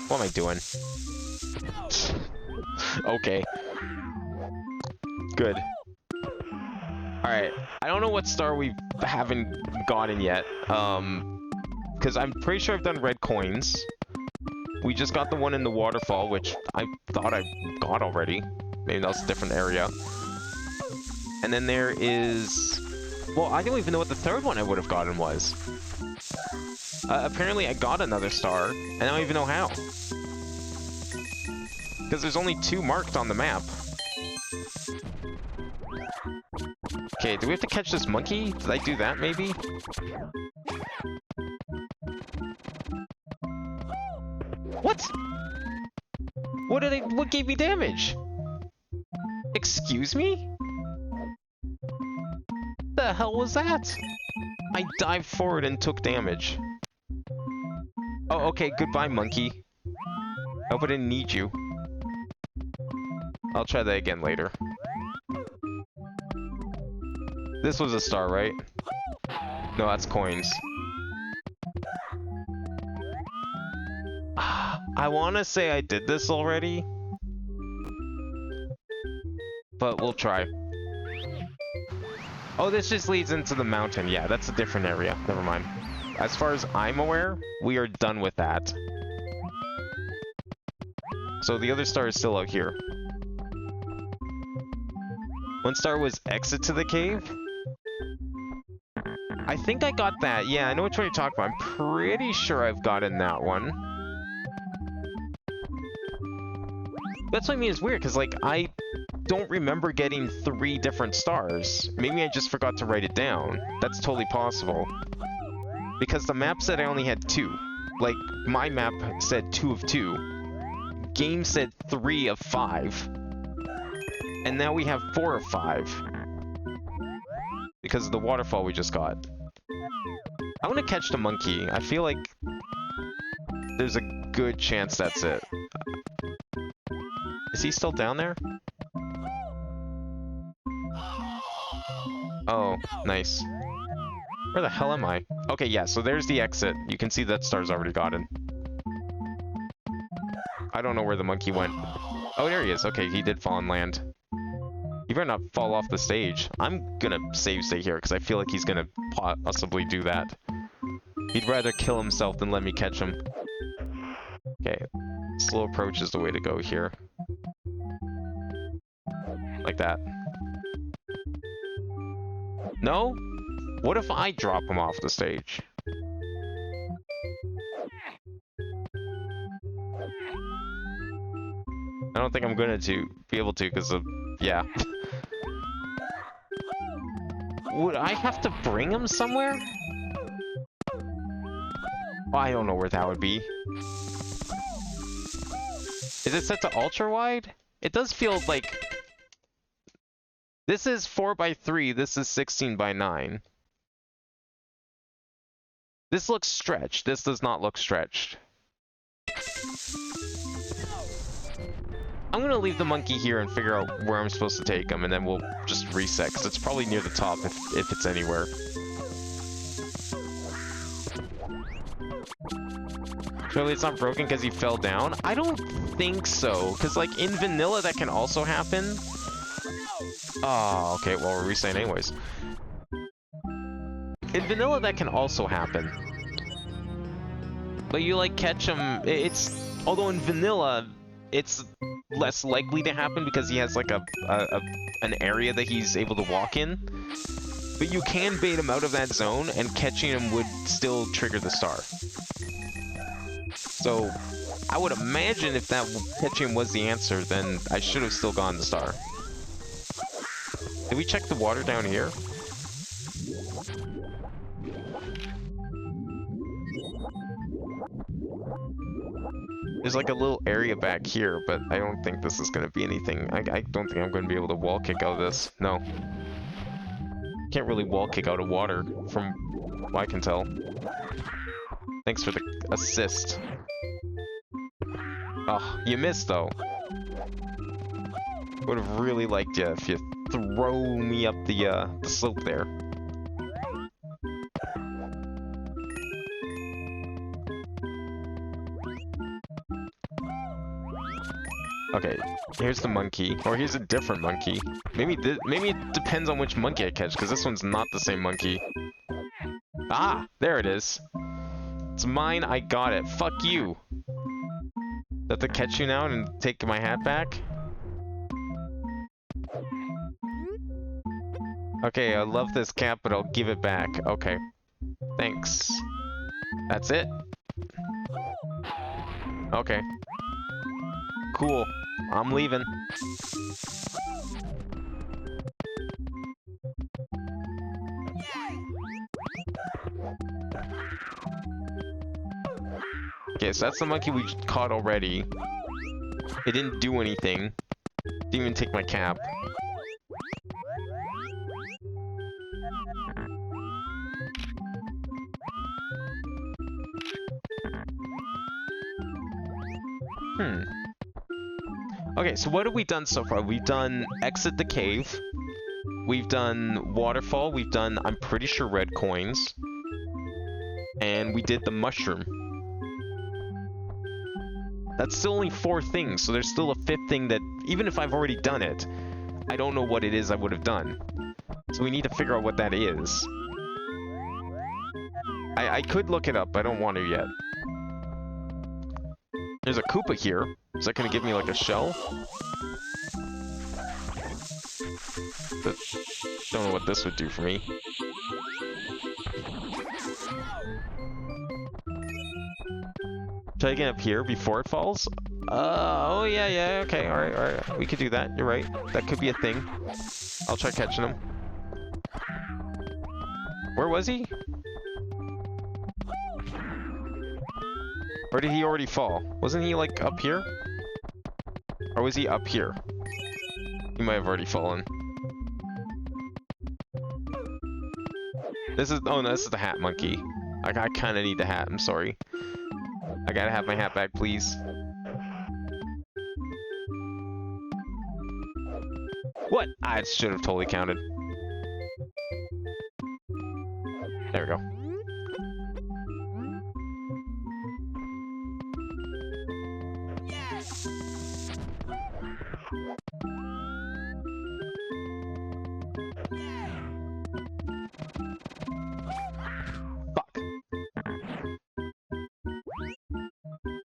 What am I doing? Okay. Good. Alright, I don't know what star we haven't gotten yet. Because I'm pretty sure I've done red coins. We just got the one in the waterfall, which I thought I got already. Maybe that was a different area. And then there is... Well, I don't even know what the third one I would have gotten was. Apparently I got another star, and I don't even know how. Because there's only 2 marked on the map. Okay, do we have to catch this monkey? Did I do that, maybe? What? What gave me damage? Excuse me? The hell was that? I dived forward and took damage. Oh, okay, goodbye, monkey. I hope I didn't need you. I'll try that again later. This was a star, right? No, that's coins. I want to say I did this already. But we'll try. Oh, this just leads into the mountain. Yeah, that's a different area. Never mind. As far as I'm aware, we are done with that. So the other star is still out here. One star was exit to the cave. I think I got that. Yeah, I know which one you're talking about. I'm pretty sure I've gotten that one. That's what I mean is weird, because, like, I don't remember getting 3 different stars. Maybe I just forgot to write it down. That's totally possible. Because the map said I only had 2. Like, my map said 2 of 2. Game said 3 of 5. And now we have 4 of 5. Because of the waterfall we just got. I want to catch the monkey. I feel like there's a good chance that's it. Is he still down there? Oh, nice. Where the hell am I? Okay, yeah, so there's the exit. You can see that star's already gotten. I don't know where the monkey went. Oh, there he is. Okay, he did fall on land. He better not fall off the stage. I'm gonna stay here, because I feel like he's gonna possibly do that. He'd rather kill himself than let me catch him. Okay, slow approach is the way to go here. Like that. No? What if I drop him off the stage? I don't think I'm gonna be able to, because of... yeah. Would I have to bring him somewhere? Oh, I don't know where that would be. Is it set to ultra wide? It does feel like... This is 4:3, this is 16:9. This looks stretched. This does not look stretched. I'm gonna leave the monkey here and figure out where I'm supposed to take him, and then we'll just reset, because it's probably near the top if it's anywhere. Surely it's not broken because he fell down? I don't think so, because like in vanilla that can also happen. Oh, okay, well we're resetting anyways. In vanilla that can also happen. But you like catch him, although in vanilla it's less likely to happen because he has like an area that he's able to walk in. But you can bait him out of that zone, and catching him would still trigger the star. So, I would imagine if that catching was the answer, then I should have still gotten the star. Did we check the water down here? There's like a little area back here, but I don't think this is going to be anything. I don't think I'm going to be able to wall kick out of this. No. Can't really wall kick out of water, from what I can tell. Thanks for the assist. Oh, you missed though. Would have really liked you if you throw me up the slope there. Okay, here's the monkey. Or here's a different monkey. Maybe it depends on which monkey I catch, because this one's not the same monkey. Ah, there it is. It's mine, I got it. Fuck you. Do I have to catch you now and take my hat back? Okay, I love this cap, but I'll give it back. Okay. Thanks. That's it? Okay. Cool. I'm leaving. Okay, so that's the monkey we caught already. It didn't do anything. Didn't even take my cap. Okay, so what have we done so far? We've done exit the cave. We've done waterfall. We've done, I'm pretty sure, red coins. And we did the mushroom. That's still only 4 things, so there's still a 5th thing that, even if I've already done it, I don't know what it is I would have done. So we need to figure out what that is. I could look it up, I don't want to yet. There's a Koopa here. Is that gonna give me like a shell? But don't know what this would do for me. Should I get up here before it falls? Oh yeah, okay, alright. We could do that, you're right. That could be a thing. I'll try catching him. Where was he? Or did he already fall? Wasn't he, like, up here? Or was he up here? He might have already fallen. This is... Oh, no, this is the hat monkey. I kind of need the hat, I'm sorry. I gotta have my hat back, please. What? I should have totally counted. There we go.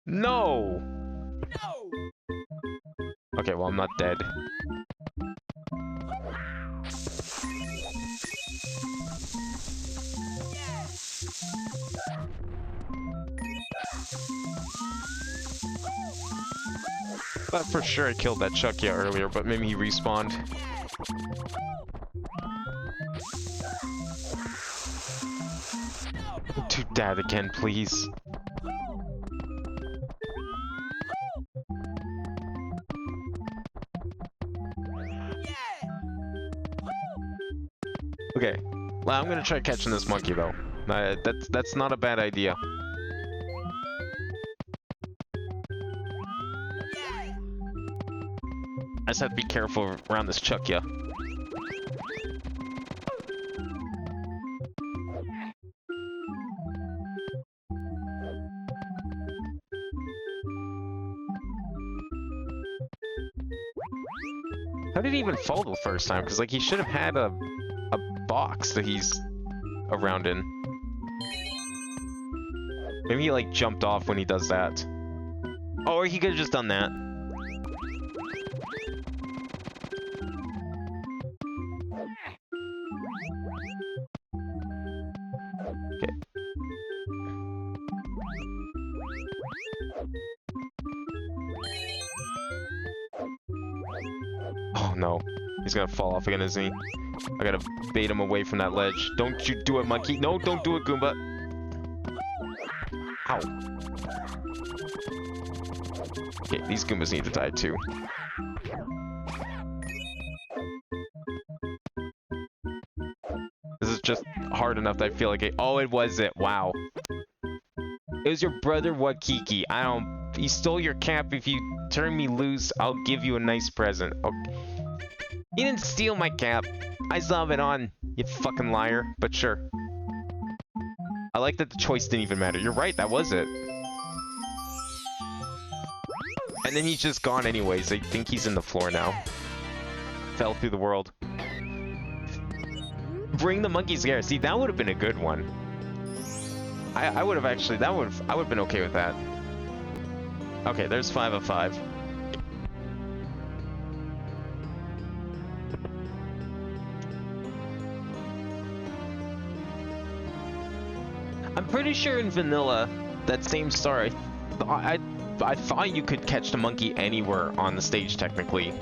No! Okay, well, I'm not dead. Thought for sure I killed that Chuckya earlier, but maybe he respawned. Do that again, please. Okay, well, I'm gonna try catching this monkey though. That's not a bad idea. I just have to be careful around this Chuckya. How did he even fall the first time? Because, like, he should have had a box that he's around in. Maybe he, like, jumped off when he does that. Oh, or he could have just done that. Okay. Oh, no. He's gonna fall off again, isn't he? I gotta bait him away from that ledge. Don't you do it, monkey. No, don't do it, Goomba. Ow. Okay, these Goombas need to die too. This is just hard enough that I feel like it. Oh, it was it. Wow. It was your brother Wakiki. He stole your cap. If you turn me loose, I'll give you a nice present. Okay. He didn't steal my cap. I still have it on, you fucking liar. But sure. I like that the choice didn't even matter. You're right, that was it. And then he's just gone anyways. I think he's in the floor now. Fell through the world. Bring the monkeys here. See, that would have been a good one. I would have actually, I would have been okay with that. Okay, there's 5 of 5. I'm pretty sure in vanilla, that same star, I thought you could catch the monkey anywhere on the stage technically.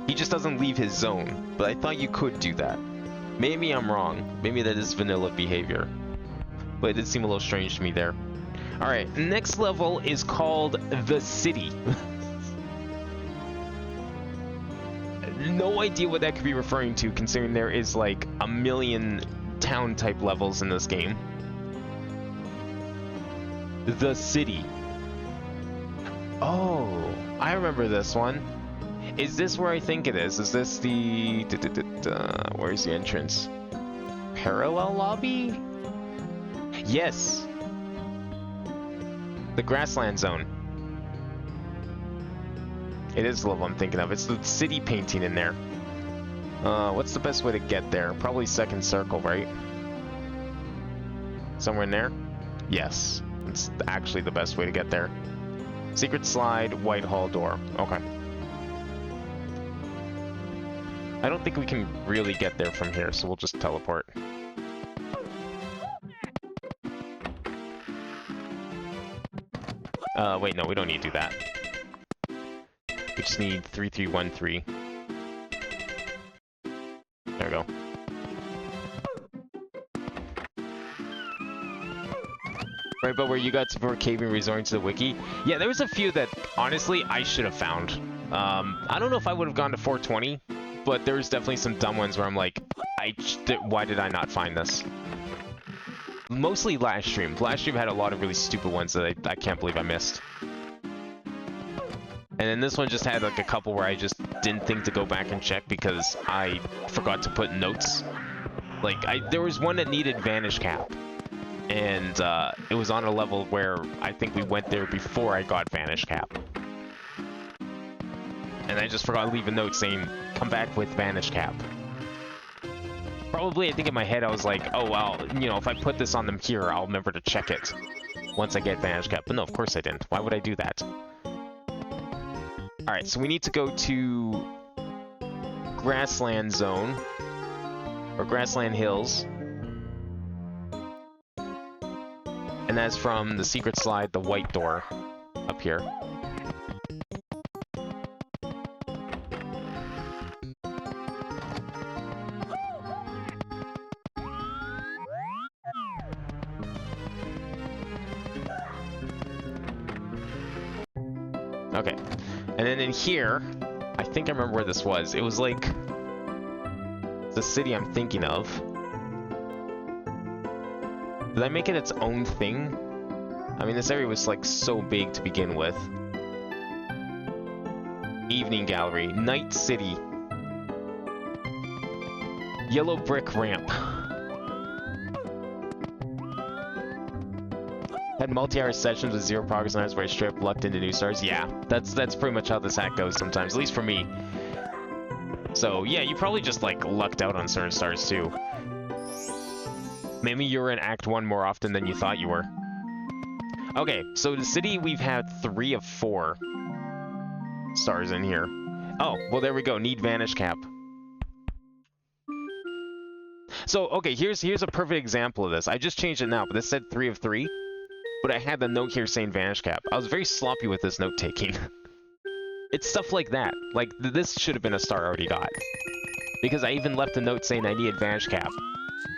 He just doesn't leave his zone, but I thought you could do that. Maybe I'm wrong. Maybe that is vanilla behavior. But it did seem a little strange to me there. Alright, next level is called The City. No idea what that could be referring to, considering there is like a million town-type levels in this game. The City. Oh, I remember this one. Is this where I think it is? Is this the... where's the entrance? Parallel lobby? Yes! The grassland zone. It is the level I'm thinking of. It's the city painting in there. What's the best way to get there? Probably second circle, right? Somewhere in there? Yes. It's actually the best way to get there. Secret slide, Whitehall door. Okay. I don't think we can really get there from here, so we'll just teleport. Wait, no, we don't need to do that. We just need 3313. There we go. Right, but where you got to for caving resorting to the wiki? Yeah, there was a few that, honestly, I should have found. I don't know if I would have gone to 420, but there was definitely some dumb ones where I'm like, why did I not find this? Mostly last stream. Last stream had a lot of really stupid ones that I can't believe I missed. And then this one just had like a couple where I just didn't think to go back and check because I forgot to put notes. Like, there was one that needed Vanish Cap. And it was on a level where I think we went there before I got Vanish Cap. And I just forgot to leave a note saying, come back with Vanish Cap. Probably, I think in my head I was like, oh, well, you know, if I put this on them here, I'll remember to check it once I get Vanish Cap. But no, of course I didn't. Why would I do that? Alright, so we need to go to Grassland Zone. Or Grassland Hills. And that's from the secret slide, the white door up here. Okay, and then in here, I think I remember where this was. It was like the city I'm thinking of. Did I make it its own thing? I mean, this area was like so big to begin with. Evening Gallery, Night City, Yellow Brick Ramp. Had multi-hour sessions with 0 progress on Iceberg Strip, lucked into new stars. Yeah, that's pretty much how this hack goes sometimes, at least for me. So yeah, you probably just like lucked out on certain stars too. Maybe you were in Act 1 more often than you thought you were. Okay, so the city, we've had 3 of 4 stars in here. Oh, well there we go, need Vanish Cap. So, okay, here's a perfect example of this. I just changed it now, but this said 3 of 3. But I had the note here saying Vanish Cap. I was very sloppy with this note-taking. It's stuff like that. Like, this should have been a star I already got. Because I even left a note saying I needed Vanish Cap.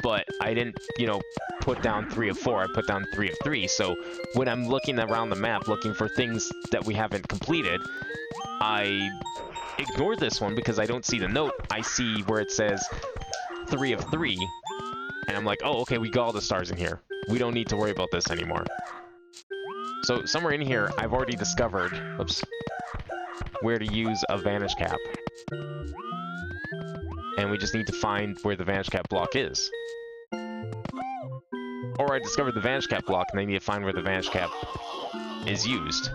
But I didn't, you know, put down 3 of 4. I put down 3 of 3. So when I'm looking around the map, looking for things that we haven't completed, I ignore this one because I don't see the note. I see where it says 3 of 3. And I'm like, oh, okay, we got all the stars in here. We don't need to worry about this anymore. So somewhere in here, I've already discovered, oops, where to use a Vanish Cap. And we just need to find where the Vanish Cap block is. Or I discovered the Vanish Cap block, and I need to find where the Vanish Cap is used.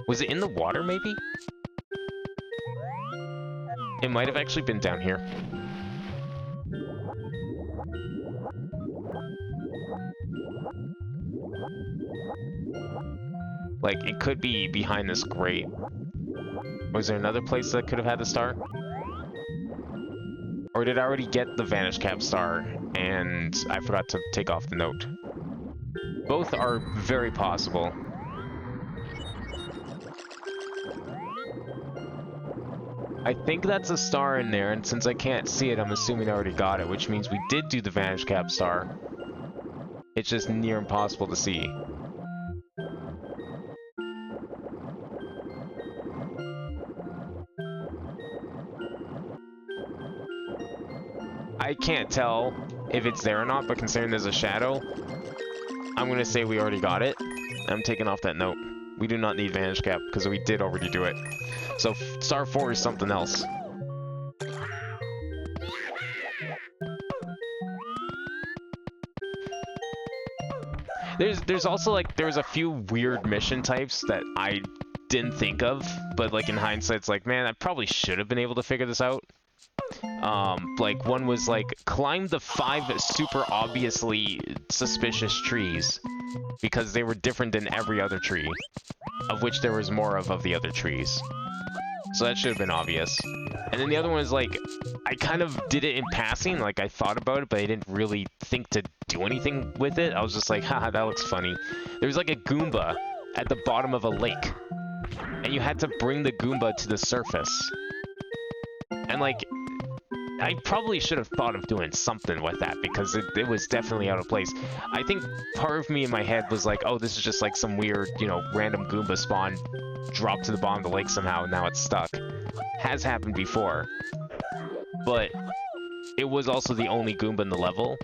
Was it in the water, maybe? It might have actually been down here. Like, it could be behind this grate. Was there another place that could have had the star? Or did I already get the Vanish Cap star, and I forgot to take off the note? Both are very possible. I think that's a star in there, and since I can't see it, I'm assuming I already got it, which means we did do the Vanish Cap star. It's just near impossible to see. I can't tell if it's there or not, but considering there's a shadow, I'm going to say we already got it. I'm taking off that note. We do not need Vanish Cap, because we did already do it. So, Star 4 is something else. There's also, like, there's a few weird mission types that I didn't think of, but, like, in hindsight, it's like, man, I probably should have been able to figure this out. Like, one was, like, climb the 5 super obviously suspicious trees, because they were different than every other tree, of which there was more of the other trees. So that should have been obvious. And then the other one is, like, I kind of did it in passing, like, I thought about it, but I didn't really think to do anything with it. I was just like, haha, that looks funny. There was, like, a Goomba at the bottom of a lake, and you had to bring the Goomba to the surface. And, like, I probably should have thought of doing something with that, because it was definitely out of place. I think part of me in my head was like, oh, this is just like some weird, you know, random Goomba spawn dropped to the bottom of the lake somehow, and now it's stuck. Has happened before. But it was also the only Goomba in the level.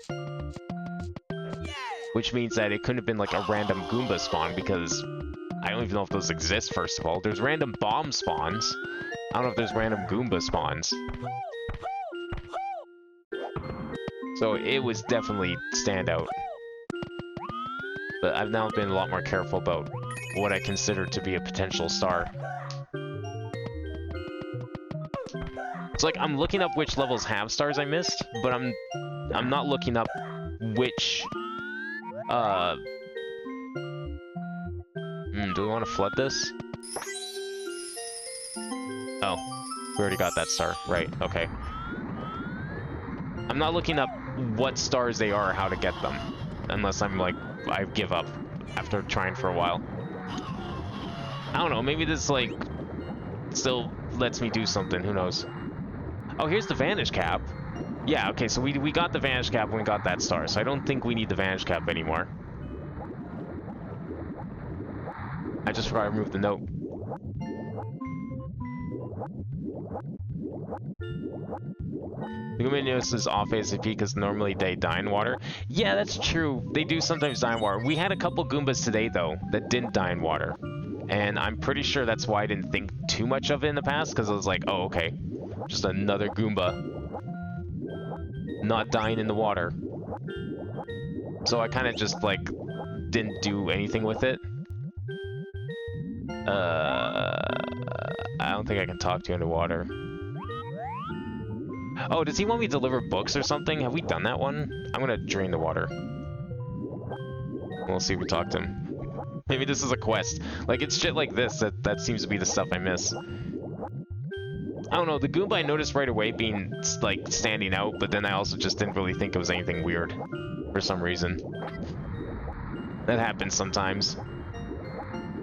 Which means that it couldn't have been like a random Goomba spawn, because I don't even know if those exist, first of all. There's random bomb spawns. I don't know if there's random Goomba spawns. So it was definitely standout. But I've now been a lot more careful about what I consider to be a potential star. It's like I'm looking up which levels have stars I missed, but I'm not looking up which do we want to flood this? Oh, we already got that star. Right, okay. I'm not looking up what stars they are or how to get them. Unless I'm like, I give up after trying for a while. I don't know, maybe this like still lets me do something, who knows. Oh, here's the Vanish Cap. Yeah, okay, so we got the Vanish Cap when we got that star, so I don't think we need the Vanish Cap anymore. I just forgot to remove the note. Luminous is off ASAP because normally they die in water. Yeah, that's true. They do sometimes die in water. We had a couple Goombas today, though, that didn't die in water. And I'm pretty sure that's why I didn't think too much of it in the past, because I was like, oh, okay. Just another Goomba. Not dying in the water. So I kind of just, like, didn't do anything with it. I don't think I can talk to you underwater. Oh, does he want me to deliver books or something? Have we done that one? I'm gonna drain the water. We'll see if we talk to him. Maybe this is a quest. Like, it's shit like this that seems to be the stuff I miss. I don't know, the Goomba I noticed right away being, like, standing out, but then I also just didn't really think it was anything weird. For some reason. That happens sometimes.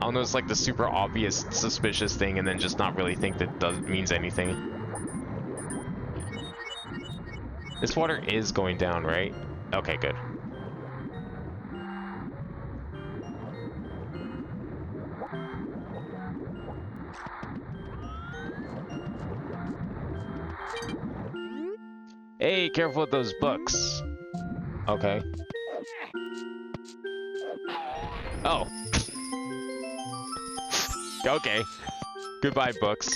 I'll notice, like, the super obvious, suspicious thing and then just not really think that means anything. This water is going down, right? Okay, good. Hey, careful with those books. Okay. Oh. Okay. Goodbye, books.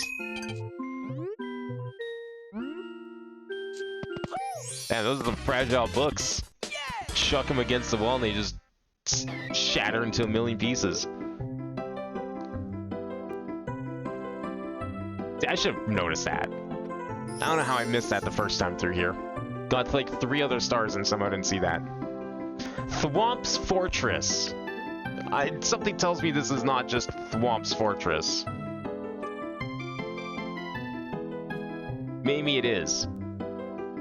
Man, those are the fragile books. Chuck them against the wall and they just shatter into a million pieces. should have noticed that. I don't know how I missed that the first time through here. Got like 3 other stars and somehow didn't see that. Thwomp's Fortress. Something tells me this is not just Thwomp's Fortress. Maybe it is.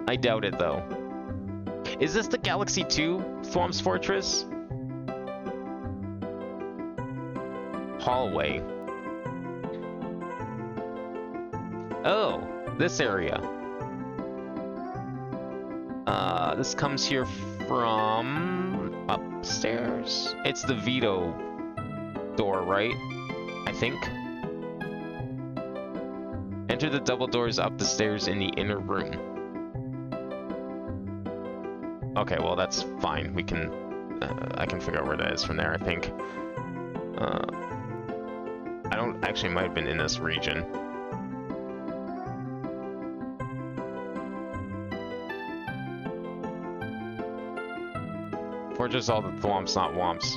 I doubt it though. Is this the Galaxy 2 Thwomp's Fortress? Hallway. Oh, this area. This comes here from upstairs? It's the Veto door, right? I think. Enter the double doors up the stairs in the inner room. Okay, well that's fine. We can, I can figure out where that is from there, I think. I don't, actually might have been in this region. Fortress all the Thwomps, not Womps.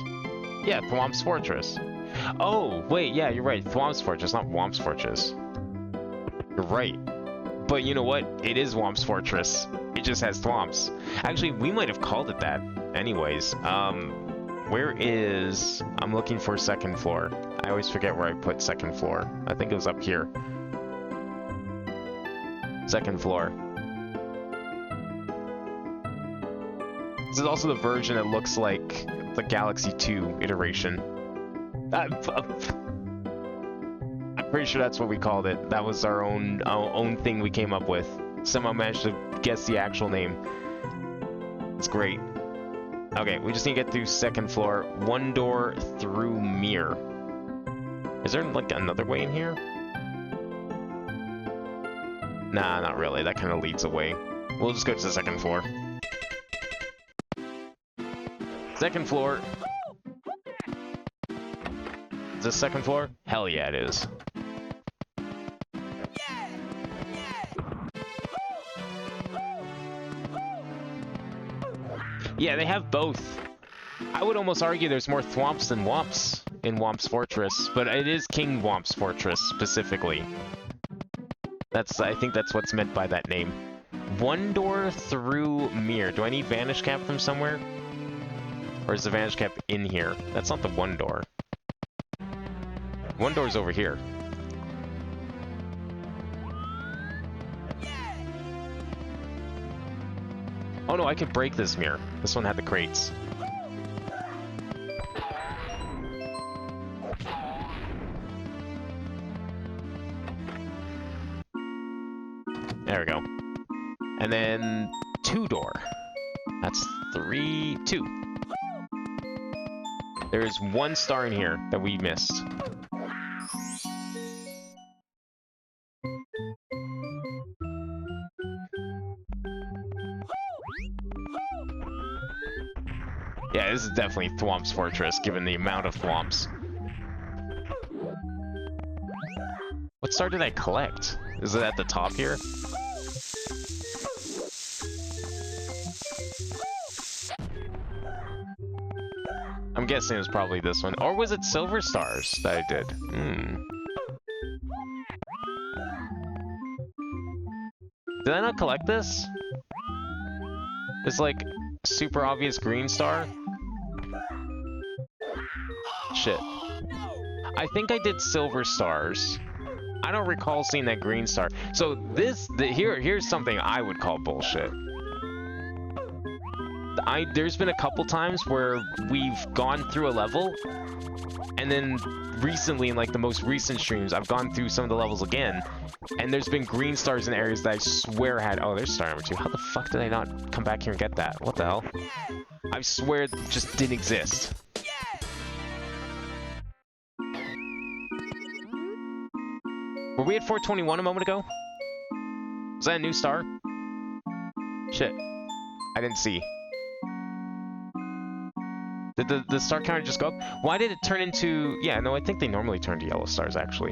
Yeah, Thwomp's Fortress. Oh, wait, yeah, you're right. Thwomp's Fortress, not Womp's Fortress. You're right. But you know what? It is Womp's Fortress. It just has Thwomps. Actually, we might have called it that. Anyways, where is... I'm looking for second floor. I always forget where I put second floor. I think it was up here. Second floor. This is also the version that looks like the Galaxy 2 iteration. I'm pretty sure that's what we called it. That was our own thing we came up with. Somehow managed to guess the actual name. It's great. Okay, we just need to get through second floor. 1 door through mirror. Is there like another way in here? Nah, not really. That kind of leads away. We'll just go to the second floor. Second floor. Is this second floor? Hell yeah, it is. Yeah, they have both. I would almost argue there's more Thwomps than Womps in Womp's Fortress, but it is King Womp's Fortress specifically. I think that's what's meant by that name. 1 door through mirror. Do I need Vanish Cap from somewhere? Or is the Vanish Cap in here? That's not the 1 door. 1 door's over here. Oh no, I could break this mirror. This one had the crates. There we go. And then 2 door. That's 3, 2. There's 1 star in here that we missed. Yeah, this is definitely Thwomp's Fortress, given the amount of Thwomps. What star did I collect? Is it at the top here? I'm guessing it was probably this one. Or was it silver stars that I did? Did I not collect this? It's like super obvious green star. Shit. I think I did silver stars. I don't recall seeing that green star. So here's something I would call bullshit. There's been a couple times where we've gone through a level, and then recently, in like the most recent streams, I've gone through some of the levels again, and there's been green stars in areas that I swear had... Oh, there's star number 2. How the fuck did I not come back here and get that? What the hell? I swear it just didn't exist. Were we at 421 a moment ago? Was that a new star? Shit. I didn't see. Did the star counter just go up? Why did it turn into... Yeah, no, I think they normally turn to yellow stars, actually.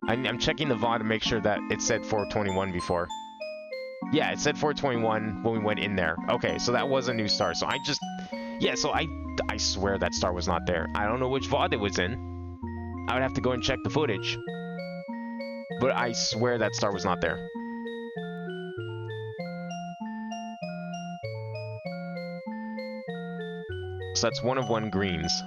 I'm checking the VOD to make sure that it said 421 before. Yeah, it said 421 when we went in there. Okay, so that was a new star. So I just... Yeah, so I swear that star was not there. I don't know which VOD it was in. I would have to go and check the footage. But I swear that star was not there. So that's 1 of 1 greens.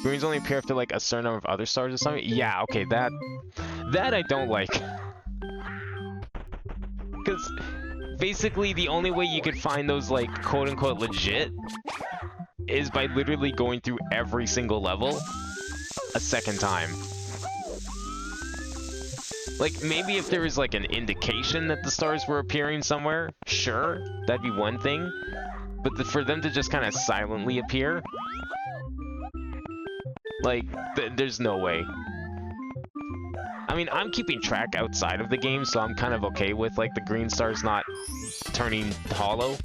Greens only appear after like a certain number of other stars or something? Yeah, okay, that I don't like. Because basically the only way you could find those like quote-unquote legit is by literally going through every single level a second time. Like, maybe if there was like an indication that the stars were appearing somewhere, sure, that'd be one thing. But for them to just kind of silently appear, like, there's no way. I mean, I'm keeping track outside of the game, so I'm kind of okay with, like, the green stars not turning hollow.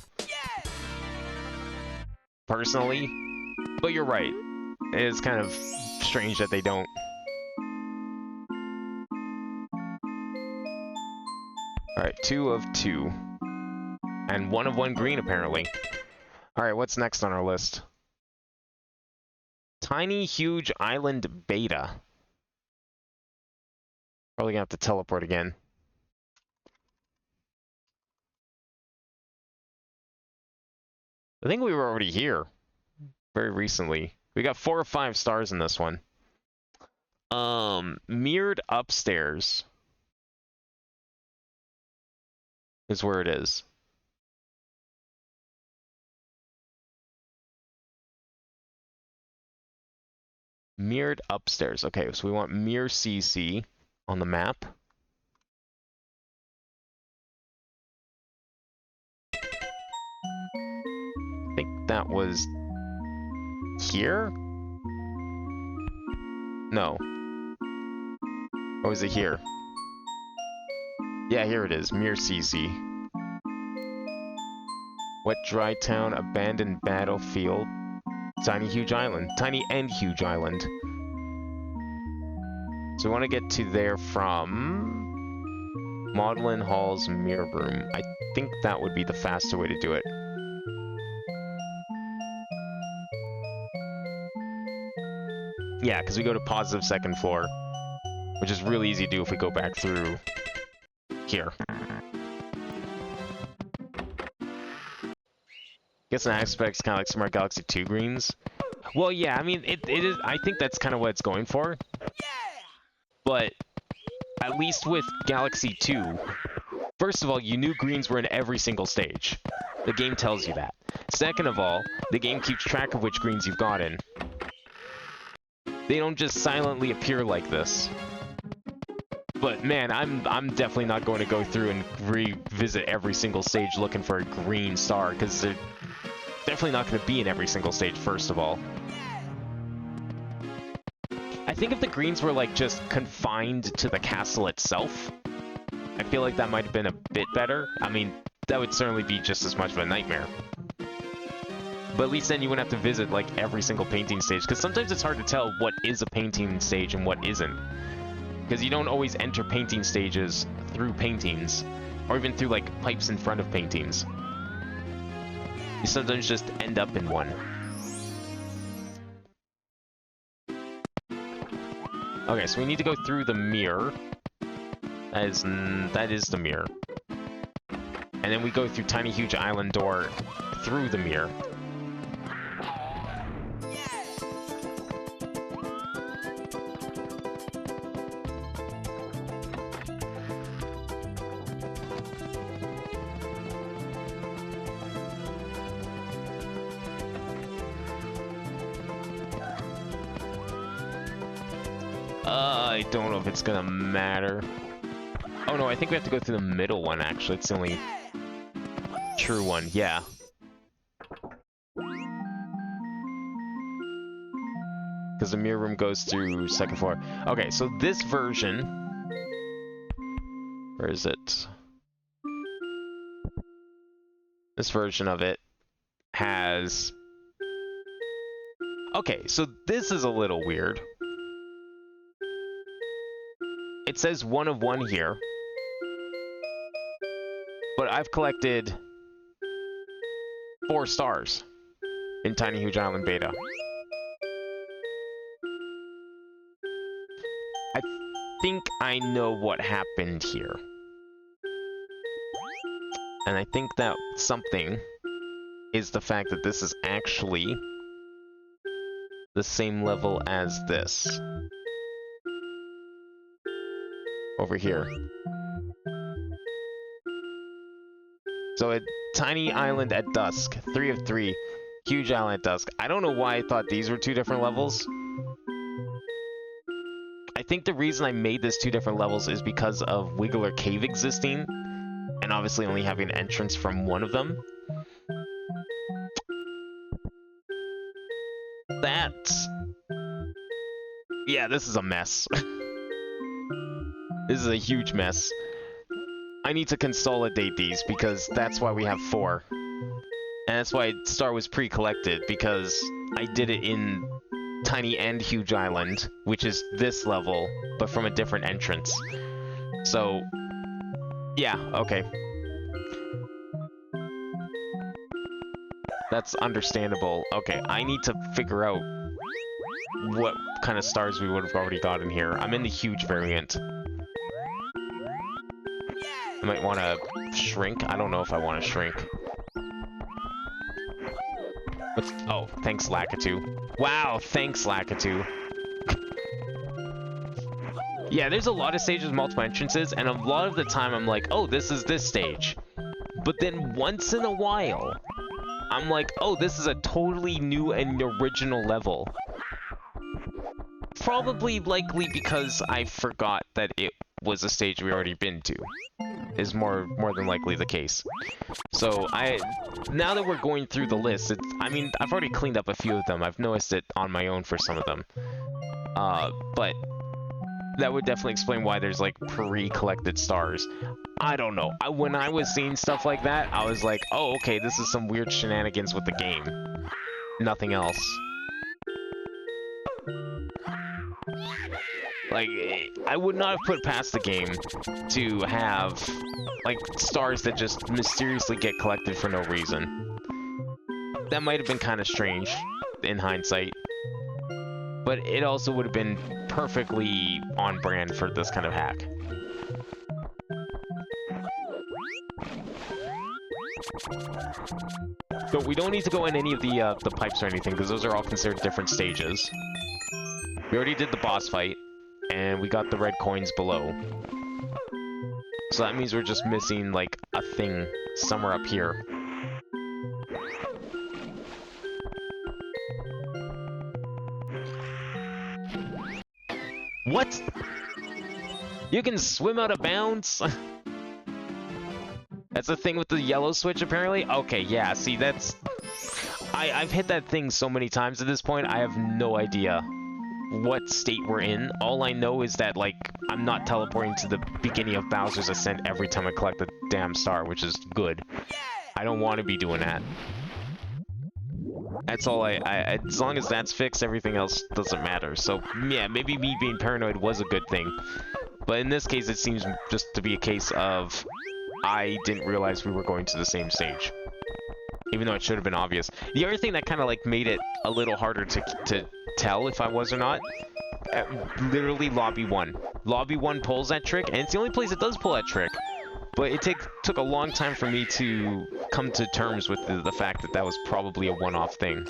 Personally. But you're right. It's kind of strange that they don't. Alright, 2 of 2. And 1 of 1 green, apparently. Alright, what's next on our list? Tiny Huge Island Beta. Probably gonna have to teleport again. I think we were already here. Very recently. We got 4 or 5 stars in this one. Mirrored Upstairs is where it is. Mirrored Upstairs. Okay, so we want Mirror CC on the map. I think that was here? No. Or was it here? Yeah, here it is. Mirror CC. Wet Dry Town, Abandoned Battlefield, Tiny Huge Island. Tiny and Huge Island. So we want to get to there from Maudlin Hall's Mirror Room. I think that would be the faster way to do it. Yeah, because we go to positive second floor, which is really easy to do if we go back through here. Guess in aspects kind of like Smart Galaxy 2 greens. Well, yeah, I mean, it is. I think that's kind of what it's going for. But at least with Galaxy 2, first of all, you knew greens were in every single stage. The game tells you that. Second of all, the game keeps track of which greens you've got in. They don't just silently appear like this. But man, I'm definitely not going to go through and revisit every single stage looking for a green star, because they're definitely not going to be in every single stage, first of all. I think if the greens were like just confined to the castle itself, I feel like that might have been a bit better. I mean, that would certainly be just as much of a nightmare. But at least then you wouldn't have to visit like every single painting stage, because sometimes it's hard to tell what is a painting stage and what isn't. Because you don't always enter painting stages through paintings, or even through like pipes in front of paintings. You sometimes just end up in one. Okay, so we need to go through the mirror. That is the mirror. And then we go through Tiny Huge Island door through the mirror. I don't know if it's gonna matter. Oh no, I think we have to go through the middle one, actually. It's the only true one, yeah. Because the mirror room goes through second floor. Okay, so this version... Where is it? This version of it has Okay, so this is a little weird. It says 1 of 1 here. But I've collected 4 stars in Tiny Huge Island Beta. I think I know what happened here. And I think that something is the fact that this is actually the same level as this. Over here. So a Tiny Island at Dusk, 3 of 3. Huge Island at Dusk. I don't know why I thought these were 2 different levels. I think the reason I made this 2 different levels is because of Wiggler Cave existing, and obviously only having an entrance from one of them. Yeah, this is a mess. This is a huge mess. I need to consolidate these because that's why we have 4. And that's why Star was pre-collected, because I did it in Tiny and Huge Island, which is this level, but from a different entrance. So, yeah, okay. That's understandable. Okay, I need to figure out what kind of stars we would have already got in here. I'm in the huge variant. I might want to shrink. I don't know if I want to shrink. Oh, thanks, Lakitu. Wow, thanks, Lakitu. Yeah, there's a lot of stages with multiple entrances, and a lot of the time I'm like, oh, this is this stage. But then once in a while, I'm like, oh, this is a totally new and original level. Probably likely because I forgot that it was a stage we already been to. Is more than likely the case. So now that we're going through the list, I mean, I've already cleaned up a few of them. I've noticed it on my own for some of them. But that would definitely explain why there's like pre-collected stars. I don't know. When I was seeing stuff like that, I was like, oh, okay, this is some weird shenanigans with the game. Nothing else. Like, I would not have put past the game to have, like, stars that just mysteriously get collected for no reason. That might have been kind of strange, in hindsight. But it also would have been perfectly on brand for this kind of hack. So we don't need to go in any of the pipes or anything, because those are all considered different stages. We already did the boss fight. And we got the red coins below. So that means we're just missing, like, a thing somewhere up here. What? You can swim out of bounds? That's the thing with the yellow switch, apparently? Okay, yeah, see, that's... I've hit that thing so many times at this point, I have no idea what state we're in. All I know is that, like, I'm not teleporting to the beginning of Bowser's Ascent every time I collect the damn star, which is good. I don't want to be doing that. That's all as long as that's fixed, everything else doesn't matter. So, yeah, maybe me being paranoid was a good thing. But in this case, it seems just to be a case of I didn't realize we were going to the same stage. Even though it should have been obvious. The other thing that kind of, like, made it a little harder to tell if I was or not, literally Lobby 1. Lobby 1 pulls that trick, and it's the only place it does pull that trick. But it took a long time for me to come to terms with the fact that that was probably a one-off thing.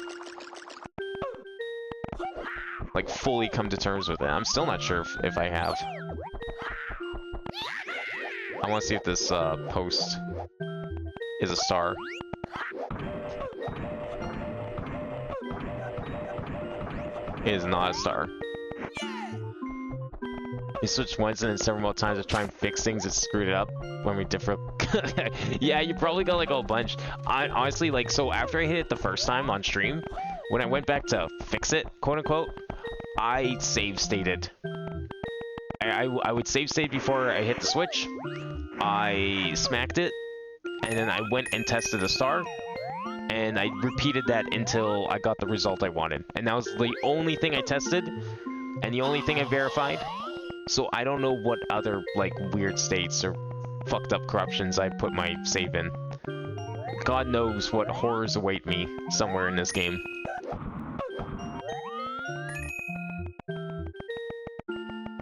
Like, fully come to terms with it. I'm still not sure if I have. I want to see if this post is a star. It is not a star. We switched once and then several more times to try and fix things that screwed it up when we differ. Yeah, you probably got like a whole bunch. Honestly, like, so after I hit it the first time on stream, when I went back to fix it, quote unquote, I save stated. I would save state before I hit the switch. I smacked it, and then I went and tested a star, and I repeated that until I got the result I wanted. And that was the only thing I tested, and the only thing I verified. So I don't know what other, like, weird states or fucked up corruptions I put my save in. God knows what horrors await me somewhere in this game.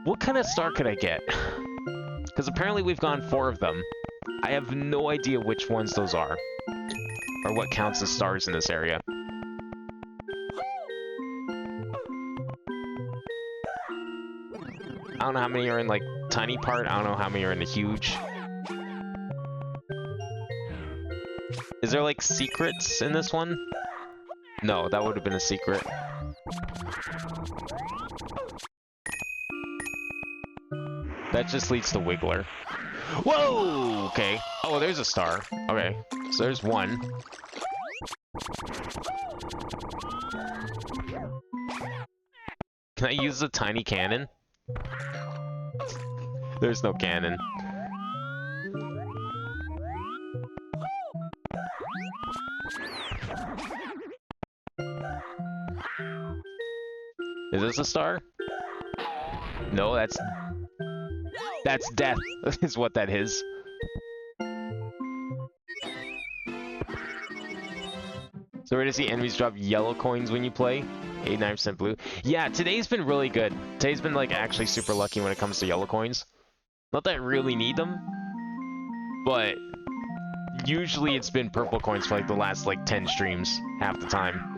What kind of star could I get? Because apparently we've gone 4 of them. I have no idea which ones those are, or what counts as stars in this area. I don't know how many are in, like, tiny part. I don't know how many are in the huge. Is there, like, secrets in this one? No, that would have been a secret. That just leads to Wiggler. Whoa! Okay. Oh, there's a star. Okay. So there's one. Can I use the tiny cannon? There's no cannon. Is this a star? No, that's death, is what that is. So we're gonna see enemies drop yellow coins when you play. 89% blue. Yeah, today's been really good. Today's been, like, actually super lucky when it comes to yellow coins. Not that I really need them, but usually it's been purple coins for, like, the last, like, 10 streams, half the time.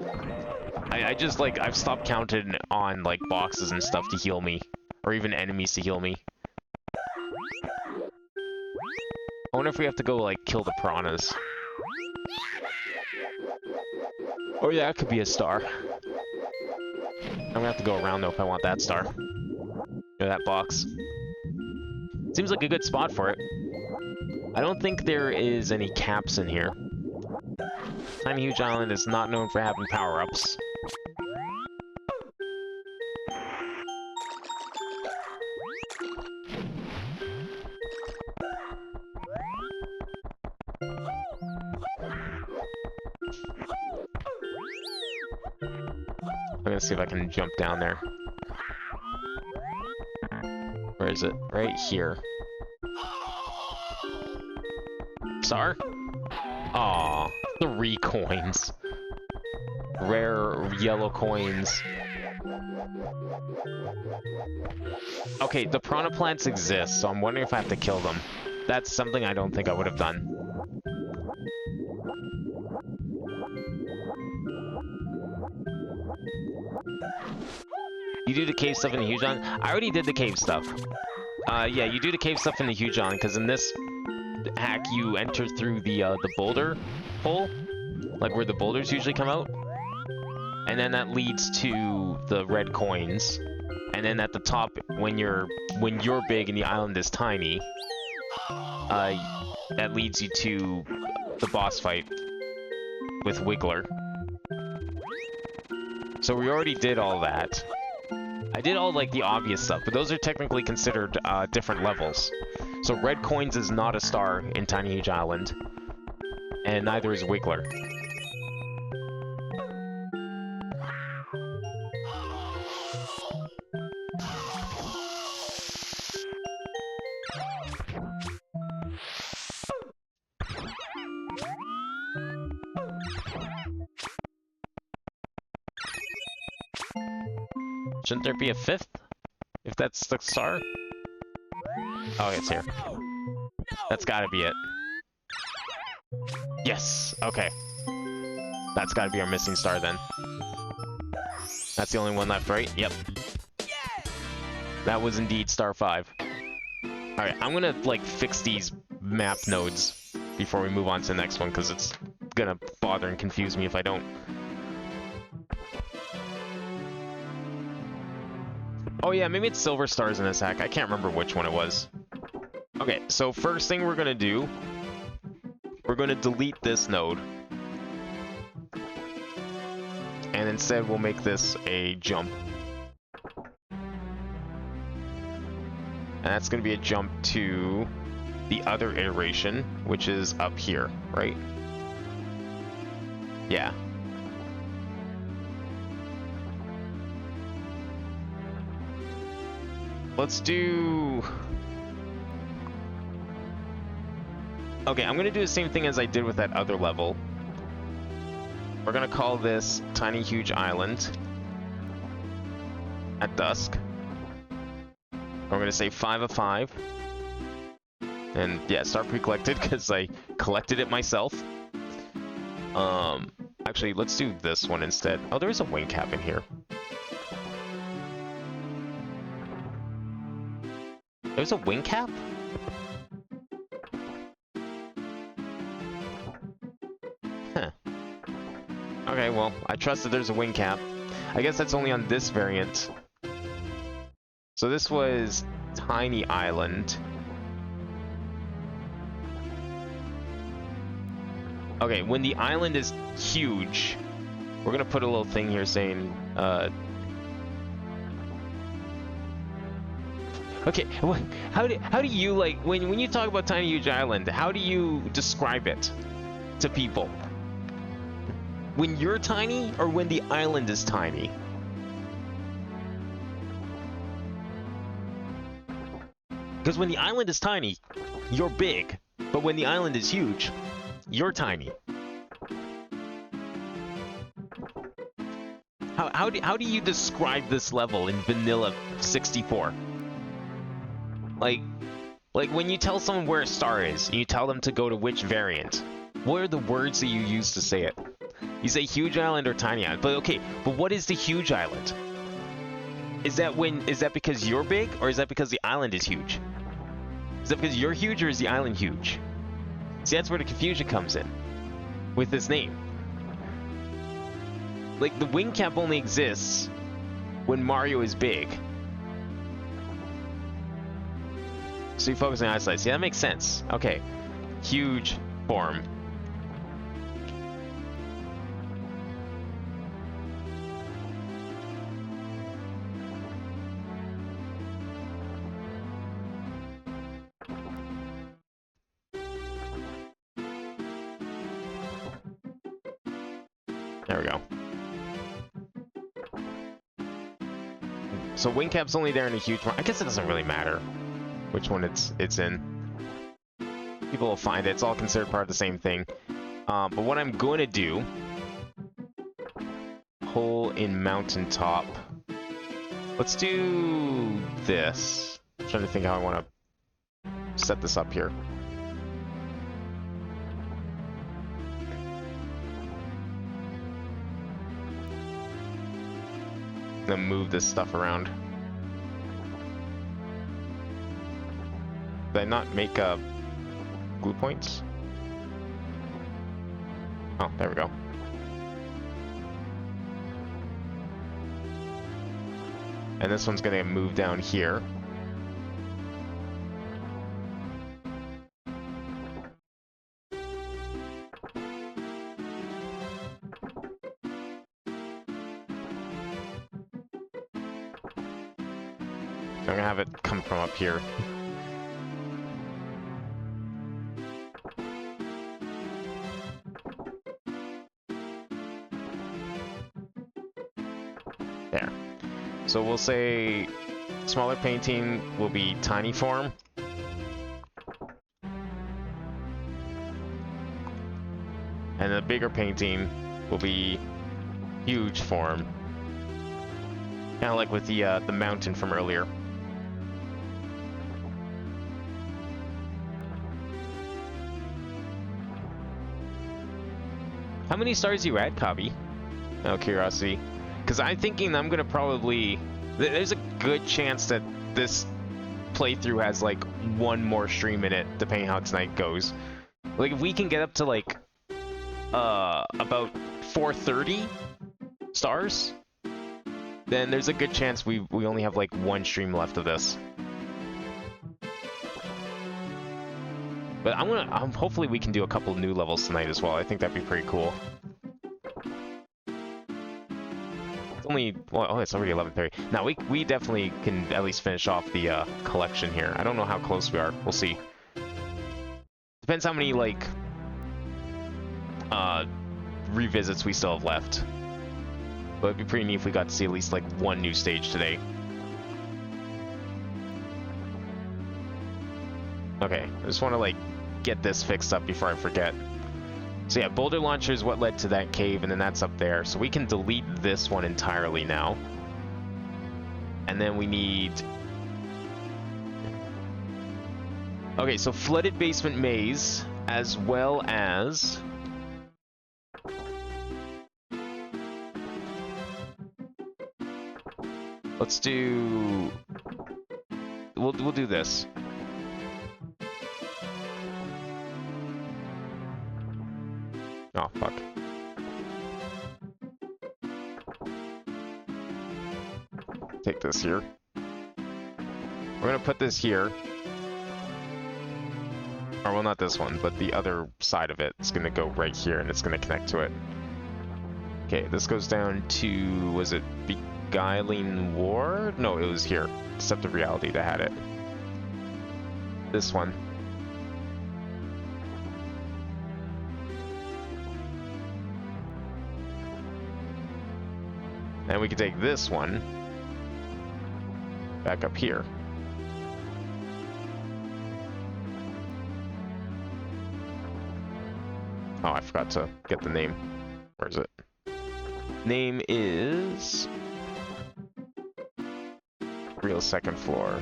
I just, like, I've stopped counting on, like, boxes and stuff to heal me, or even enemies to heal me. I wonder if we have to go, like, kill the piranhas. Oh yeah, that could be a star. I'm gonna have to go around, though, if I want that star. Or that box. Seems like a good spot for it. I don't think there is any caps in here. Tiny Huge Island is not known for having power-ups. I'm gonna see if I can jump down there. Where is it? Right here. Star? Aw, 3 coins. Rare yellow coins. Okay, the piranha plants exist, so I'm wondering if I have to kill them. That's something I don't think I would have done. You do the cave stuff in the huge island? I already did the cave stuff. Yeah, you do the cave stuff in the huge island, because in this hack you enter through the boulder hole, like where the boulders usually come out, and then that leads to the red coins, and then at the top, when you're big and the island is tiny, that leads you to the boss fight with Wiggler. So we already did all that. I did all, like, the obvious stuff, but those are technically considered different levels. So red coins is not a star in Tiny Huge Island, and neither is Wiggler. Shouldn't there be a 5th? If that's the star? Oh, it's here. That's gotta be it. Yes! Okay. That's gotta be our missing star then. That's the only one left, right? Yep. That was indeed star 5. Alright, I'm gonna, like, fix these map nodes before we move on to the next one, because it's gonna bother and confuse me if I don't. Oh yeah, maybe it's silver stars in this hack. I can't remember which one it was. Okay, so first thing we're gonna do, we're gonna delete this node. And instead we'll make this a jump. And that's gonna be a jump to the other iteration, which is up here, right? Yeah. Let's do... Okay, I'm gonna do the same thing as I did with that other level. We're gonna call this Tiny Huge Island at dusk. We're gonna say 5 of 5. And yeah, start pre-collected because I collected it myself. Actually, let's do this one instead. Oh, there is a wing cap in here. There's a wing cap? Huh. Okay, well, I trust that there's a wing cap. I guess that's only on this variant. So this was Tiny Island. Okay, when the island is huge, we're gonna put a little thing here saying, okay, how do you, like, when you talk about Tiny Huge Island, how do you describe it to people? When you're tiny, or when the island is tiny? Because when the island is tiny, you're big. But when the island is huge, you're tiny. How do you describe this level in Vanilla 64? Like when you tell someone where a star is, and you tell them to go to which variant, what are the words that you use to say it? You say huge island or tiny island. But okay, but what is the huge island? Is that because you're big, or is that because the island is huge? Is that because you're huge, or is the island huge? See, that's where the confusion comes in with this name. Like, the wing cap only exists when Mario is big. So you focus on the eyesight. See, that makes sense. Okay. Huge form. There we go. So wing cap's only there in a huge one. I guess it doesn't really matter which one it's in. People will find it. It's all considered part of the same thing. But what I'm going to do... Hole in mountaintop. Let's do this. I'm trying to think how I want to set this up here. I'm gonna move this stuff around. Did I not make glue points? Oh, there we go. And this one's gonna move down here. I'm gonna have it come from up here. There. So we'll say smaller painting will be tiny form. And the bigger painting will be huge form. Kind of like with the mountain from earlier. How many stars are you at, Kabi? Out of curiosity. Because I'm thinking I'm gonna probably... There's a good chance that this playthrough has like one more stream in it, depending how tonight goes. Like if we can get up to like about 430 stars, then there's a good chance we only have like one stream left of this. But hopefully we can do a couple new levels tonight as well. I think that'd be pretty cool. It's only, well, oh, it's already 11:30. Now we definitely can at least finish off the collection here. I don't know how close we are. We'll see. Depends how many like revisits we still have left. But it'd be pretty neat if we got to see at least like one new stage today. Okay, I just want to like get this fixed up before I forget. So yeah, boulder launcher is what led to that cave, and then that's up there. So we can delete this one entirely now. And then we need... Okay, so flooded basement maze, as well as... Let's do... We'll do this. Oh, fuck. Take this here. We're gonna put this here. Or, well, not this one, but the other side of it. It's gonna go right here, and it's gonna connect to it. Okay, this goes down to... Was it Beguiling Ward? No, it was here. Deceptive Reality that had it. This one. And we can take this one back up here. Oh, I forgot to get the name. Where is it? Name is... Real second floor.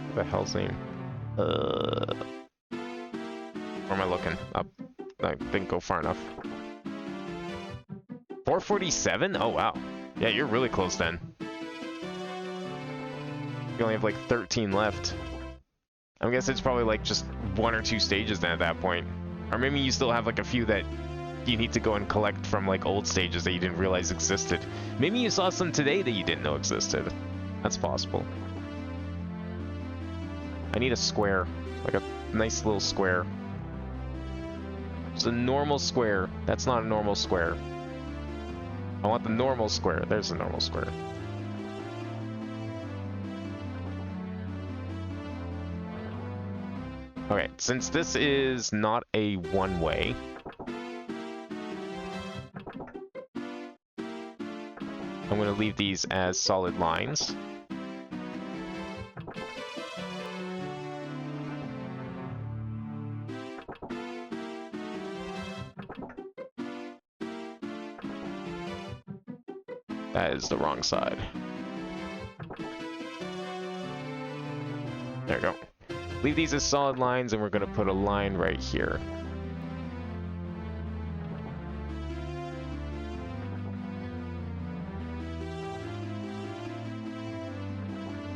What the hell's name? Where am I looking? Up. I didn't go far enough. 447? Oh, wow. Yeah, you're really close then. You only have like 13 left. I guess it's probably like just 1 or 2 stages then at that point. Or maybe you still have like a few that you need to go and collect from like old stages that you didn't realize existed. Maybe you saw some today that you didn't know existed. That's possible. I need a square. Like a nice little square. It's a normal square. That's not a normal square. I want the normal square. There's the normal square. Okay, since this is not a one-way, I'm going to leave these as solid lines. That is the wrong side. There we go. Leave these as solid lines, and we're going to put a line right here.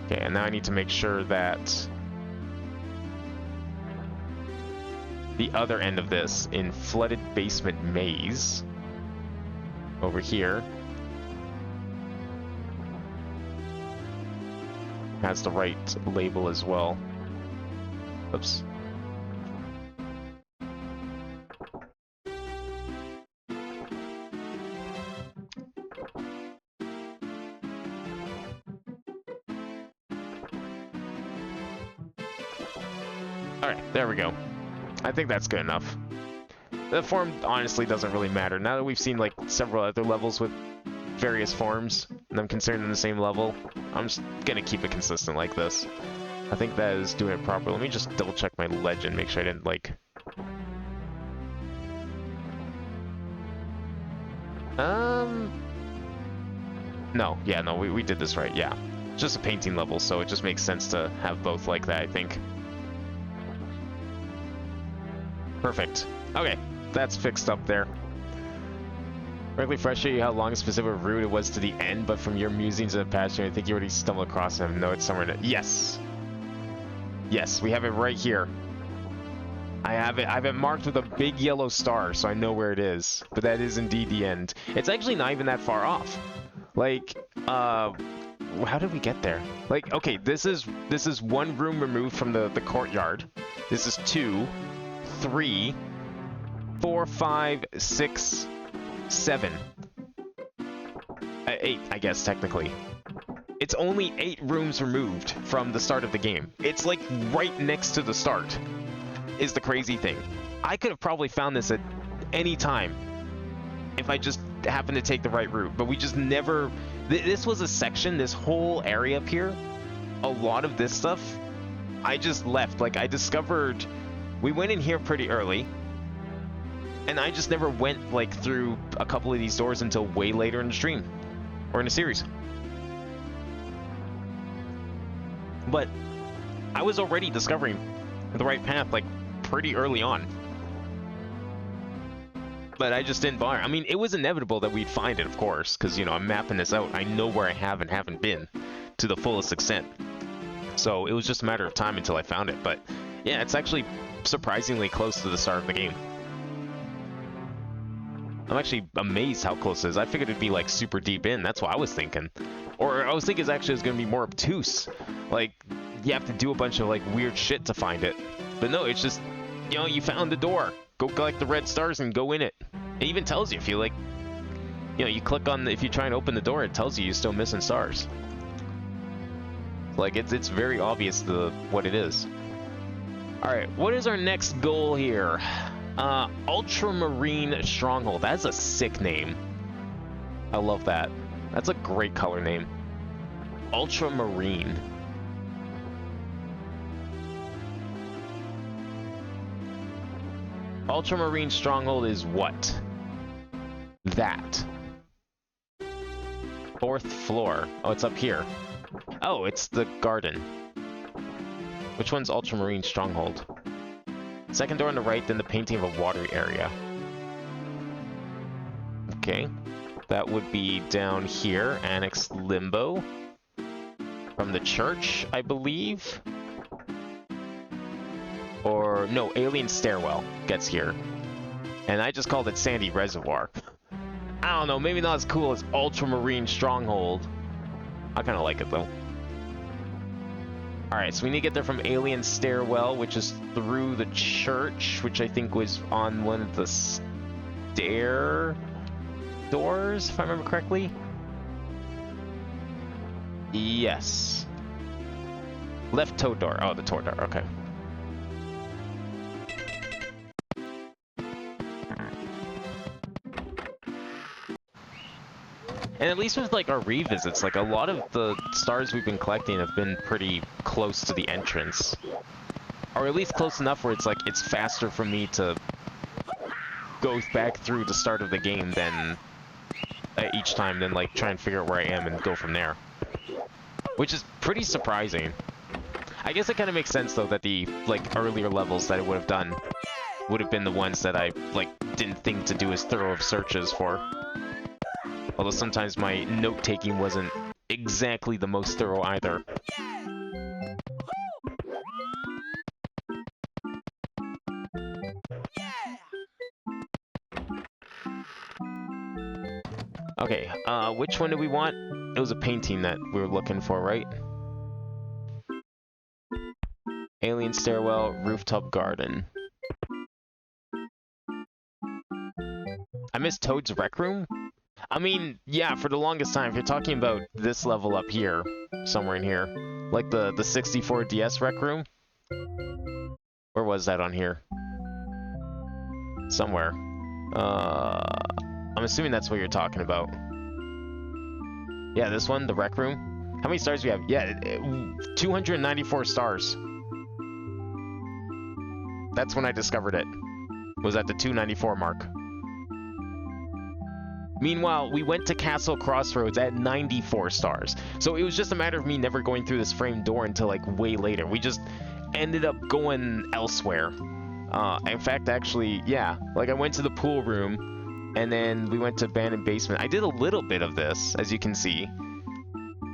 Okay, and now I need to make sure that the other end of this, in flooded basement maze, over here, has the right label as well. Oops. Alright, there we go. I think that's good enough. The form honestly doesn't really matter. Now that we've seen like several other levels with various forms, and I'm considering them the same level, I'm just gonna keep it consistent like this. I think that is doing it properly. Let me just double check my legend, make sure I didn't like... No, yeah, no, we did this right, yeah. It's just a painting level, so it just makes sense to have both like that, I think. Perfect. Okay, that's fixed up there. Frankly frustrated you how long a specific route it was to the end, but from your musings in the past, I think you already stumbled across him. No, it's somewhere in it. Yes! Yes, we have it right here. I have it marked with a big yellow star, so I know where it is. But that is indeed the end. It's actually not even that far off. Like, how did we get there? Like, okay, this is one room removed from the courtyard. This is 2, 3, 4, 5, 6, 7. 8, I guess, technically. It's only 8 rooms removed from the start of the game. It's like right next to the start. is the crazy thing. I could have probably found this at any time if I just happened to take the right route, but we just never... This was a section, this whole area up here, a lot of this stuff, I just left. Like, I discovered... We went in here pretty early, and I just never went, like, through a couple of these doors until way later in the stream, or in the series. But I was already discovering the right path, like, pretty early on. But I just didn't bother. I mean, it was inevitable that we'd find it, of course, because, you know, I'm mapping this out. I know where I have and haven't been to the fullest extent. So it was just a matter of time until I found it. But yeah, it's actually surprisingly close to the start of the game. I'm actually amazed how close it is. I figured it'd be like super deep in. That's what I was thinking. Or I was thinking it's going to be more obtuse. Like, you have to do a bunch of like weird shit to find it. But no, it's just, you know, you found the door. Go collect the red stars and go in it. It even tells you if you like, you know, you click on if you try and open the door, it tells you you're still missing stars. Like, it's very obvious what it is. All right, what is our next goal here? Ultramarine Stronghold. That's a sick name. I love that. That's a great color name. Ultramarine. Ultramarine Stronghold is what? That. 4th floor. Oh, it's up here. Oh, it's the garden. Which one's Ultramarine Stronghold? Second door on the right, then the painting of a watery area. Okay. That would be down here. Annex Limbo. From the church, I believe. Or, no, Alien Stairwell gets here. And I just called it Sandy Reservoir. I don't know, maybe not as cool as Ultramarine Stronghold. I kind of like it, though. Alright, so we need to get there from Alien Stairwell, which is through the church, which I think was on one of the stair doors, if I remember correctly. Yes. Left tow door. Oh, the tow door, okay. And at least with like our revisits, like a lot of the stars we've been collecting have been pretty close to the entrance. Or at least close enough where it's like, it's faster for me to go back through the start of the game than each time than like try and figure out where I am and go from there. Which is pretty surprising. I guess it kind of makes sense though that the like earlier levels that I would have done would have been the ones that I like didn't think to do as thorough of searches for. Although sometimes my note-taking wasn't exactly the most thorough either. Okay, which one do we want? It was a painting that we were looking for, right? Alien Stairwell, Rooftop Garden. I missed Toad's Rec Room? I mean, yeah, for the longest time, if you're talking about this level up here, somewhere in here, like the 64 DS Rec Room, where was that on here? Somewhere. I'm assuming that's what you're talking about. Yeah, this one, the Rec Room. How many stars do we have? Yeah, 294 stars. That's when I discovered it. Was at the 294 mark. Meanwhile, we went to Castle Crossroads at 94 stars. So it was just a matter of me never going through this framed door until like way later. We just ended up going elsewhere. In fact, actually, yeah. Like I went to the pool room and then we went to abandoned basement. I did a little bit of this, as you can see.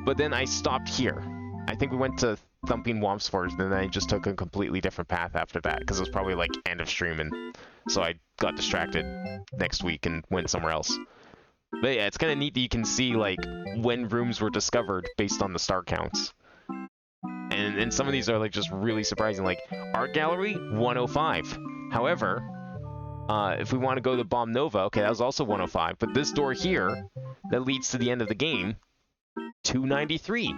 But then I stopped here. I think we went to Thumping Womps first, and then I just took a completely different path after that. Because it was probably like end of stream, and so I got distracted next week and went somewhere else. But yeah, it's kind of neat that you can see, like, when rooms were discovered based on the star counts. And some of these are, like, just really surprising. Like, Art Gallery, 105. However, if we want to go to Bomb Nova, okay, that was also 105. But this door here, that leads to the end of the game, 293.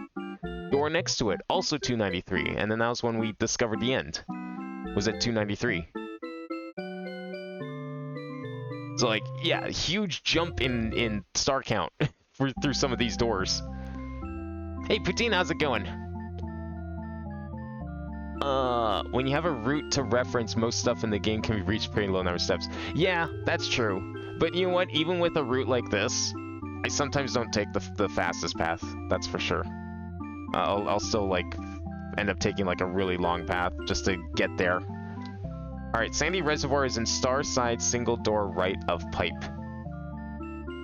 Door next to it, also 293. And then that was when we discovered the end. was at 293. So like, yeah, huge jump in star count through some of these doors. Hey Poutine, how's it going? When you have a route to reference, most stuff in the game can be reached pretty low number of steps. Yeah, that's true. But you know what? Even with a route like this, I sometimes don't take the fastest path. That's for sure. I'll still like end up taking like a really long path just to get there. All right, Sandy Reservoir is in Star Side, single door right of pipe.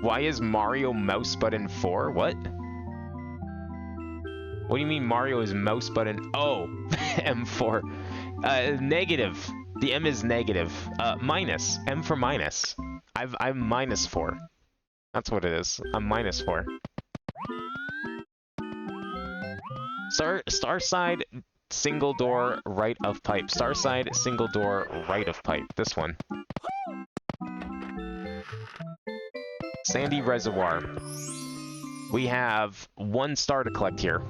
Why is Mario mouse button 4? What? What do you mean Mario is mouse button? Oh, M4. Negative. The M is negative. Minus. M for minus. I'm minus 4. That's what it is. I'm minus 4. Star side, single door, right of pipe. Star side, single door, right of pipe. This one. Sandy Reservoir. We have 1 star to collect here.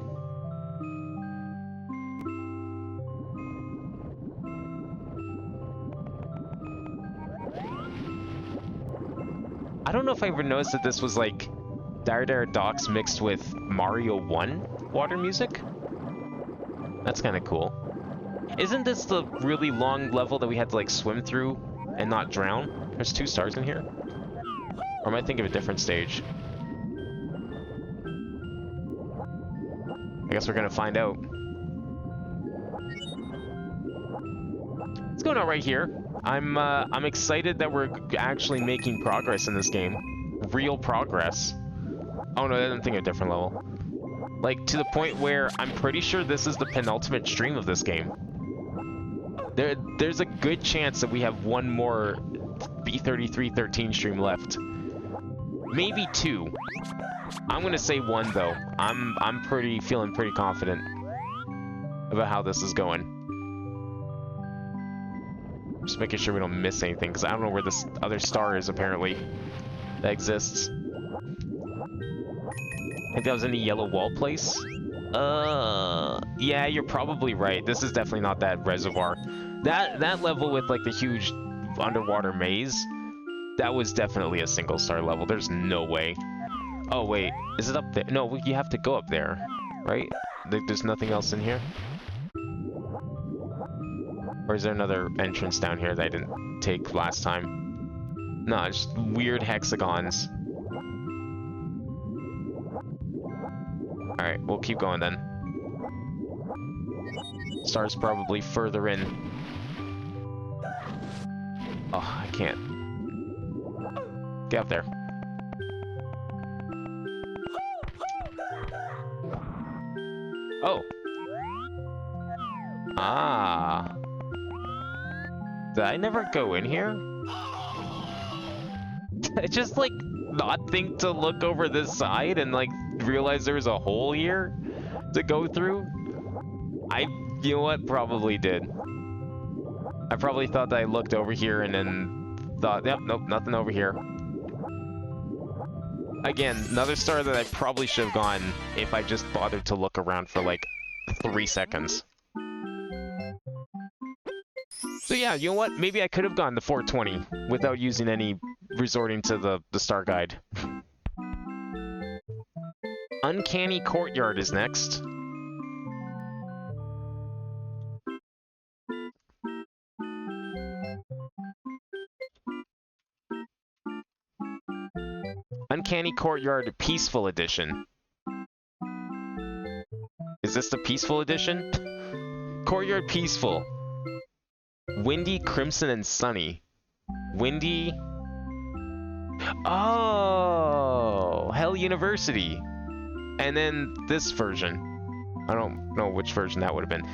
I don't know if I ever noticed that this was like Dire Docks mixed with Mario 1 water music. That's kind of cool. Isn't this the really long level that we had to like swim through and not drown? There's 2 stars in here? Or am I thinking of a different stage? I guess we're gonna find out. What's going on right here? I'm excited that we're actually making progress in this game. Real progress. Oh no, I'm thinking of a different level. Like, to the point where I'm pretty sure this is the penultimate stream of this game. There's a good chance that we have 1 more B3313 stream left. Maybe 2. I'm gonna say 1 though. I'm feeling pretty confident about how this is going. Just making sure we don't miss anything, because I don't know where this other star is, apparently, that exists. I think that was in the yellow wall place? Yeah, you're probably right. This is definitely not that reservoir. That level with, like, the huge underwater maze, that was definitely a single star level. There's no way. Oh, wait. Is it up there? No, you have to go up there, right? There's nothing else in here? Or is there another entrance down here that I didn't take last time? No, just weird hexagons. Alright, we'll keep going then. Star's probably further in. Oh, I can't. Get up there. Oh. Ah. Did I never go in here? I just, like, not think to look over this side and, like, realize there's a hole here to go through? You know what? Probably did. I probably thought that I looked over here and then thought, yep, nope, nothing over here. Again, another star that I probably should have gone if I just bothered to look around for, like, 3 seconds. So yeah, you know what? Maybe I could have gone to 420 without using any resorting to the star guide. Uncanny Courtyard is next. Uncanny Courtyard Peaceful Edition. Is this the Peaceful Edition? Courtyard Peaceful. Windy, Crimson, and Sunny. Windy... Oh! Hell University! And then this version. I don't know which version that would have been.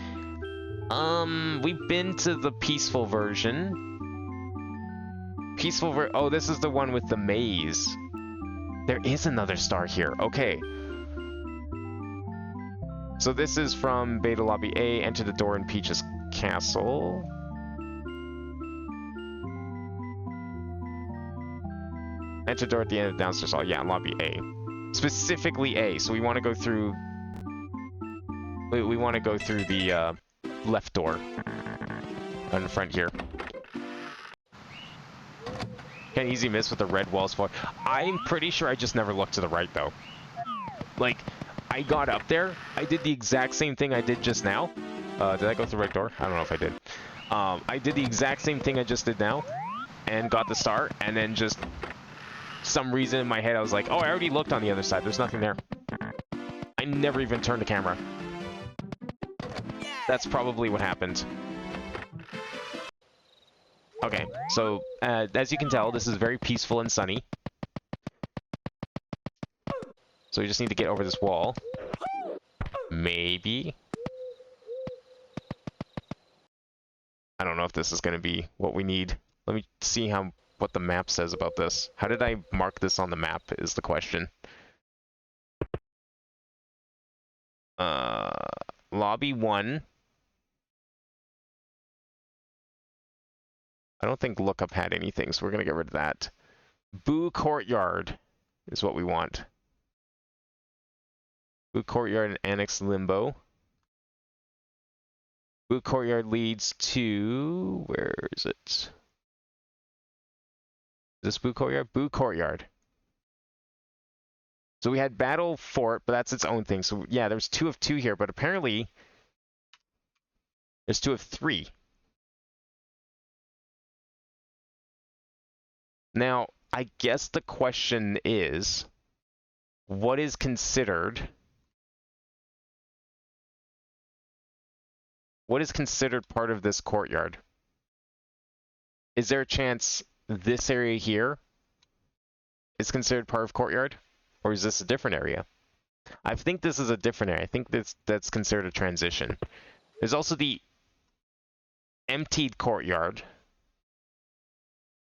We've been to the Peaceful version. Oh, this is the one with the maze. There is another star here. Okay. So this is from Beta Lobby A. Enter the door in Peach's Castle. Enter door at the end of the downstairs hall. Yeah, Lobby A. Specifically A. So we want to go through... We want to go through the left door. in front here. Can easy miss with the red walls for. I'm pretty sure I just never looked to the right though. Like, I got up there, I did the exact same thing I did just now. Did I go through the right door? I don't know if I did. I did the exact same thing I just did now, and got the star, and then just some reason in my head I was like, oh, I already looked on the other side. There's nothing there. I never even turned the camera. That's probably what happened. Okay, so as you can tell, this is very peaceful and sunny. So we just need to get over this wall. Maybe. I don't know if this is going to be what we need. Let me see what the map says about this. How did I mark this on the map is the question. Lobby 1. I don't think lookup had anything, so we're going to get rid of that. Boo Courtyard is what we want. Boo Courtyard and Annex Limbo. Boo Courtyard leads to... where is it? Is this Boo Courtyard? Boo Courtyard. So we had Battle Fort, but that's its own thing. So yeah, there's 2 of 2 here, but apparently there's 2 of 3. Now, I guess the question is, what is considered part of this courtyard? Is there a chance this area here is considered part of courtyard? Or is this a different area? I think this is a different area. I think that's considered a transition. There's also the emptied courtyard,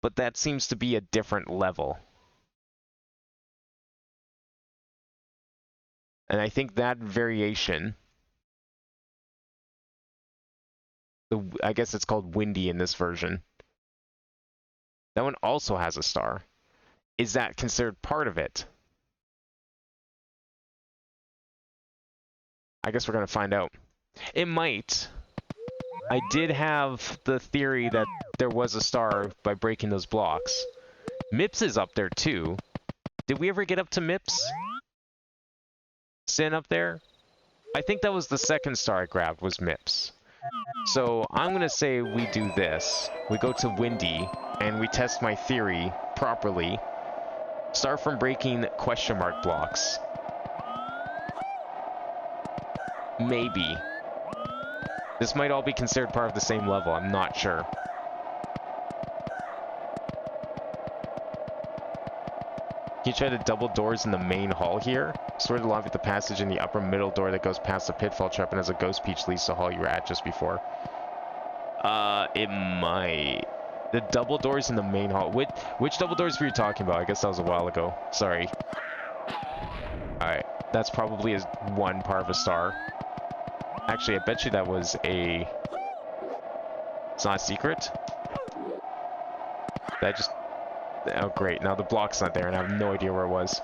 but that seems to be a different level. And I think that variation, I guess it's called Windy in this version. That one also has a star. Is that considered part of it? I guess we're going to find out. It might. I did have the theory that there was a star by breaking those blocks. Mips is up there too. Did we ever get up to Mips? Sin up there? I think that was the second star I grabbed, was Mips. So I'm going to say we do this. We go to Windy, and we test my theory properly. Start from breaking question mark blocks. Maybe. This might all be considered part of the same level, I'm not sure. Can you try the double doors in the main hall here? Sort of along with the passage in the upper middle door that goes past the pitfall trap and has a ghost peach leads to the hall you were at just before. It might. The double doors in the main hall. Which double doors were you talking about? I guess that was a while ago. Sorry. Alright. That's probably one part of a star. Actually, I bet you that was a... It's not a secret? That just... Oh, great. Now the block's not there, and I have no idea where it was.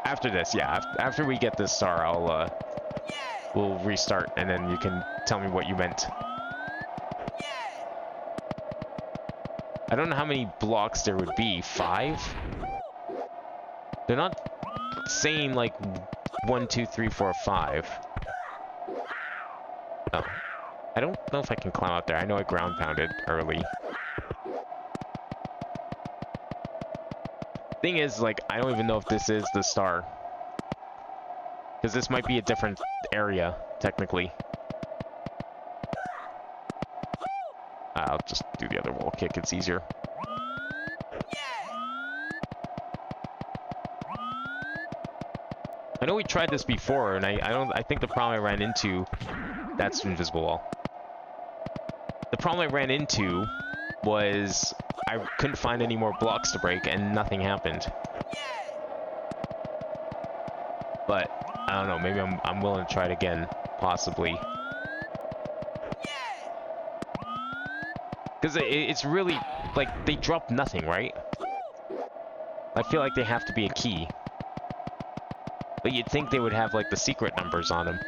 After this, yeah. After we get this star, we'll restart, and then you can tell me what you meant. I don't know how many blocks there would be. 5? They're not saying, like, 1, 2, 3, 4, 5. Oh. I don't know if I can climb out there. I know I ground pounded early. Thing is, like, I don't even know if this is the star. Because this might be a different area, technically. I'll just do the other wall kick, it's easier. I know we tried this before, and I think the problem I ran into... That's invisible wall. The problem I ran into was I couldn't find any more blocks to break, and nothing happened. But I don't know. Maybe I'm willing to try it again, possibly. Because it's really like they drop nothing, right? I feel like they have to be a key. But you'd think they would have like the secret numbers on them.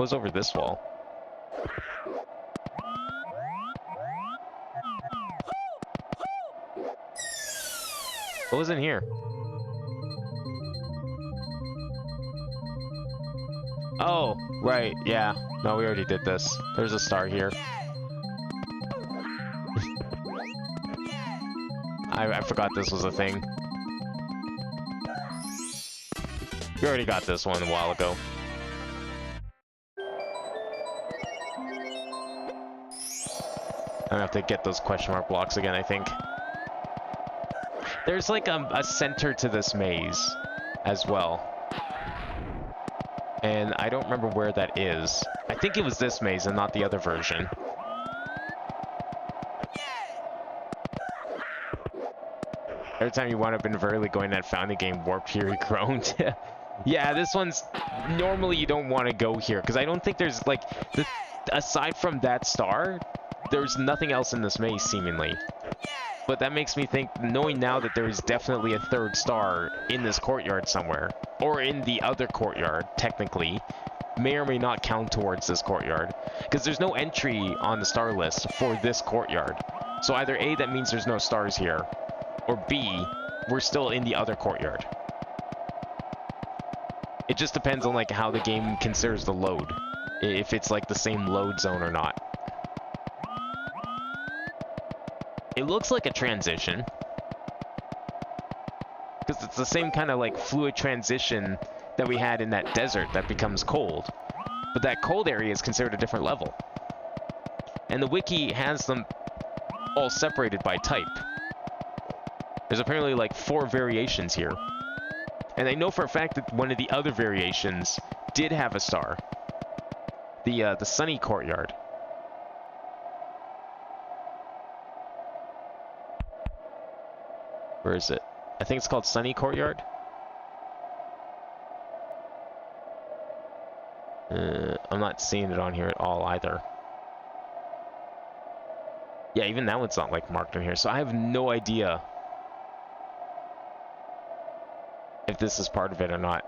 was over this wall? What was in here? Oh, right, yeah. No, we already did this. There's a star here. I forgot this was a thing. We already got this one a while ago. I don't have to get those question mark blocks again, I think. There's like a center to this maze as well. And I don't remember where that is. I think it was this maze and not the other version. Every time you wind up invariably going that founding game, Warped Fury groaned. Yeah, this one's... Normally you don't want to go here, because I don't think there's, like... aside from that star, there's nothing else in this maze, seemingly. But that makes me think, knowing now that there is definitely a third star in this courtyard somewhere, or in the other courtyard, technically, may or may not count towards this courtyard. Because there's no entry on the star list for this courtyard. So either A, that means there's no stars here, or B, we're still in the other courtyard. It just depends on like how the game considers the load. If it's like the same load zone or not. It looks like a transition. Because it's the same kind of like fluid transition that we had in that desert that becomes cold. But that cold area is considered a different level. And the wiki has them all separated by type. There's apparently like 4 variations here. And I know for a fact that one of the other variations did have a star. The sunny courtyard. Where is it? I think it's called Sunny Courtyard. I'm not seeing it on here at all either. Yeah, even that one's not like marked in here, so I have no idea if this is part of it or not.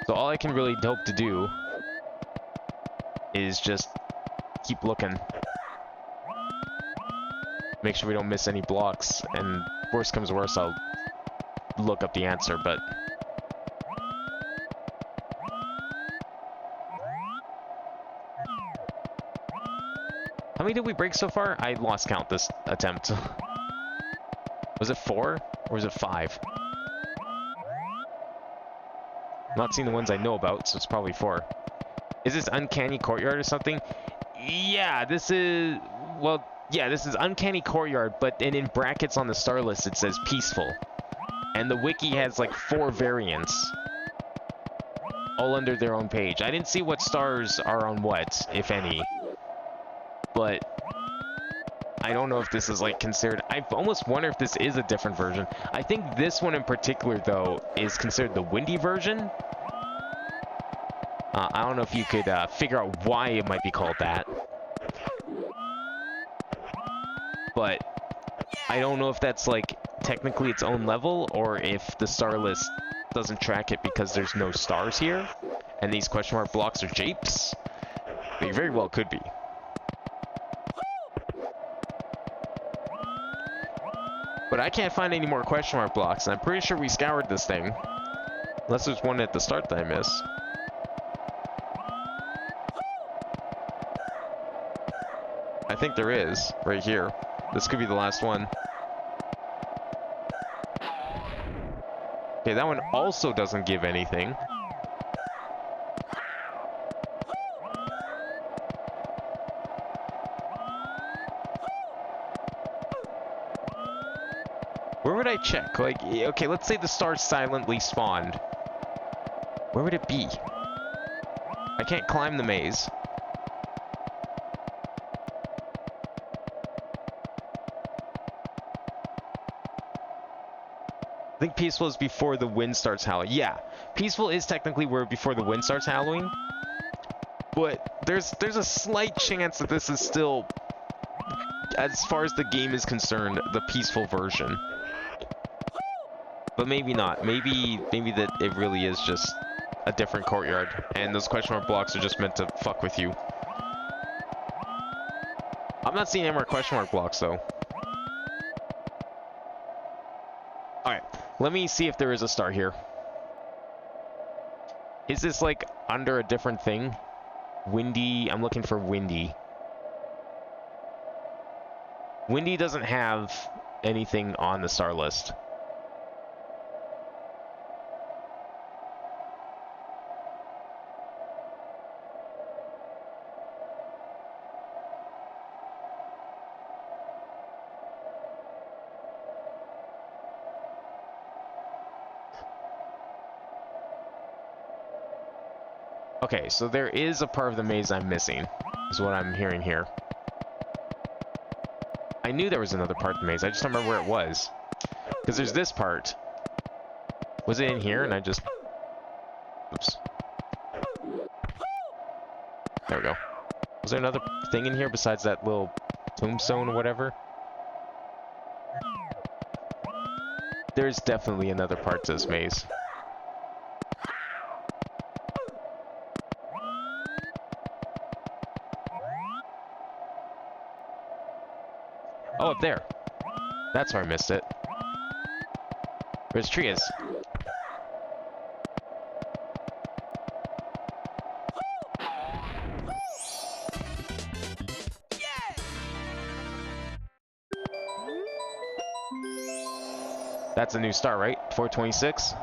So all I can really hope to do is just keep looking. Make sure we don't miss any blocks, and worst comes to worst, I'll look up the answer, but... How many did we break so far? I lost count this attempt. Was it 4? Or was it 5? I'm not seeing the ones I know about, so it's probably 4. Is this Uncanny Courtyard or something? Yeah, this is... Well, yeah, this is Uncanny Courtyard, but and in brackets on the star list it says Peaceful. And the wiki has like 4 variants. All under their own page. I didn't see what stars are on what, if any. But... I don't know if this is like considered... I almost wonder if this is a different version. I think this one in particular, though, is considered the windy version. I don't know if you could figure out why it might be called that. But I don't know if that's like technically its own level, or if the star list doesn't track it because there's no stars here, and these question mark blocks are japes. They very well could be. But I can't find any more question mark blocks, and I'm pretty sure we scoured this thing. Unless there's one at the start that I missed. I think there is, right here. This could be the last one. Okay, that one also doesn't give anything. Where would I check? Like, okay, let's say the star silently spawned. Where would it be? I can't climb the maze. I think Peaceful is before the wind starts howling. Yeah, Peaceful is technically where before the wind starts howling. But there's a slight chance that this is still, as far as the game is concerned, the Peaceful version. But maybe not. Maybe that it really is just a different courtyard, and those question mark blocks are just meant to fuck with you. I'm not seeing any more question mark blocks, though. Alright, let me see if there is a star here. Is this, like, under a different thing? Windy, I'm looking for Windy. Windy doesn't have anything on the star list. Okay, so there is a part of the maze I'm missing, is what I'm hearing here. I knew there was another part of the maze, I just don't remember where it was. Because there's this part. Was it in here and I just... Oops. There we go. Was there another thing in here besides that little tombstone or whatever? There's definitely another part to this maze. Oh, up there. That's where I missed it. Where his tree is. That's a new star, right? 426?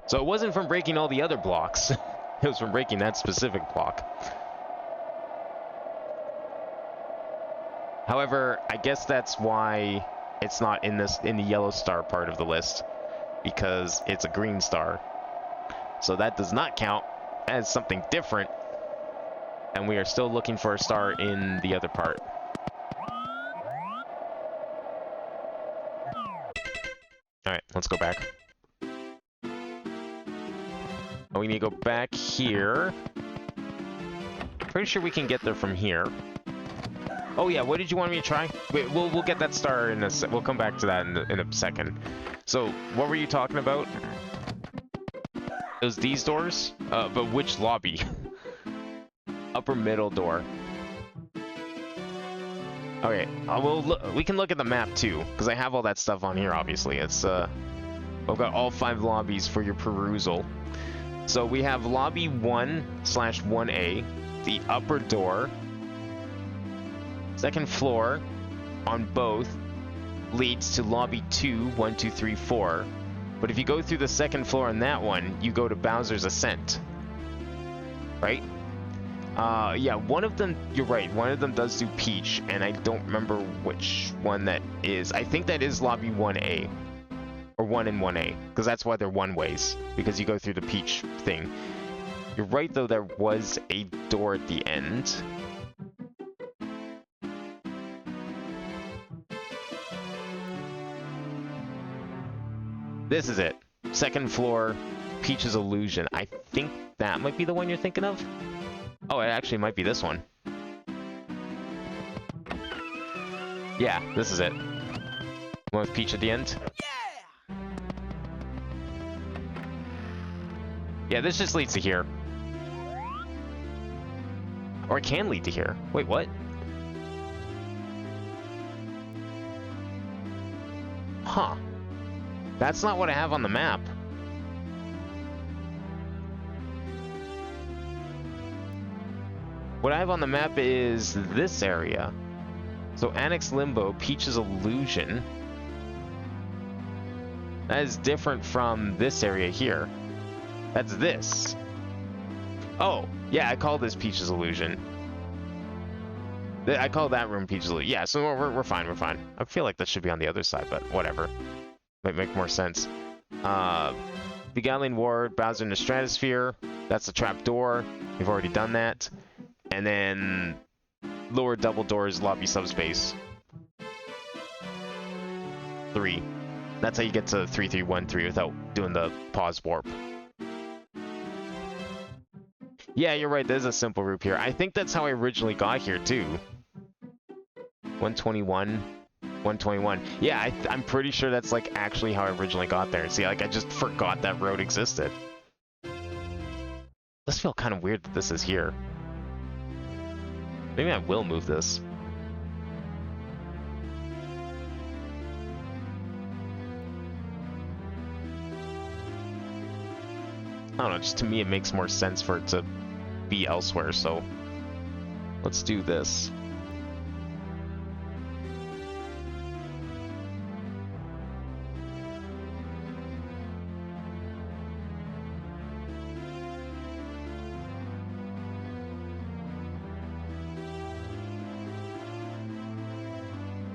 So it wasn't from breaking all the other blocks. It was from breaking that specific block. However, I guess that's why it's not in the yellow star part of the list, because it's a green star. So that does not count as something different, and we are still looking for a star in the other part. Alright, let's go back. Oh, we need to go back here. Pretty sure we can get there from here. Oh yeah, what did you want me to try? Wait, we'll get that star in a sec. We'll come back to that in a second. So, what were you talking about? It was these doors? But which lobby? Upper middle door. Okay, we can look at the map too, because I have all that stuff on here, obviously. It's, I've got all 5 lobbies for your perusal. So we have lobby 1/1A, the upper door. Second floor on both leads to lobby 2, 1, 2, 3, 4. But if you go through the second floor on that one, you go to Bowser's Ascent. Right? Yeah, one of them, you're right, one of them does do Peach, and I don't remember which one that is. I think that is lobby 1A. Or 1 and 1A, because that's why they're one-ways, because you go through the Peach thing. You're right, though, there was a door at the end. This is it. Second floor, Peach's Illusion. I think that might be the one you're thinking of. Oh, it actually might be this one. Yeah, this is it. One with Peach at the end. Yeah, this just leads to here. Or it can lead to here. Wait, what? Huh. That's not what I have on the map. What I have on the map is this area. So Annex Limbo, Peach's Illusion. That is different from this area here. That's this. Oh, yeah, I call this Peach's Illusion. I call that room Peach's Illusion. Yeah, so we're fine, we're fine. I feel like that should be on the other side, but whatever. Might make more sense. Beguiling Ward, Bowser in the Stratosphere. That's the trap door. We've already done that. And then lower double doors, lobby subspace. 3. That's how you get to 3313 without doing the pause warp. Yeah, you're right. There's a simple route here. I think that's how I originally got here, too. 121. 121. Yeah, I'm pretty sure that's like actually how I originally got there. See, like I just forgot that road existed. Does feel kind of weird that this is here. Maybe I will move this. I don't know, just to me it makes more sense for it to be elsewhere, so let's do this.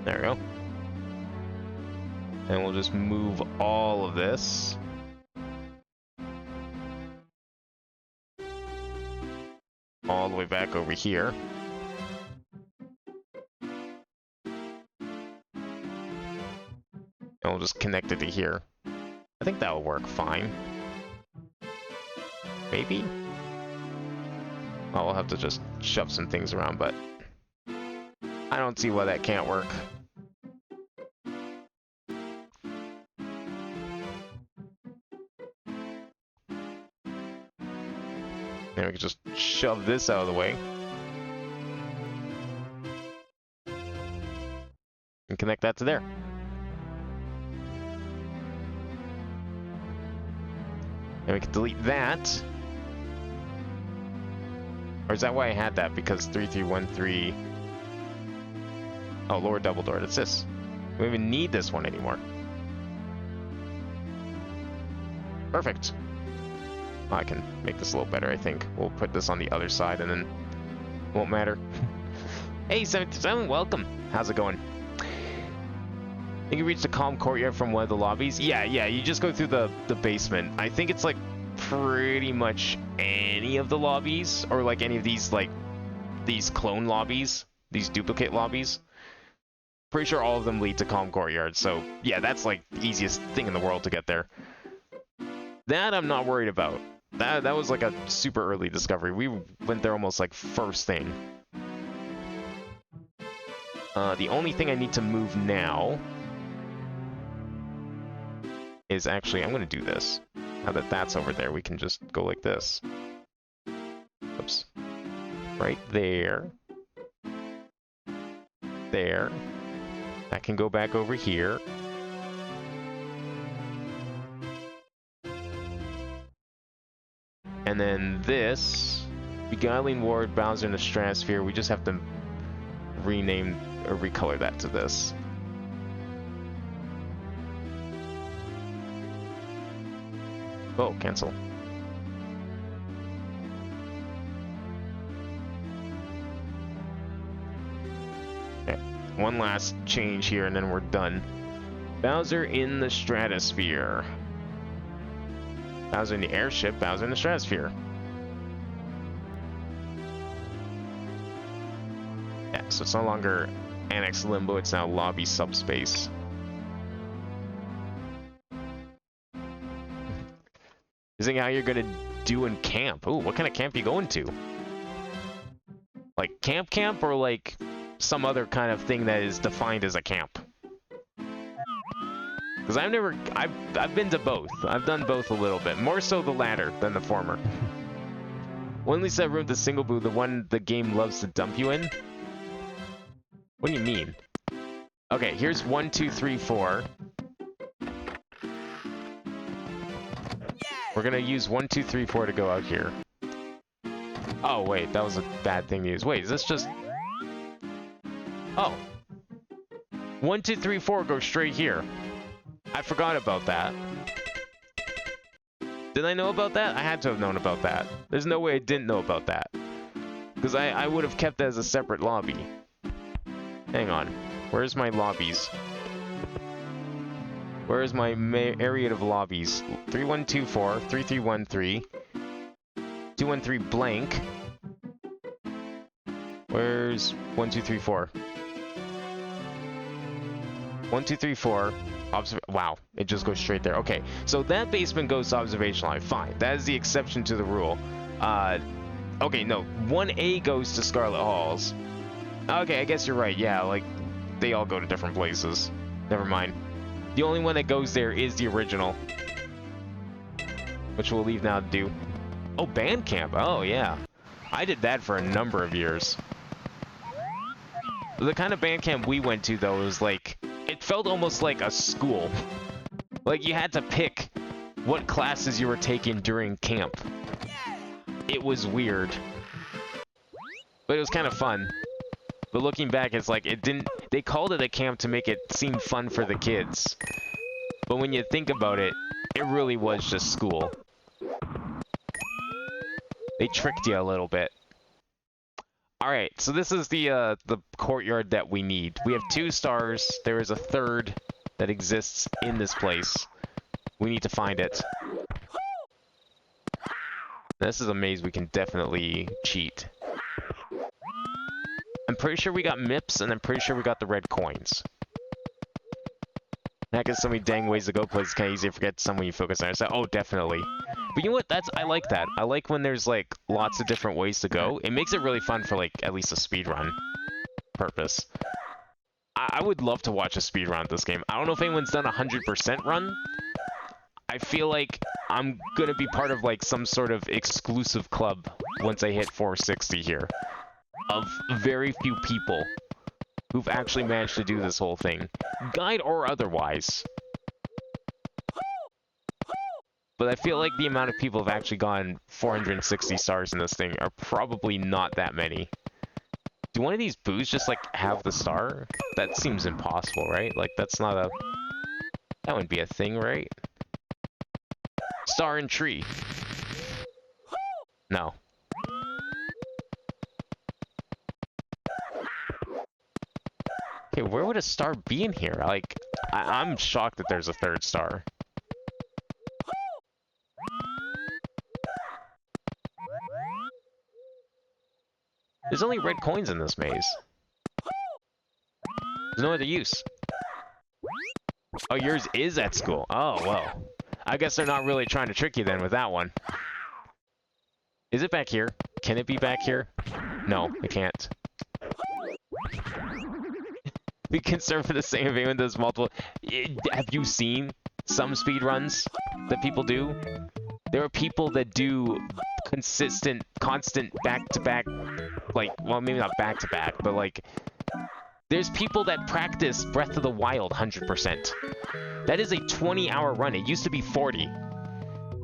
There we go. And we'll just move all of this. All the way back over here. And we'll just connect it to here. I think that will work fine. Maybe? I'll have to just shove some things around, but I don't see why that can't work. And we can just shove this out of the way. And connect that to there. And we can delete that. Or is that why I had that? Because 3313... Oh, lower double door. That's this. We don't even need this one anymore. Perfect. Oh, I can make this a little better, I think. We'll put this on the other side and then it won't matter. Hey, 77, welcome. How's it going? I think you reached the calm courtyard from one of the lobbies. Yeah, you just go through the basement. I think it's like pretty much any of the lobbies, or like any of these, like, these clone lobbies, these duplicate lobbies. Pretty sure all of them lead to calm courtyard, so yeah, that's like the easiest thing in the world to get there. That I'm not worried about. That was like a super early discovery. We went there almost like first thing. The only thing I need to move now is actually, I'm going to do this. Now that that's over there, we can just go like this. Oops. Right there. There. That can go back over here. And then this, Beguiling Ward, Bowser in the Stratosphere, we just have to rename or recolor that to this. Oh, cancel. Okay, one last change here and then we're done. Bowser in the Stratosphere. Bowser in the airship, Bowser in the Stratosphere. Yeah, so it's no longer Annex Limbo, it's now Lobby Subspace. Isn't how you're gonna do in camp? Ooh, what kind of camp you going to? Like camp or like some other kind of thing that is defined as a camp? Because I've been to both. I've done both a little bit. More so the latter than the former. One least that room, the single boo, the one the game loves to dump you in? What do you mean? Okay, here's 1, 2, 3, 4. We're gonna use 1, 2, 3, 4 to go out here. Oh wait, that was a bad thing to use. Wait, is this just... Oh. 1, 2, 3, 4 go straight here. I forgot about that. Did I know about that? I had to have known about that. There's no way I didn't know about that. Because I would have kept that as a separate lobby. Hang on. Where's my lobbies? Where is my area of lobbies? 3124, 3313, 213 blank. Where's 1, 2, 3, 4? 1, 2, 3, 4. Wow, it just goes straight there. Okay, so that basement goes to observation line. Fine, that is the exception to the rule. Okay, no, 1A goes to Scarlet Halls. Okay, I guess you're right. Yeah, like they all go to different places. Never mind. The only one that goes there is the original. Which we'll leave now to do. Oh, band camp. Oh, yeah. I did that for a number of years. The kind of band camp we went to, though, was like... It felt almost like a school. Like, you had to pick what classes you were taking during camp. It was weird. But it was kind of fun. But looking back, it's like, it didn't... They called it a camp to make it seem fun for the kids. But when you think about it, it really was just school. They tricked you a little bit. Alright, so this is the courtyard that we need. We have 2 stars. There is a 3rd that exists in this place. We need to find it. This is a maze we can definitely cheat. I'm pretty sure we got MIPS, and I'm pretty sure we got the red coins. Heck, there's so many dang ways to go places. It's kind of easy to forget some when you focus on it. So, oh, definitely. But you know what? I like that. I like when there's, like, lots of different ways to go. It makes it really fun for, like, at least a speedrun purpose. I would love to watch a speedrun of this game. I don't know if anyone's done a 100% run. I feel like I'm going to be part of, like, some sort of exclusive club once I hit 460 here. Of very few people who've actually managed to do this whole thing. Guide or otherwise. But I feel like the amount of people have actually gotten 460 stars in this thing are probably not that many. Do one of these booths just, like, have the star? That seems impossible, right? Like, that's not a... That wouldn't be a thing, right? Star and tree. No. Okay, where would a star be in here? Like, I'm shocked that there's a 3rd star. There's only red coins in this maze. There's no other use. Oh, yours is at school. Oh, well. I guess they're not really trying to trick you then with that one. Is it back here? Can it be back here? No, it can't. Be concerned for the same if anyone does multiple... Have you seen some speedruns that people do? There are people that do constant back-to-back, like, well, maybe not back-to-back, but, like, there's people that practice Breath of the Wild 100%. That is a 20-hour run. It used to be 40.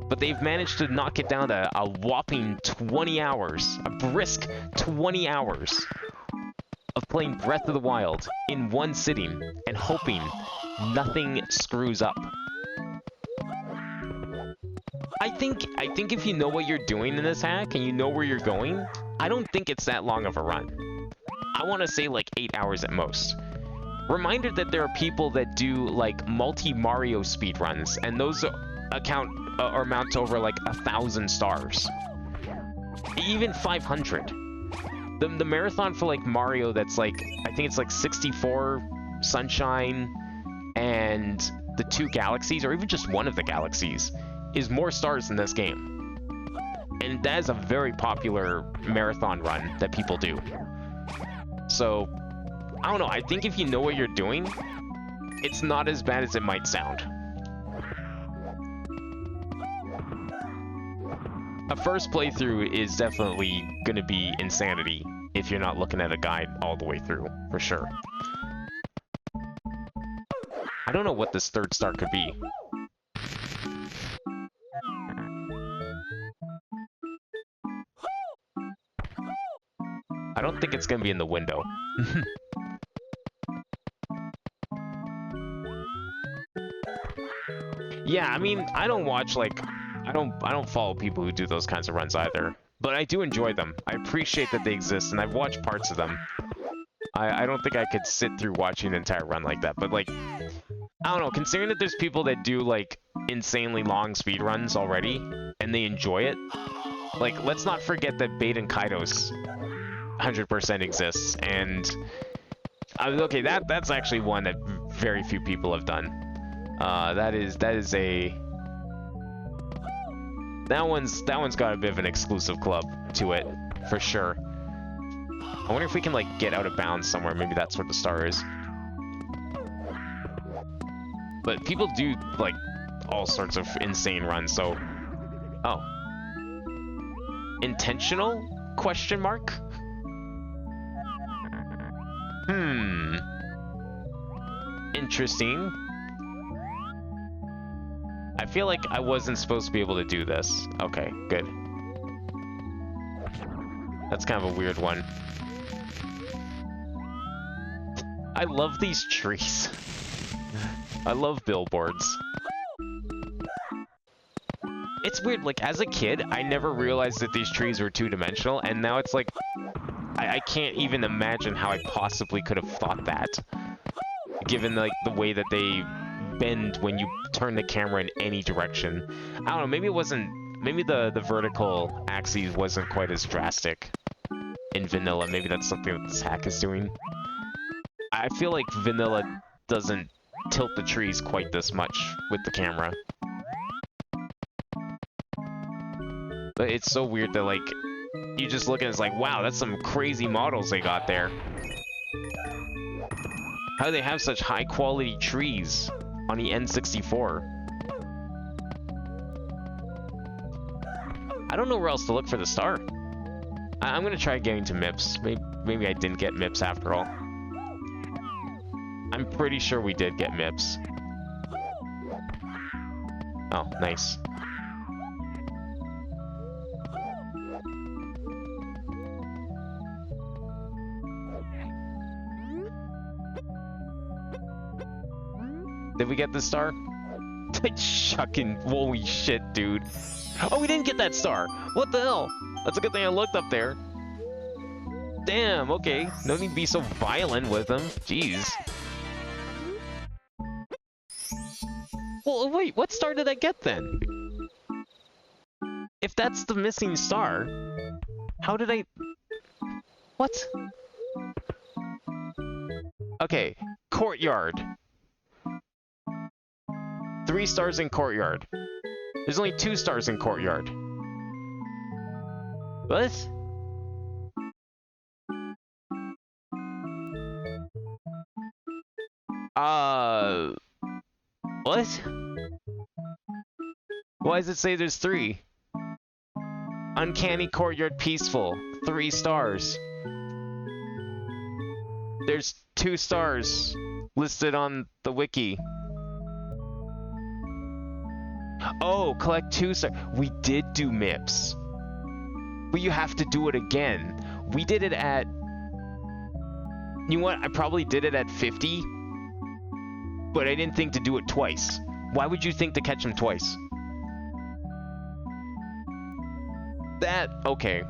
But they've managed to knock it down to a whopping 20 hours. A brisk 20 hours of playing Breath of the Wild in one sitting and hoping nothing screws up. I think if you know what you're doing in this hack and you know where you're going, I don't think it's that long of a run. I want to say like 8 hours at most. Reminder that there are people that do like multi-Mario speedruns, and those amount to over like 1,000 stars. Even 500. The marathon for like Mario that's like, I think it's like 64 Sunshine and the 2 galaxies, or even just one of the galaxies, is more stars than this game. And that is a very popular marathon run that people do. So, I don't know, I think if you know what you're doing, it's not as bad as it might sound. A first playthrough is definitely going to be insanity if you're not looking at a guide all the way through, for sure. I don't know what this 3rd star could be. I don't think it's going to be in the window. Yeah, I mean, I don't watch, like... I don't follow people who do those kinds of runs either. But I do enjoy them. I appreciate that they exist, and I've watched parts of them. I don't think I could sit through watching an entire run like that, but, like... I don't know, considering that there's people that do, like, insanely long speedruns already, and they enjoy it, like, let's not forget that Bait and Kaidos 100% exists, and... okay, that's actually one that very few people have done. That is a... That one's got a bit of an exclusive club to it, for sure. I wonder if we can, like, get out of bounds somewhere. Maybe that's where the star is. But people do, like, all sorts of insane runs, so... Oh. Intentional? Question mark? Interesting. I feel like I wasn't supposed to be able to do this. Okay, good. That's kind of a weird one. I love these trees. I love billboards. It's weird, like, as a kid, I never realized that these trees were two-dimensional, and now it's like, I can't even imagine how I possibly could have thought that. Given, like, the way that they bend when you turn the camera in any direction. I don't know, maybe it wasn't... Maybe the vertical axis wasn't quite as drastic in vanilla. Maybe that's something that this hack is doing. I feel like vanilla doesn't tilt the trees quite this much with the camera. But it's so weird that, like, you just look at it, it's like, wow, that's some crazy models they got there. How do they have such high-quality trees on the N64? I don't know where else to look for the star. I'm gonna try getting to MIPS. Maybe I didn't get MIPS after all. I'm pretty sure we did get MIPS. Oh, nice. Did we get the star? Shucking, holy shit, dude. Oh, we didn't get that star. What the hell? That's a good thing I looked up there. Damn, okay. No need to be so violent with them. Jeez. Well, wait, what star did I get then? If that's the missing star, how did I... What? Okay, courtyard. 3 stars in courtyard. There's only 2 stars in courtyard. What? What? Why does it say there's 3? Uncanny courtyard peaceful. 3 stars. There's 2 stars listed on the wiki. Oh, collect 2 stars. We did do MIPS. But you have to do it again. We did it at... You know what? I probably did it at 50. But I didn't think to do it twice. Why would you think to catch him twice? That... Okay.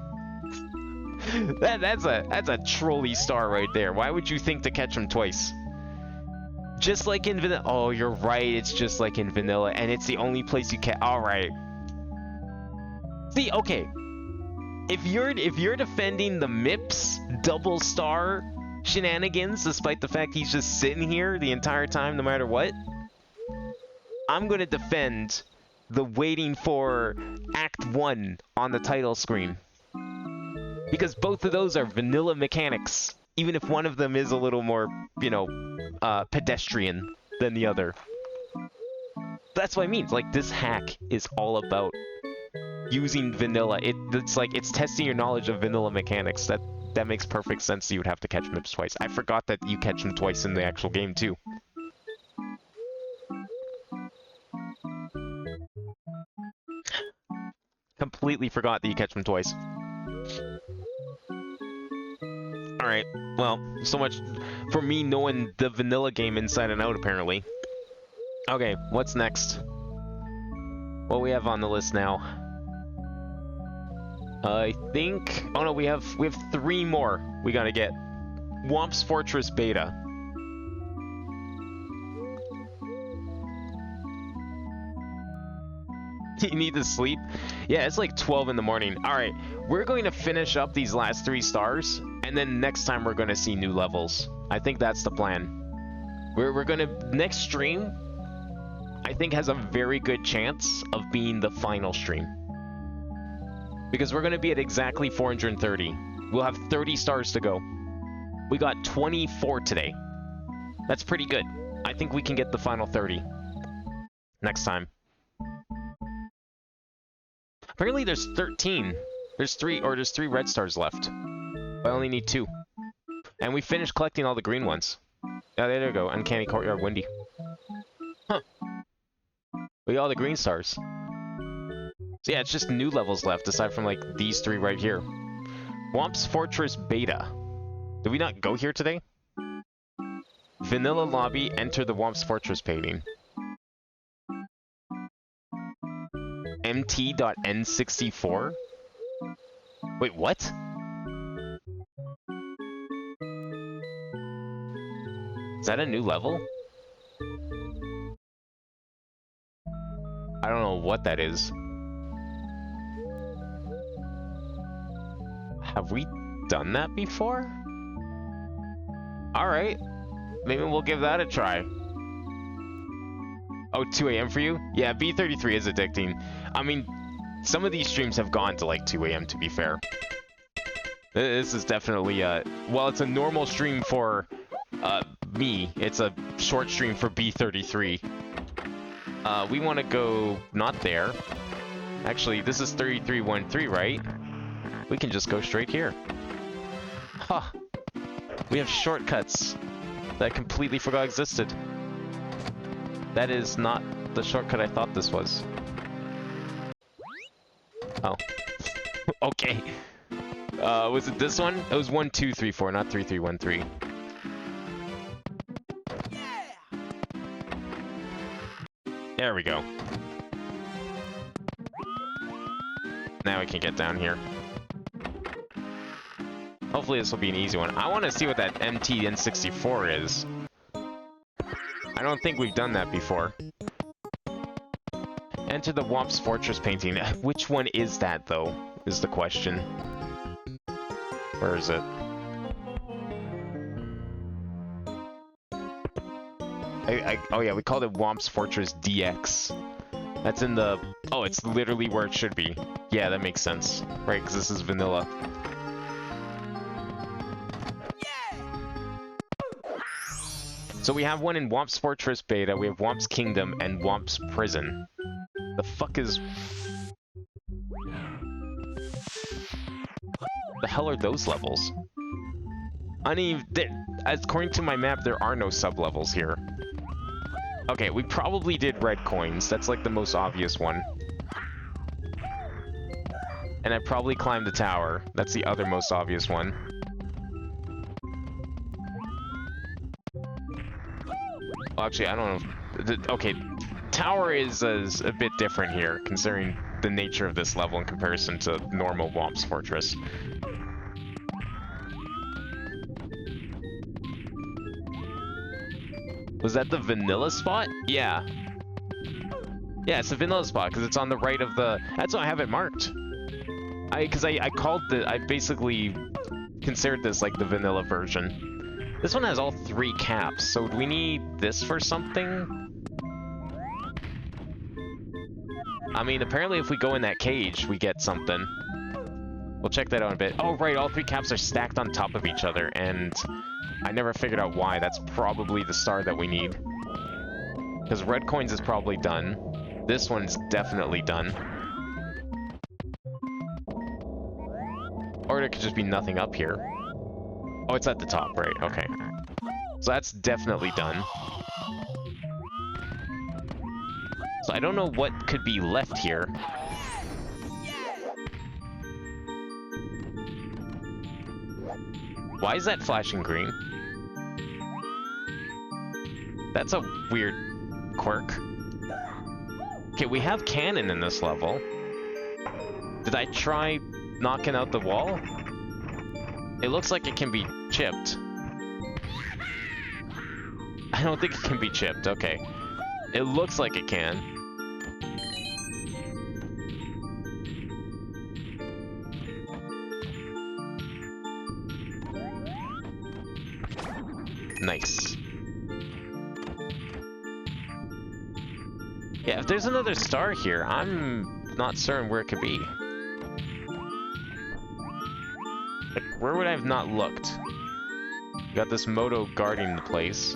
That's a trolley star right there. Why would you think to catch him twice? Just like in vanilla. Oh, you're right. It's just like in vanilla, and it's the only place you can. All right. See, okay. If you're defending the MIPS double star shenanigans, despite the fact he's just sitting here the entire time, no matter what, I'm gonna defend the waiting for Act 1 on the title screen, because both of those are vanilla mechanics. Even if one of them is a little more, you know, pedestrian than the other. That's what I mean. Like, this hack is all about using vanilla. It's like, it's testing your knowledge of vanilla mechanics. That makes perfect sense. You would have to catch MIPS twice. I forgot that you catch them twice in the actual game, too. Completely forgot that you catch them twice. Alright, well, so much for me knowing the vanilla game inside and out, apparently. Okay, what's next? What do we have on the list now? I think... Oh no, we have 3 more we gotta get. Womp's Fortress Beta. You need to sleep? Yeah, it's like 12 in the morning. Alright, we're going to finish up these last 3 stars, and then next time we're going to see new levels. I think that's the plan. We're going to... Next stream, I think, has a very good chance of being the final stream. Because we're going to be at exactly 430. We'll have 30 stars to go. We got 24 today. That's pretty good. I think we can get the final 30. next time. Apparently there's 13. There's three red stars left. I only need 2. And we finished collecting all the green ones. Yeah, there you go. Uncanny Courtyard Windy. Huh. We got all the green stars. So yeah, it's just new levels left, aside from, like, these 3 right here. Womp's Fortress Beta. Did we not go here today? Vanilla Lobby, enter the Womp's Fortress painting. MT.N64? Wait, what? Is that a new level? I don't know what that is. Have we done that before? Alright. Maybe we'll give that a try. Oh, 2 a.m. for you? Yeah, B33 is addicting. I mean, some of these streams have gone to like 2 a.m. to be fair. This is definitely well, it's a normal stream for me. It's a short stream for B33. We want to go not there. Actually, this is 3313, right? We can just go straight here. Huh. We have shortcuts that I completely forgot existed. That is not the shortcut I thought this was. Oh. Okay. Was it this one? It was 1234, not 3313. There we go. Now we can get down here. Hopefully this will be an easy one. I want to see what that MTN64 is. I don't think we've done that before. Enter the Womp's Fortress painting. Which one is that, though, is the question. Where is it? Oh yeah, we called it Womp's Fortress DX. That's in the... Oh, it's literally where it should be. Yeah, that makes sense. Right, because this is vanilla. So we have one in Womp's Fortress Beta, we have Womp's Kingdom, and Womp's Prison. The fuck is... The hell are those levels? According to my map, there are no sub-levels here. Okay, we probably did red coins. That's like the most obvious one. And I probably climbed the tower. That's the other most obvious one. Well, actually, I don't know. Okay, tower is a bit different here, considering the nature of this level in comparison to normal Womp's Fortress. Was that the vanilla spot? Yeah. Yeah, it's the vanilla spot, because it's on the right of the... That's why I have it marked. Because I called the... I basically considered this like the vanilla version. This one has all 3 caps, so do we need this for something? I mean, apparently if we go in that cage, we get something. We'll check that out in a bit. Oh, right, all 3 caps are stacked on top of each other, and... I never figured out why. That's probably the star that we need. Because red coins is probably done. This one's definitely done. Or there could just be nothing up here. Oh, it's at the top, right? Okay. So that's definitely done. So I don't know what could be left here. Why is that flashing green? That's a weird quirk. Okay, we have cannon in this level. Did I try knocking out the wall? It looks like it can be chipped. I don't think it can be chipped, okay. It looks like it can. Nice. Yeah, if there's another star here, I'm not certain where it could be. Like, where would I have not looked? We got this moto guarding the place.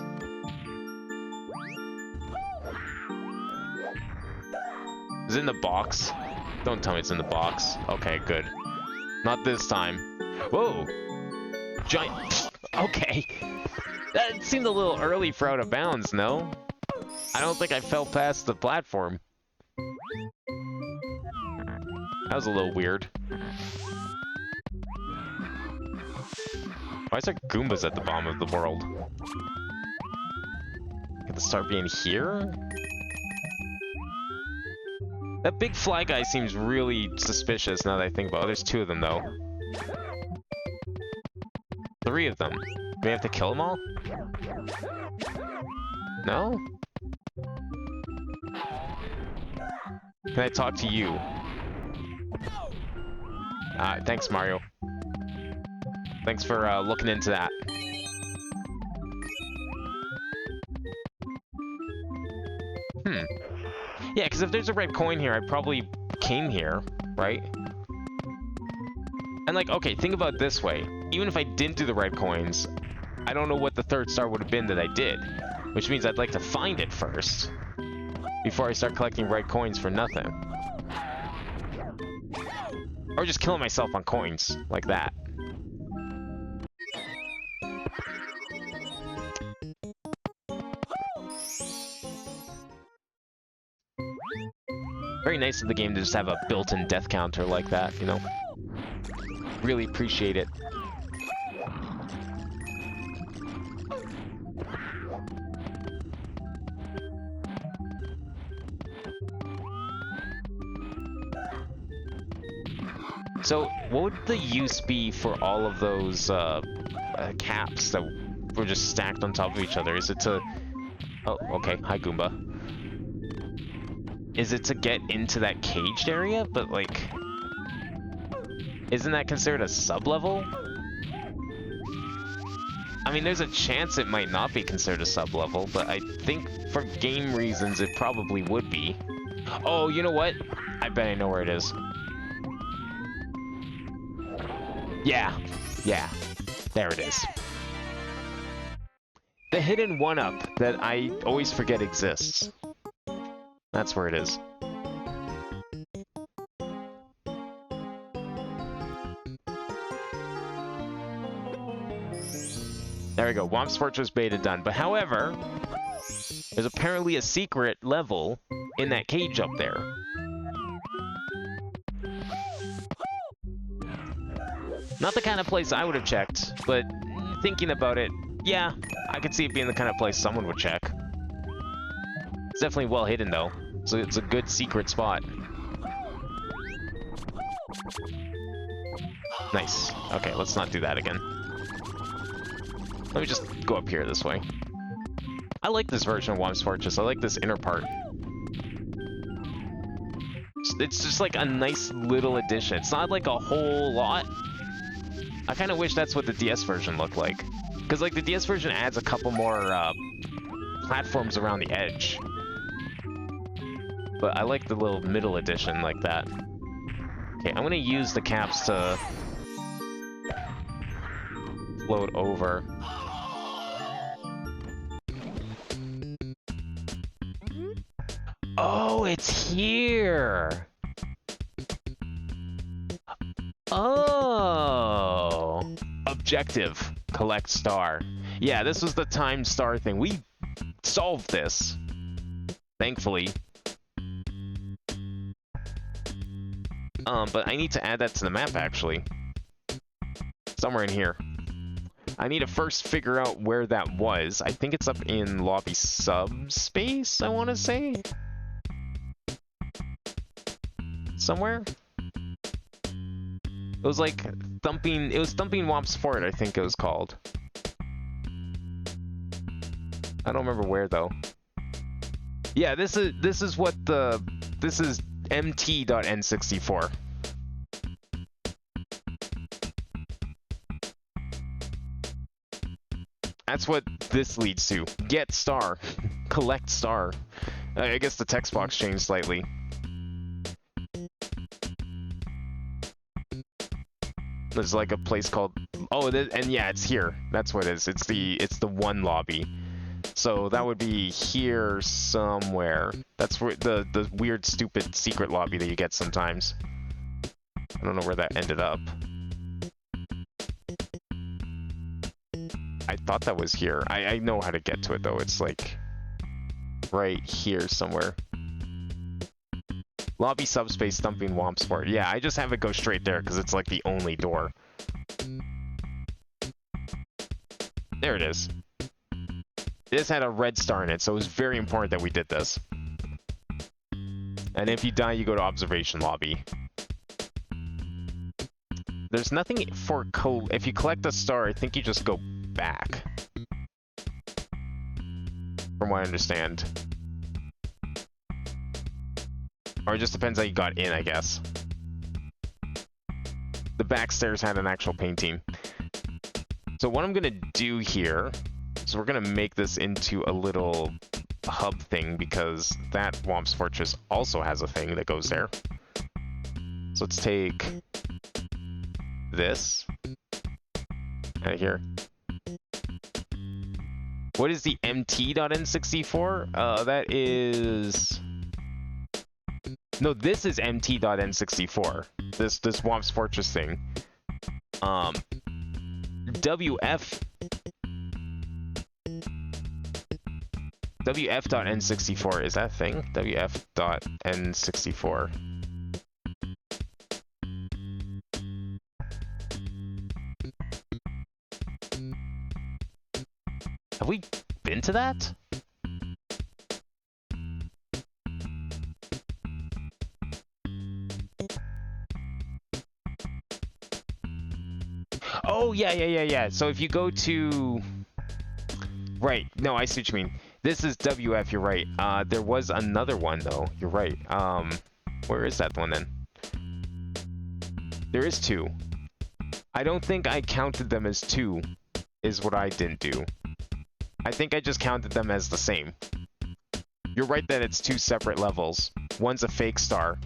Is it in the box? Don't tell me it's in the box. Okay, good. Not this time. Whoa! Giant... Okay. That seemed a little early for out of bounds, no? I don't think I fell past the platform. That was a little weird. Why is there Goombas at the bottom of the world? Could the start being here? That big fly guy seems really suspicious now that I think about it. There's 2 of them, though. 3 of them. Do we have to kill them all? No? Can I talk to you? Thanks, Mario. Thanks for looking into that. Yeah, because if there's a red coin here, I probably came here, right? And like, okay, think about it this way. Even if I didn't do the red coins, I don't know what the 3rd star would have been that I did. Which means I'd like to find it first, before I start collecting red coins for nothing. Or just killing myself on coins, like that. Very nice of the game to just have a built-in death counter like that, you know? Really appreciate it. So, what would the use be for all of those caps that were just stacked on top of each other? Is it to... Oh, okay. Hi, Goomba. Is it to get into that caged area? But, like... Isn't that considered a sub-level? I mean, there's a chance it might not be considered a sub-level, but I think for game reasons it probably would be. Oh, you know what? I bet I know where it is. Yeah, there it is. The hidden 1-up that I always forget exists. That's where it is. There we go, Womp's Fortress beta done. But however, there's apparently a secret level in that cage up there. Not the kind of place I would have checked, but thinking about it, yeah, I could see it being the kind of place someone would check. It's definitely well hidden, though, so it's a good secret spot. Nice. Okay, let's not do that again. Let me just go up here this way. I like this version of Womp's Fortress. I like this inner part. It's just like a nice little addition. It's not like a whole lot. I kind of wish that's what the DS version looked like. Because, like, the DS version adds a couple more platforms around the edge. But I like the little middle edition like that. Okay, I'm going to use the caps to float over. Oh, it's here! Oh! Objective. Collect star. Yeah, this was the timed star thing. We solved this. Thankfully. But I need to add that to the map, actually. Somewhere in here. I need to first figure out where that was. I think it's up in lobby subspace, I want to say? Somewhere? It was like thumping Womp's Fort, I think it was called. I don't remember where though. Yeah, this is mt.n64. That's what this leads to. Get star. Collect star. I guess the text box changed slightly. There's like a place called... Oh, and yeah, it's here. That's what it is. It's the one lobby. So that would be here somewhere. That's where the weird, stupid secret lobby that you get sometimes. I don't know where that ended up. I thought that was here. I know how to get to it, though. It's, like, right here somewhere. Lobby subspace dumping Wompsport. Yeah, I just have it go straight there because it's, like, the only door. There it is. This had a red star in it, so it was very important that we did this. And if you die, you go to observation lobby. There's nothing for if you collect a star, I think you just go back. From what I understand. Or it just depends how you got in, I guess. The back stairs had an actual painting. So what I'm gonna do here, so we're gonna make this into a little hub thing because that Womp's Fortress also has a thing that goes there. So let's take this right here. What is the mt.n64? That is... No, this is mt.n64. This Womp's Fortress thing. WF.n64, is that a thing? WF.n64. Have we been to that? Oh, yeah. So if you go to... Right. No, I see what you mean. This is WF, you're right. There was another one, though. You're right. Where is that one, then? There is two. I don't think I counted them as two, is what I didn't do. I think I just counted them as the same. You're right that it's two separate levels. One's a fake star.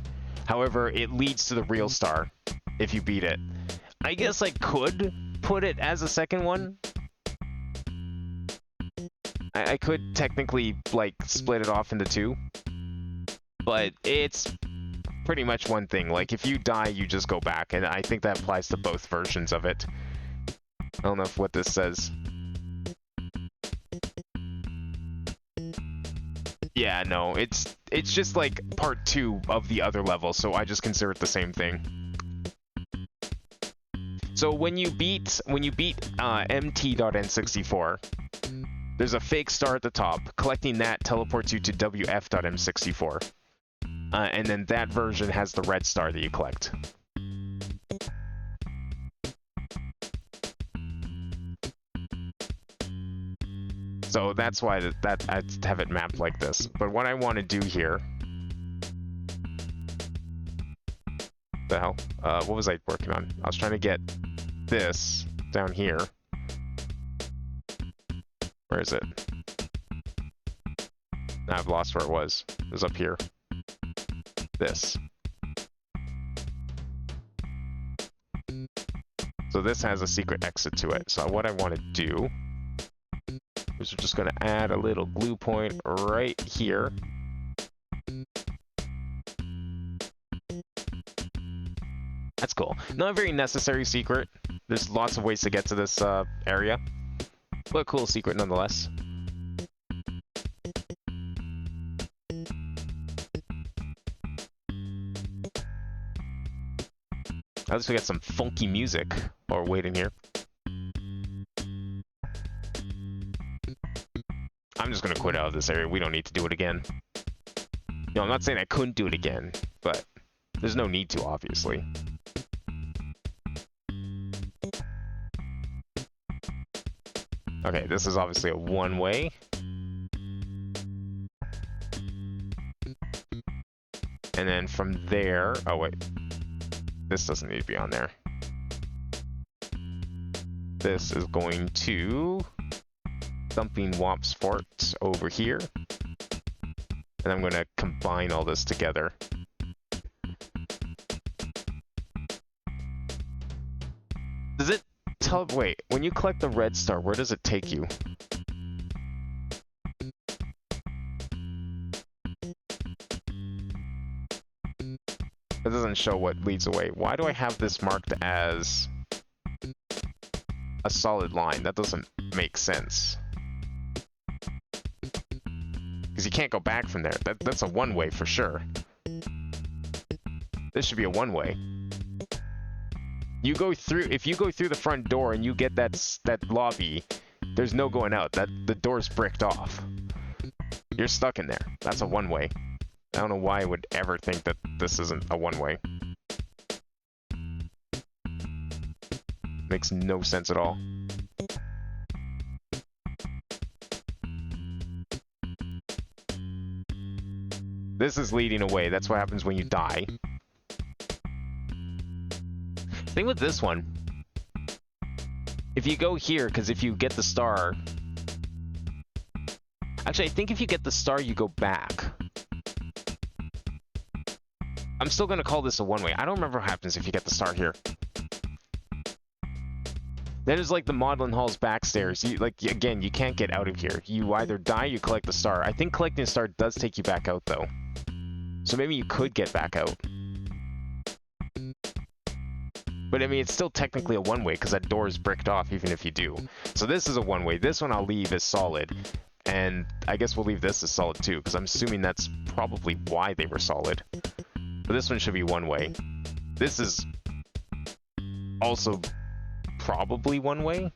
However, it leads to the real star if you beat it. I guess I could put it as a second one. I could technically, like, split it off into two. But it's pretty much one thing. Like, if you die, you just go back. And I think that applies to both versions of it. I don't know what this says. Yeah, no, it's just like part 2 of the other level, so I just consider it the same thing. So when you beat mt.n64, there's a fake star at the top. Collecting that teleports you to wf.m64. And then that version has the red star that you collect. So that's why I have it mapped like this. But what I want to do here... The hell? What was I working on? I was trying to get this down here. Where is it? I've lost where it was. It was up here. This. So this has a secret exit to it. So what I want to do is we're just going to add a little glue point right here. That's cool. Not a very necessary secret. There's lots of ways to get to this area. But a cool secret nonetheless. At least we got some funky music while we're waiting here. I'm just gonna quit out of this area. We don't need to do it again. No, I'm not saying I couldn't do it again, but there's no need to, obviously. Okay, this is obviously a one-way. And then from there... Oh, wait. This doesn't need to be on there. This is going to... Dumping Womp's Fort over here. And I'm going to combine all this together. Does it tell... Wait, when you collect the red star, where does it take you? It doesn't show what leads away. Why do I have this marked as a solid line? That doesn't make sense. Because you can't go back from there. That's a one-way for sure. This should be a one-way. You go through, if you go through the front door and you get that lobby, there's no going out. The door's bricked off. You're stuck in there. That's a one-way. I don't know why I would ever think that this isn't a one-way. Makes no sense at all. This is leading away. That's what happens when you die. Thing with this one, if you go here, because if you get the star... Actually, I think if you get the star, you go back. I'm still going to call this a one-way. I don't remember what happens if you get the star here. That is like the Maudlin Hall's backstairs. Again, you can't get out of here. You either die, you collect the star. I think collecting the star does take you back out, though. So maybe you could get back out. But I mean, it's still technically a one-way because that door is bricked off even if you do. So this is a one-way. This one I'll leave as solid. And I guess we'll leave this as solid too, because I'm assuming that's probably why they were solid. But this one should be one-way. This is also probably one-way.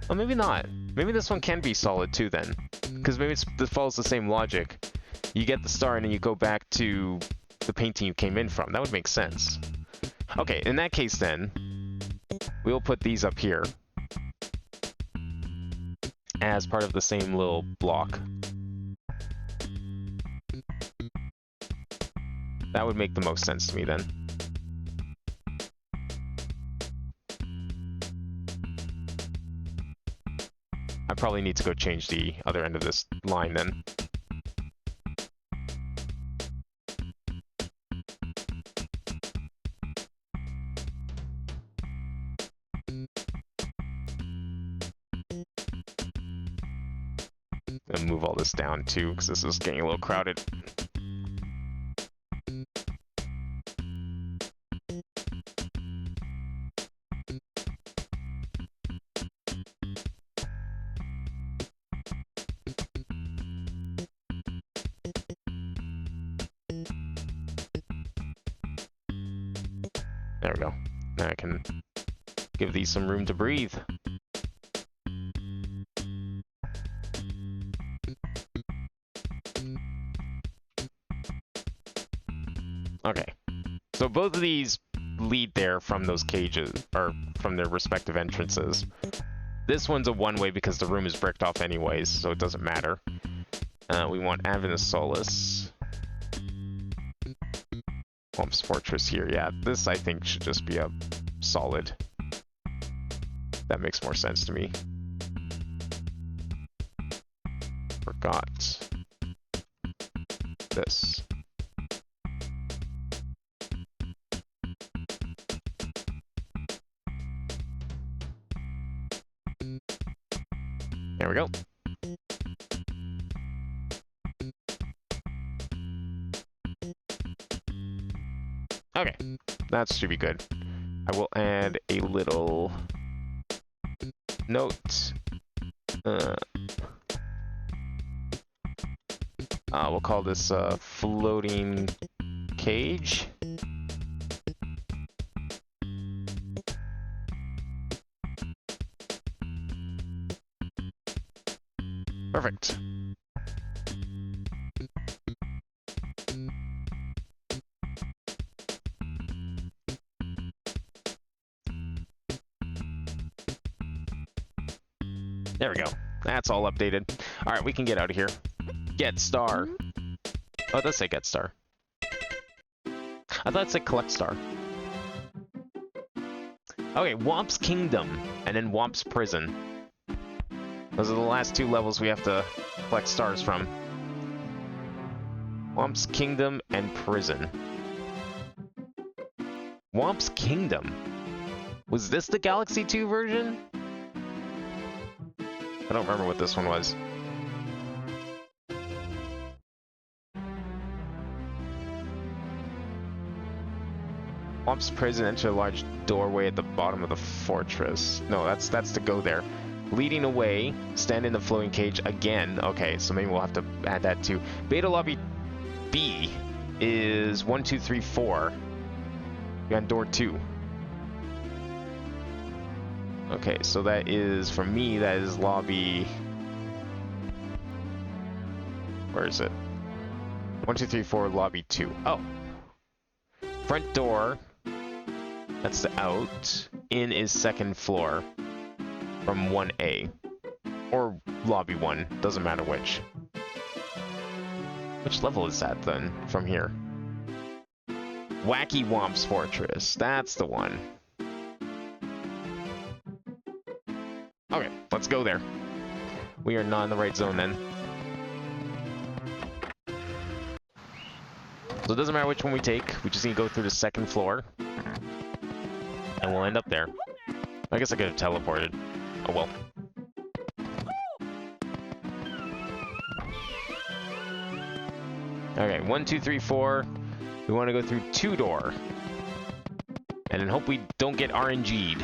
Well, maybe not. Maybe this one can be solid too then. Because maybe it follows the same logic. You get the star and then you go back to the painting you came in from. That would make sense. Okay, in that case then, we'll put these up here as part of the same little block. That would make the most sense to me then. I probably need to go change the other end of this line then. And move all this down too, because this is getting a little crowded. There we go. Now I can give these some room to breathe. Okay, so both of these lead there from those cages, or from their respective entrances. This one's a one-way because the room is bricked off anyways, so it doesn't matter. We want Avernus Solace. Whomp's Fortress here. Yeah, this I think should just be a solid. That makes more sense to me. Forgot this. There we go. Okay, that should be good. I will add a little note. We'll call this floating cage. Perfect. There we go. That's all updated. All right, we can get out of here. Get star. Oh, it does say get star. I thought it said collect star. Okay, Whomp's Kingdom and then Whomp's Prison. Those are the last two levels we have to collect stars from. Whomp's Kingdom and Prison. Whomp's Kingdom? Was this the Galaxy 2 version? I don't remember what this one was. Whomp's prison, enter a large doorway at the bottom of the fortress. No, that's to go there. Leading away, stand in the floating cage again. Okay, so maybe we'll have to add that too. Beta lobby B is 1, 2, 3, 4. We got door 2. Okay, so that is, for me, that is lobby... Where is it? 1, 2, 3, 4, lobby 2. Oh. Front door. That's the out. In is second floor. From 1A. Or lobby 1. Doesn't matter which. Which level is that then, from here? Wacky Womp's Fortress. That's the one. Okay, let's go there. We are not in the right zone then. So it doesn't matter which one we take, we just need to go through the second floor. And we'll end up there. I guess I could have teleported. Oh well. Okay, 1, 2, 3, 4. We want to go through 2 door. And then hope we don't get RNG'd.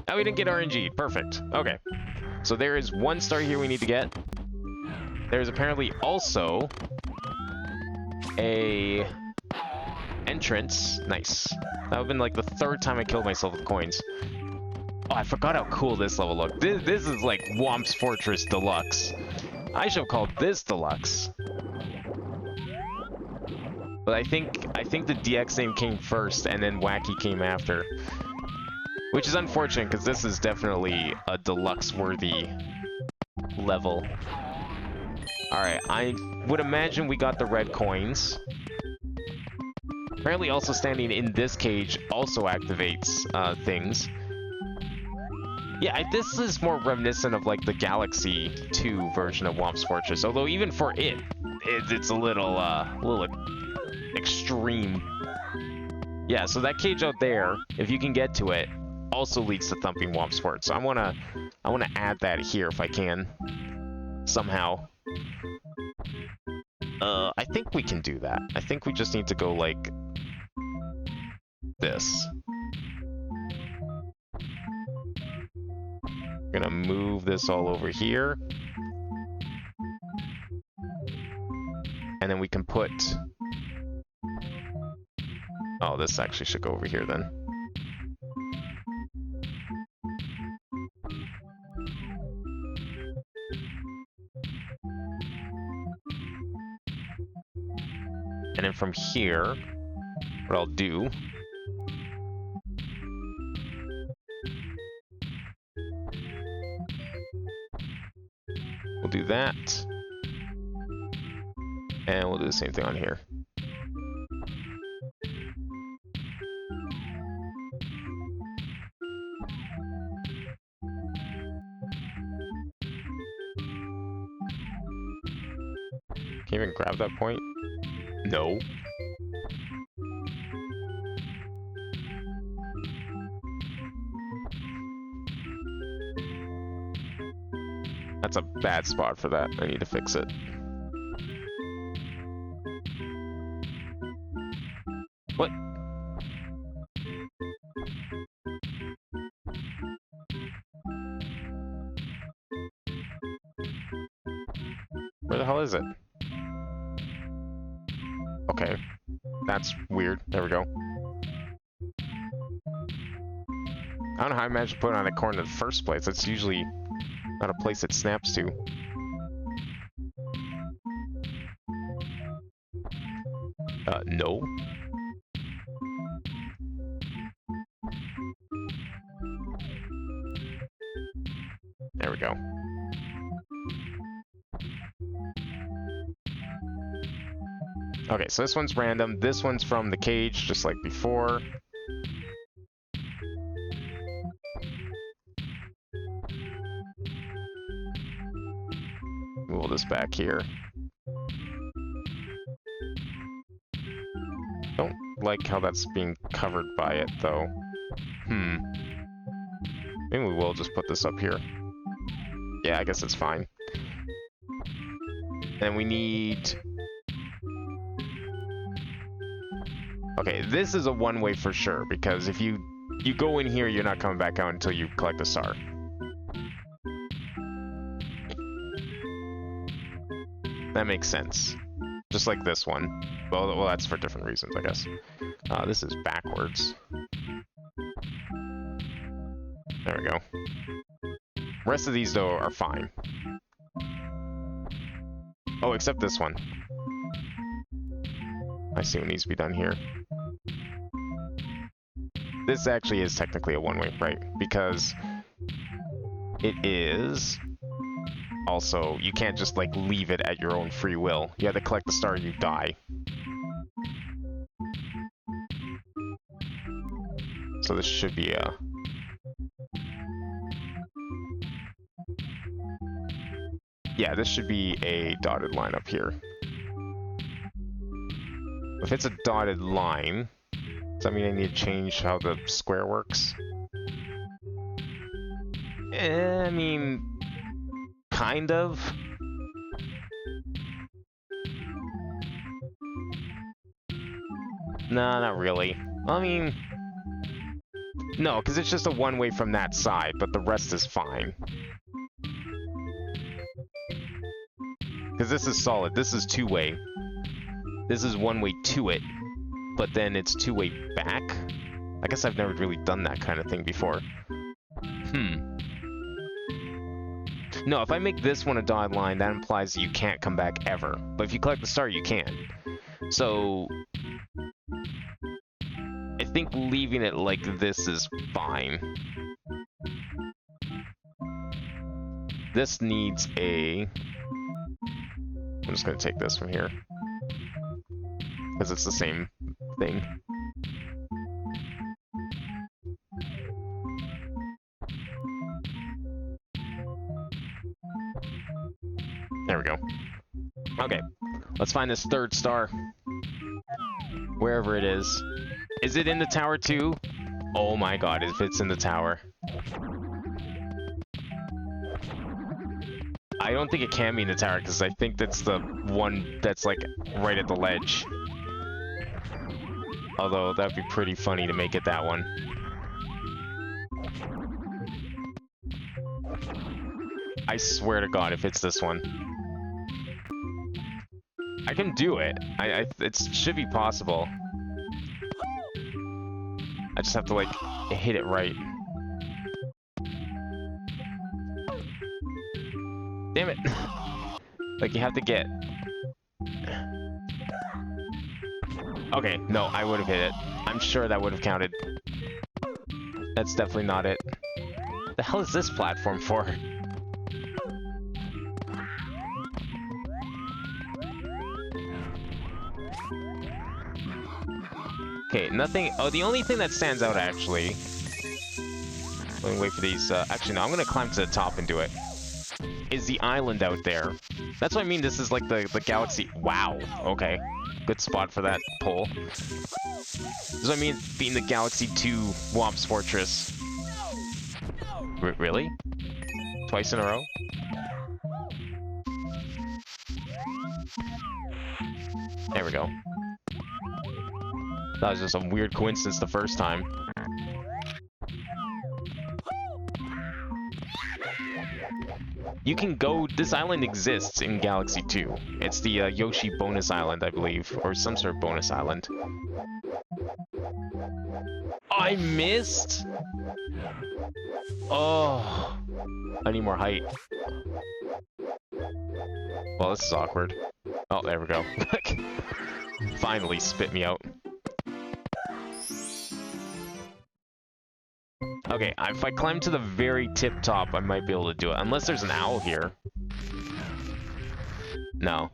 Oh, we didn't get RNG'd. Perfect. Okay. So there is 1 star here we need to get. There's apparently also a entrance. Nice. That would have been like the 3rd time I killed myself with coins. Oh, I forgot how cool this level looked. This is like Womp's Fortress Deluxe. I should have called this Deluxe. But I think the DX name came first and then Wacky came after. Which is unfortunate because this is definitely a Deluxe-worthy level. Alright, I would imagine we got the red coins. Apparently also standing in this cage also activates things. Yeah, this is more reminiscent of like the Galaxy 2 version of Womp's Fortress. Although even for it's a little extreme. Yeah, so that cage out there, if you can get to it, also leads to Thumping Womp's Fortress. So I wanna add that here if I can. Somehow. I think we can do that. I think we just need to go like this. Gonna move this all over here. And then we can put... Oh, this actually should go over here then. And then from here, what I'll do... We'll do that. And we'll do the same thing on here. Can you even grab that point? No. That's a bad spot for that. I need to fix it. What? Where the hell is it? Okay. That's weird. There we go. I don't know how I managed to put it on a corner in the first place. That's usually not a place it snaps to. No. There we go. Okay, so this one's random. This one's from the cage, just like before. Move this back here. Don't like how that's being covered by it, though. Maybe we will just put this up here. Yeah, I guess it's fine. And we need... Okay, this is a one-way for sure, because if you go in here, you're not coming back out until you collect a star. That makes sense. Just like this one. Well, that's for different reasons, I guess. This is backwards. There we go. Rest of these, though, are fine. Oh, except this one. I see what needs to be done here. This actually is technically a one-way, right? Because it is... Also, you can't just, like, leave it at your own free will. You have to collect the star, you die. So this should be a... Yeah, this should be a dotted line up here. If it's a dotted line, does that mean I need to change how the square works? I mean... Kind of. Nah, not really. I mean... No, because it's just a one-way from that side, but the rest is fine. Because this is solid. This is two-way. This is one-way to it, but then it's two-way back? I guess I've never really done that kind of thing before. No, if I make this one a dotted line, that implies that you can't come back ever. But if you collect the star, you can. So... I think leaving it like this is fine. This needs a... I'm just going to take this from here. Because it's the same thing. There we go. Okay, let's find this third star. Wherever it is. Is it in the tower too? Oh my god, if it's in the tower. I don't think it can be in the tower because I think that's the one that's like right at the ledge. Although that'd be pretty funny to make it that one. I swear to god if it's this one. I can do it. It should be possible. I just have to, like, hit it right. Damn it. Like, you have to get... Okay, no, I would have hit it. I'm sure that would have counted. That's definitely not it. The hell is this platform for? Okay, nothing... Oh, the only thing that stands out, actually... Let me wait for these... Actually, no, I'm gonna climb to the top and do it. Is the island out there. That's what I mean, this is like the galaxy... Wow, okay. Good spot for that pole. That's what I mean, being the Galaxy 2 Womp's Fortress. Really? Twice in a row? There we go. That was just a weird coincidence the first time. You can go... This island exists in Galaxy 2. It's the Yoshi bonus island, I believe. Or some sort of bonus island. I missed? Oh. I need more height. Well, this is awkward. Oh, there we go. Finally spit me out. Okay, if I climb to the very tip top, I might be able to do it. Unless there's an owl here. No.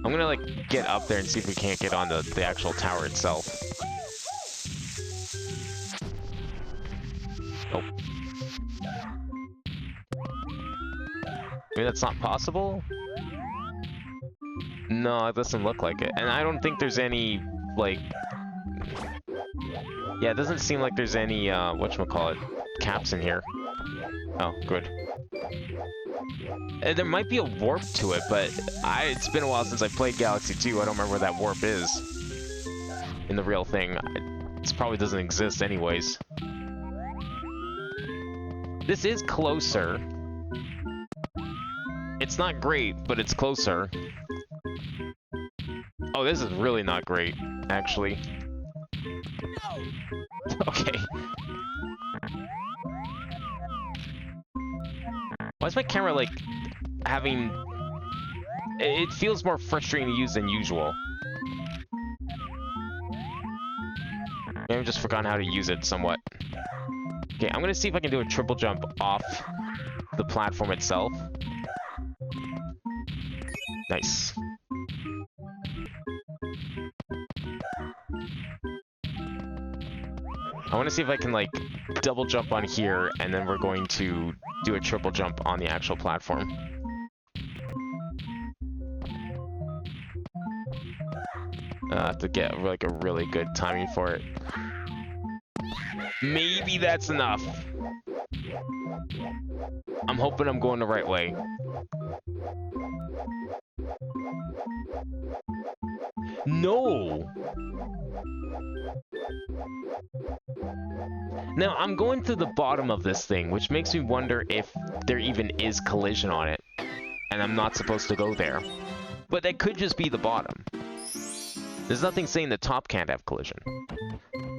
I'm gonna, like, get up there and see if we can't get on the actual tower itself. Oh. Maybe that's not possible? No, it doesn't look like it. And I don't think there's any, like... Yeah, it doesn't seem like there's any, whatchamacallit, caps in here. Oh, good. There might be a warp to it, but it's been a while since I played Galaxy 2. I don't remember where that warp is in the real thing. It probably doesn't exist anyways. This is closer. It's not great, but it's closer. Oh, this is really not great, actually. Okay. Why is my camera, like, having... It feels more frustrating to use than usual. Maybe I've just forgotten how to use it somewhat. Okay, I'm gonna see if I can do a triple jump off the platform itself. Nice. I want to see if I can, like, double jump on here, and then we're going to do a triple jump on the actual platform. To get, like, a really good timing for it. Maybe that's enough. I'm hoping I'm going the right way. No! Now, I'm going to the bottom of this thing, which makes me wonder if there even is collision on it, and I'm not supposed to go there. But that could just be the bottom. There's nothing saying the top can't have collision.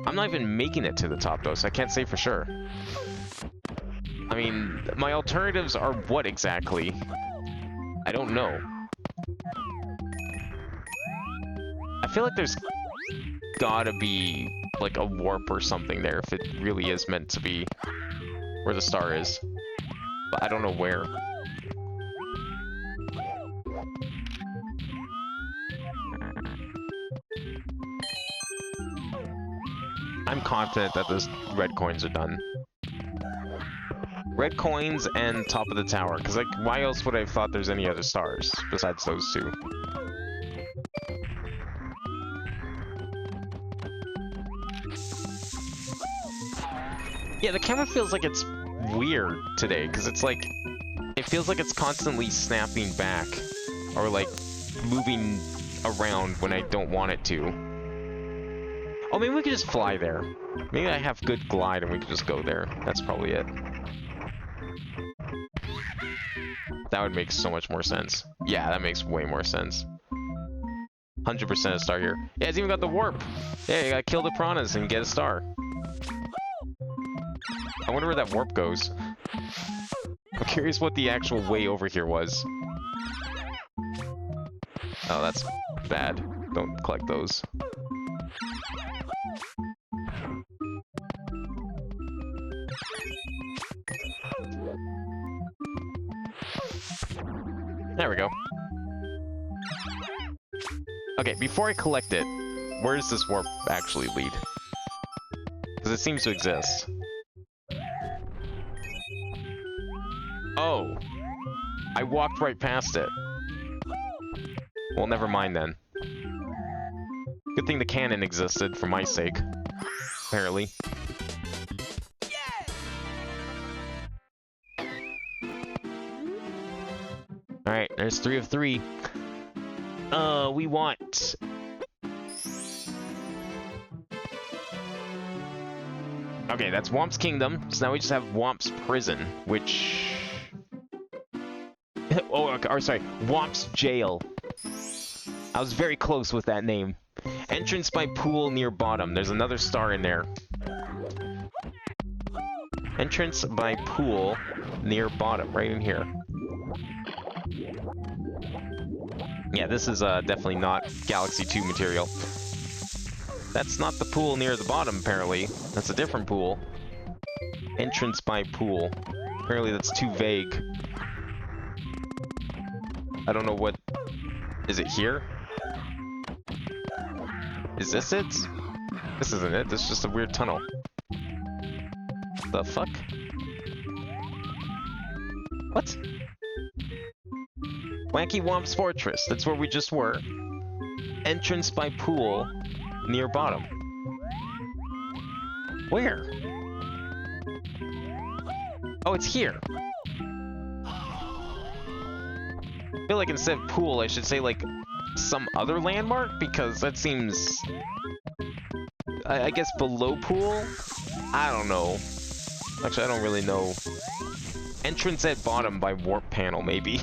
I'm not even making it to the top, though, so I can't say for sure. I mean, my alternatives are what exactly? I don't know. I feel like there's gotta be, like, a warp or something there if it really is meant to be where the star is. But I don't know where. I'm confident that those red coins are done. Red coins and top of the tower, because, like, why else would I have thought there's any other stars besides those two? Yeah, the camera feels like it's weird today, because it's like, it feels like it's constantly snapping back, or like, moving around when I don't want it to. Oh, maybe we could just fly there. Maybe I have good glide and we could just go there. That's probably it. That would make so much more sense. Yeah, that makes way more sense. 100% a star here. Yeah, it's even got the warp. Yeah, you gotta kill the piranhas and get a star. I wonder where that warp goes. I'm curious what the actual way over here was. Oh, that's bad. Don't collect those. There we go. Okay, before I collect it, where does this warp actually lead? Because it seems to exist. Oh! I walked right past it. Well, never mind then. Good thing the cannon existed for my sake. Apparently. Alright, there's 3 of 3. We want... Okay, that's Womp's Kingdom, so now we just have Womp's Prison, which... oh, okay, or sorry, Womp's Jail. I was very close with that name. Entrance by pool near bottom. There's another star in there. Entrance by pool near bottom, right in here. Yeah, this is definitely not Galaxy 2 material. That's not the pool near the bottom, apparently. That's a different pool. Entrance by pool. Apparently that's too vague. I don't know what... Is it here? Is this it? This isn't it. This is just a weird tunnel. The fuck? What? Wacky Womp's Fortress. That's where we just were. Entrance by pool near bottom. Where? Oh, it's here. I feel like instead of pool, I should say, like, some other landmark, because that seems... I guess below pool? I don't know. Actually, I don't really know. Entrance at bottom by warp panel, maybe.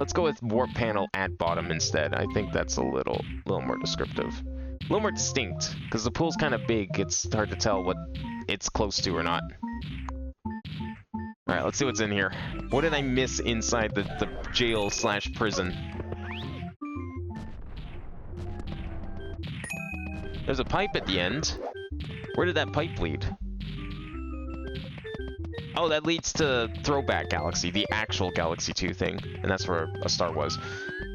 Let's go with warp panel at bottom instead. I think that's a little more descriptive. A little more distinct, because the pool's kind of big. It's hard to tell what it's close to or not. Alright, let's see what's in here. What did I miss inside the jail slash prison? There's a pipe at the end. Where did that pipe lead? Oh, that leads to Throwback Galaxy, the actual Galaxy 2 thing. And that's where a star was.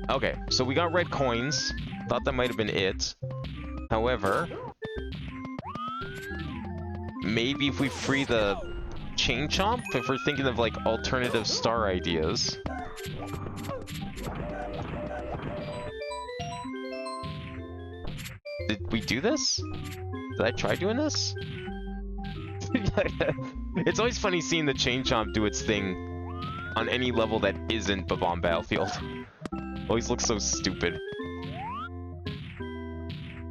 Okay, so we got red coins. Thought that might have been it. However, maybe if we free the Chain Chomp, if we're thinking of like alternative star ideas. Did we do this? Did I try doing this? It's always funny seeing the Chain Chomp do its thing on any level that isn't Bob-omb Battlefield. Always looks so stupid.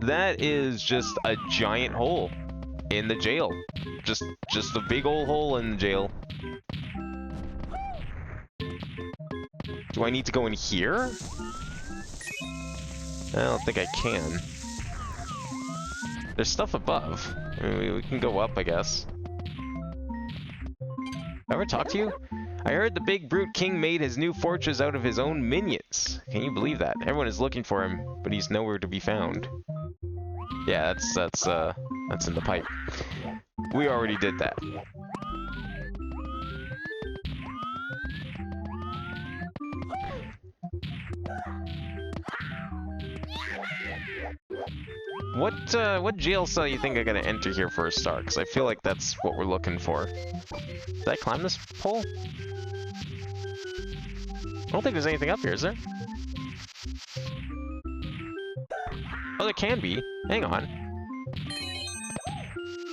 That is just a giant hole in the jail. Just a big old hole in the jail. Do I need to go in here? I don't think I can. There's stuff above. I mean, we can go up, I guess. Ever talk to you? I heard the big brute king made his new fortress out of his own minions. Can you believe that? Everyone is looking for him, but he's nowhere to be found. Yeah, that's in the pipe. We already did that. What jail cell you think I gotta enter here for a star? Because I feel like that's what we're looking for. Did I climb this pole? I don't think there's anything up here, is there? Oh, there can be. Hang on.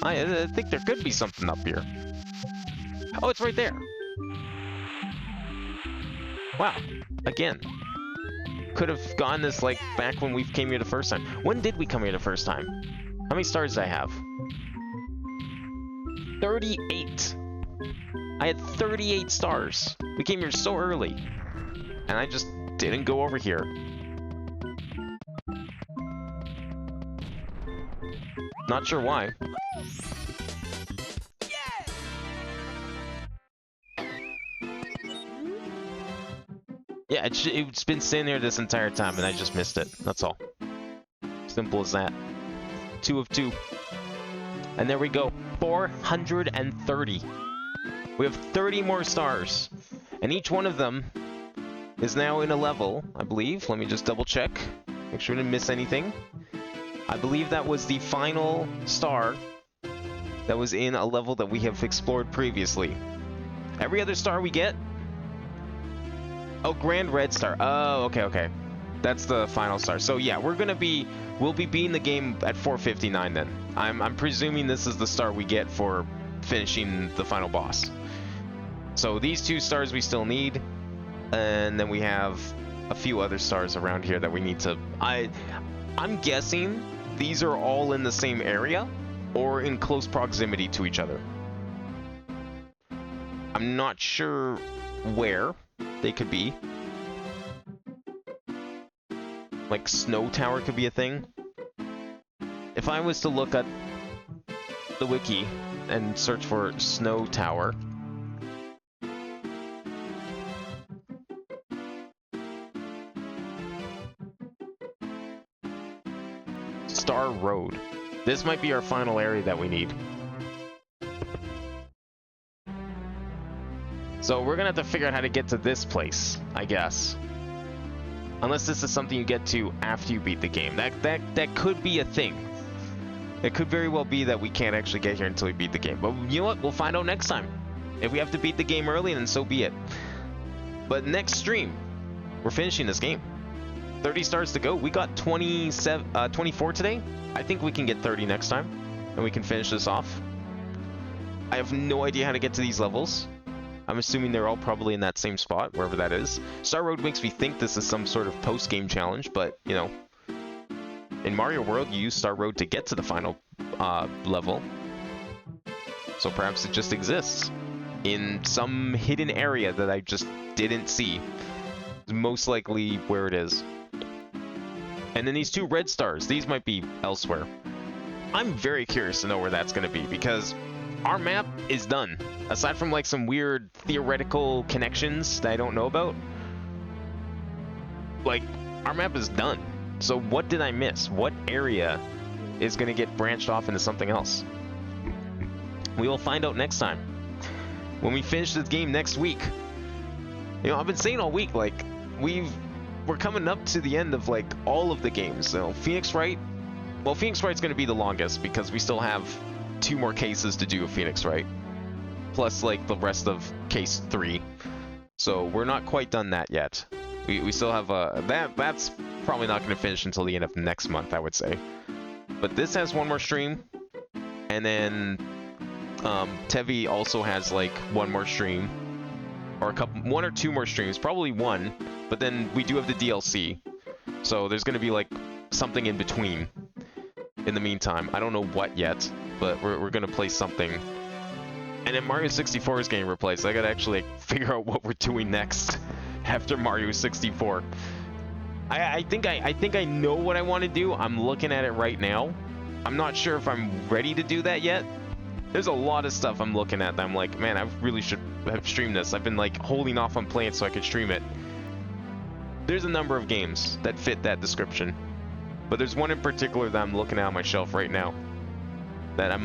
I think there could be something up here. Oh, it's right there. Wow. Again. Could have gotten this, like, back when we came here the first time. When did we come here the first time? How many stars did I have? 38. I had 38 stars. We came here so early. And I just didn't go over here. Not sure why. Yeah, it's been sitting there this entire time, and I just missed it. That's all. Simple as that. 2 of 2. And there we go. 430. We have 30 more stars. And each one of them is now in a level, I believe. Let me just double check. Make sure we didn't miss anything. I believe that was the final star that was in a level that we have explored previously. Every other star we get... Oh, Grand Red Star. Oh, okay. That's the final star. So yeah, we'll be beating the game at 459 then. I'm presuming this is the star we get for finishing the final boss. So these 2 stars we still need, and then we have a few other stars around here that we need to... I'm guessing these are all in the same area or in close proximity to each other. I'm not sure where they could be. Like Snow Tower could be a thing. If I was to look at the wiki and search for Snow Tower, Star Road. This might be our final area that we need. So we're gonna have to figure out how to get to this place, I guess. Unless this is something you get to after you beat the game. That could be a thing. It could very well be that we can't actually get here until we beat the game. But you know what? We'll find out next time. If we have to beat the game early, then so be it. But next stream, we're finishing this game. 30 stars to go. We got 24 today. I think we can get 30 next time, and we can finish this off. I have no idea how to get to these levels. I'm assuming they're all probably in that same spot, wherever that is. Star Road makes me think this is some sort of post-game challenge, but, you know, in Mario World, you use Star Road to get to the final level. So perhaps it just exists in some hidden area that I just didn't see. It's most likely where it is. And then these 2 red stars, these might be elsewhere. I'm very curious to know where that's going to be, because our map is done. Aside from like some weird theoretical connections that I don't know about, like, our map is done. So what did I miss? What area is going to get branched off into something else? We will find out next time. When we finish this game next week. You know, I've been saying all week, like, we're coming up to the end of, like, all of the games. So Phoenix Wright, well, Phoenix Wright's going to be the longest because we still have 2 more cases to do of Phoenix Wright. Plus, like, the rest of case 3. So we're not quite done that yet. We still have that's probably not going to finish until the end of next month, I would say. But this has 1 more stream, and then Tevi also has like 1 more stream, or 1 or 2 more streams, probably 1. But then we do have the DLC, so there's going to be like something in between. In the meantime, I don't know what yet, but we're going to play something. And then Mario 64 is getting replaced. I got to actually like, figure out what we're doing next after Mario 64. I think I know what I want to do. I'm looking at it right now. I'm not sure if I'm ready to do that yet. There's a lot of stuff I'm looking at that I'm like, man, I really should have streamed this. I've been like holding off on playing so I could stream it. There's a number of games that fit that description, but there's one in particular that I'm looking at on my shelf right now that I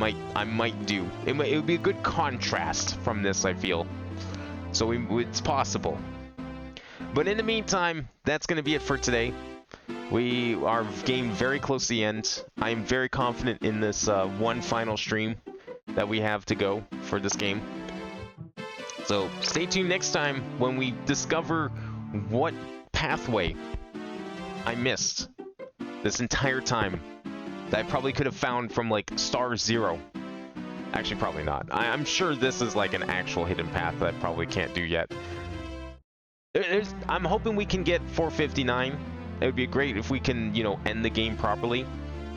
might do. It would be a good contrast from this, I feel. So it's possible. But in the meantime, that's going to be it for today. We are getting very close to the end. I am very confident in this 1 final stream that we have to go for this game. So stay tuned next time when we discover what pathway I missed this entire time that I probably could have found from like star 0. Actually, probably not. I'm sure this is like an actual hidden path that I probably can't do yet. I'm hoping we can get 459. It would be great if we can, you know, end the game properly.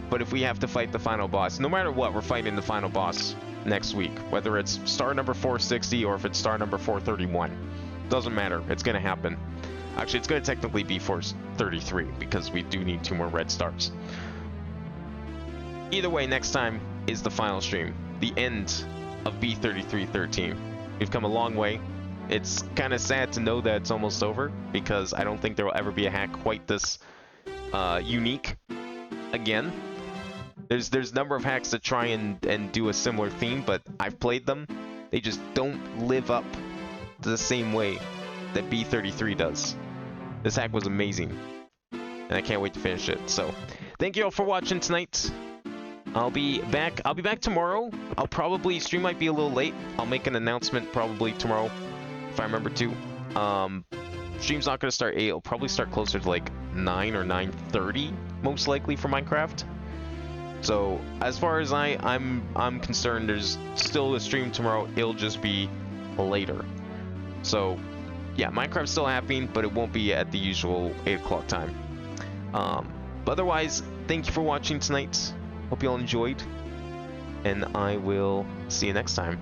But if we have to fight the final boss, no matter what, we're fighting the final boss next week. Whether it's star number 460 or if it's star number 431. Doesn't matter. It's going to happen. Actually, it's going to technically be 433 because we do need 2 more red stars. Either way, next time is the final stream. The end of B3313. We've come a long way. It's kind of sad to know that it's almost over because I don't think there will ever be a hack quite this unique again. There's a number of hacks that try and do a similar theme, but I've played them. They just don't live up to the same way that B33 does. This hack was amazing, and I can't wait to finish it. So, thank you all for watching tonight. I'll be back tomorrow. I'll probably stream might be a little late. I'll make an announcement probably tomorrow if I remember to. Stream's not going to start 8. It'll probably start closer to like 9 or 9:30 most likely for Minecraft. So as far as I'm concerned, there's still a stream tomorrow. It'll just be later. So yeah, Minecraft's still happening, but it won't be at the usual 8 o'clock time. But otherwise, thank you for watching tonight. Hope you all enjoyed, and I will see you next time.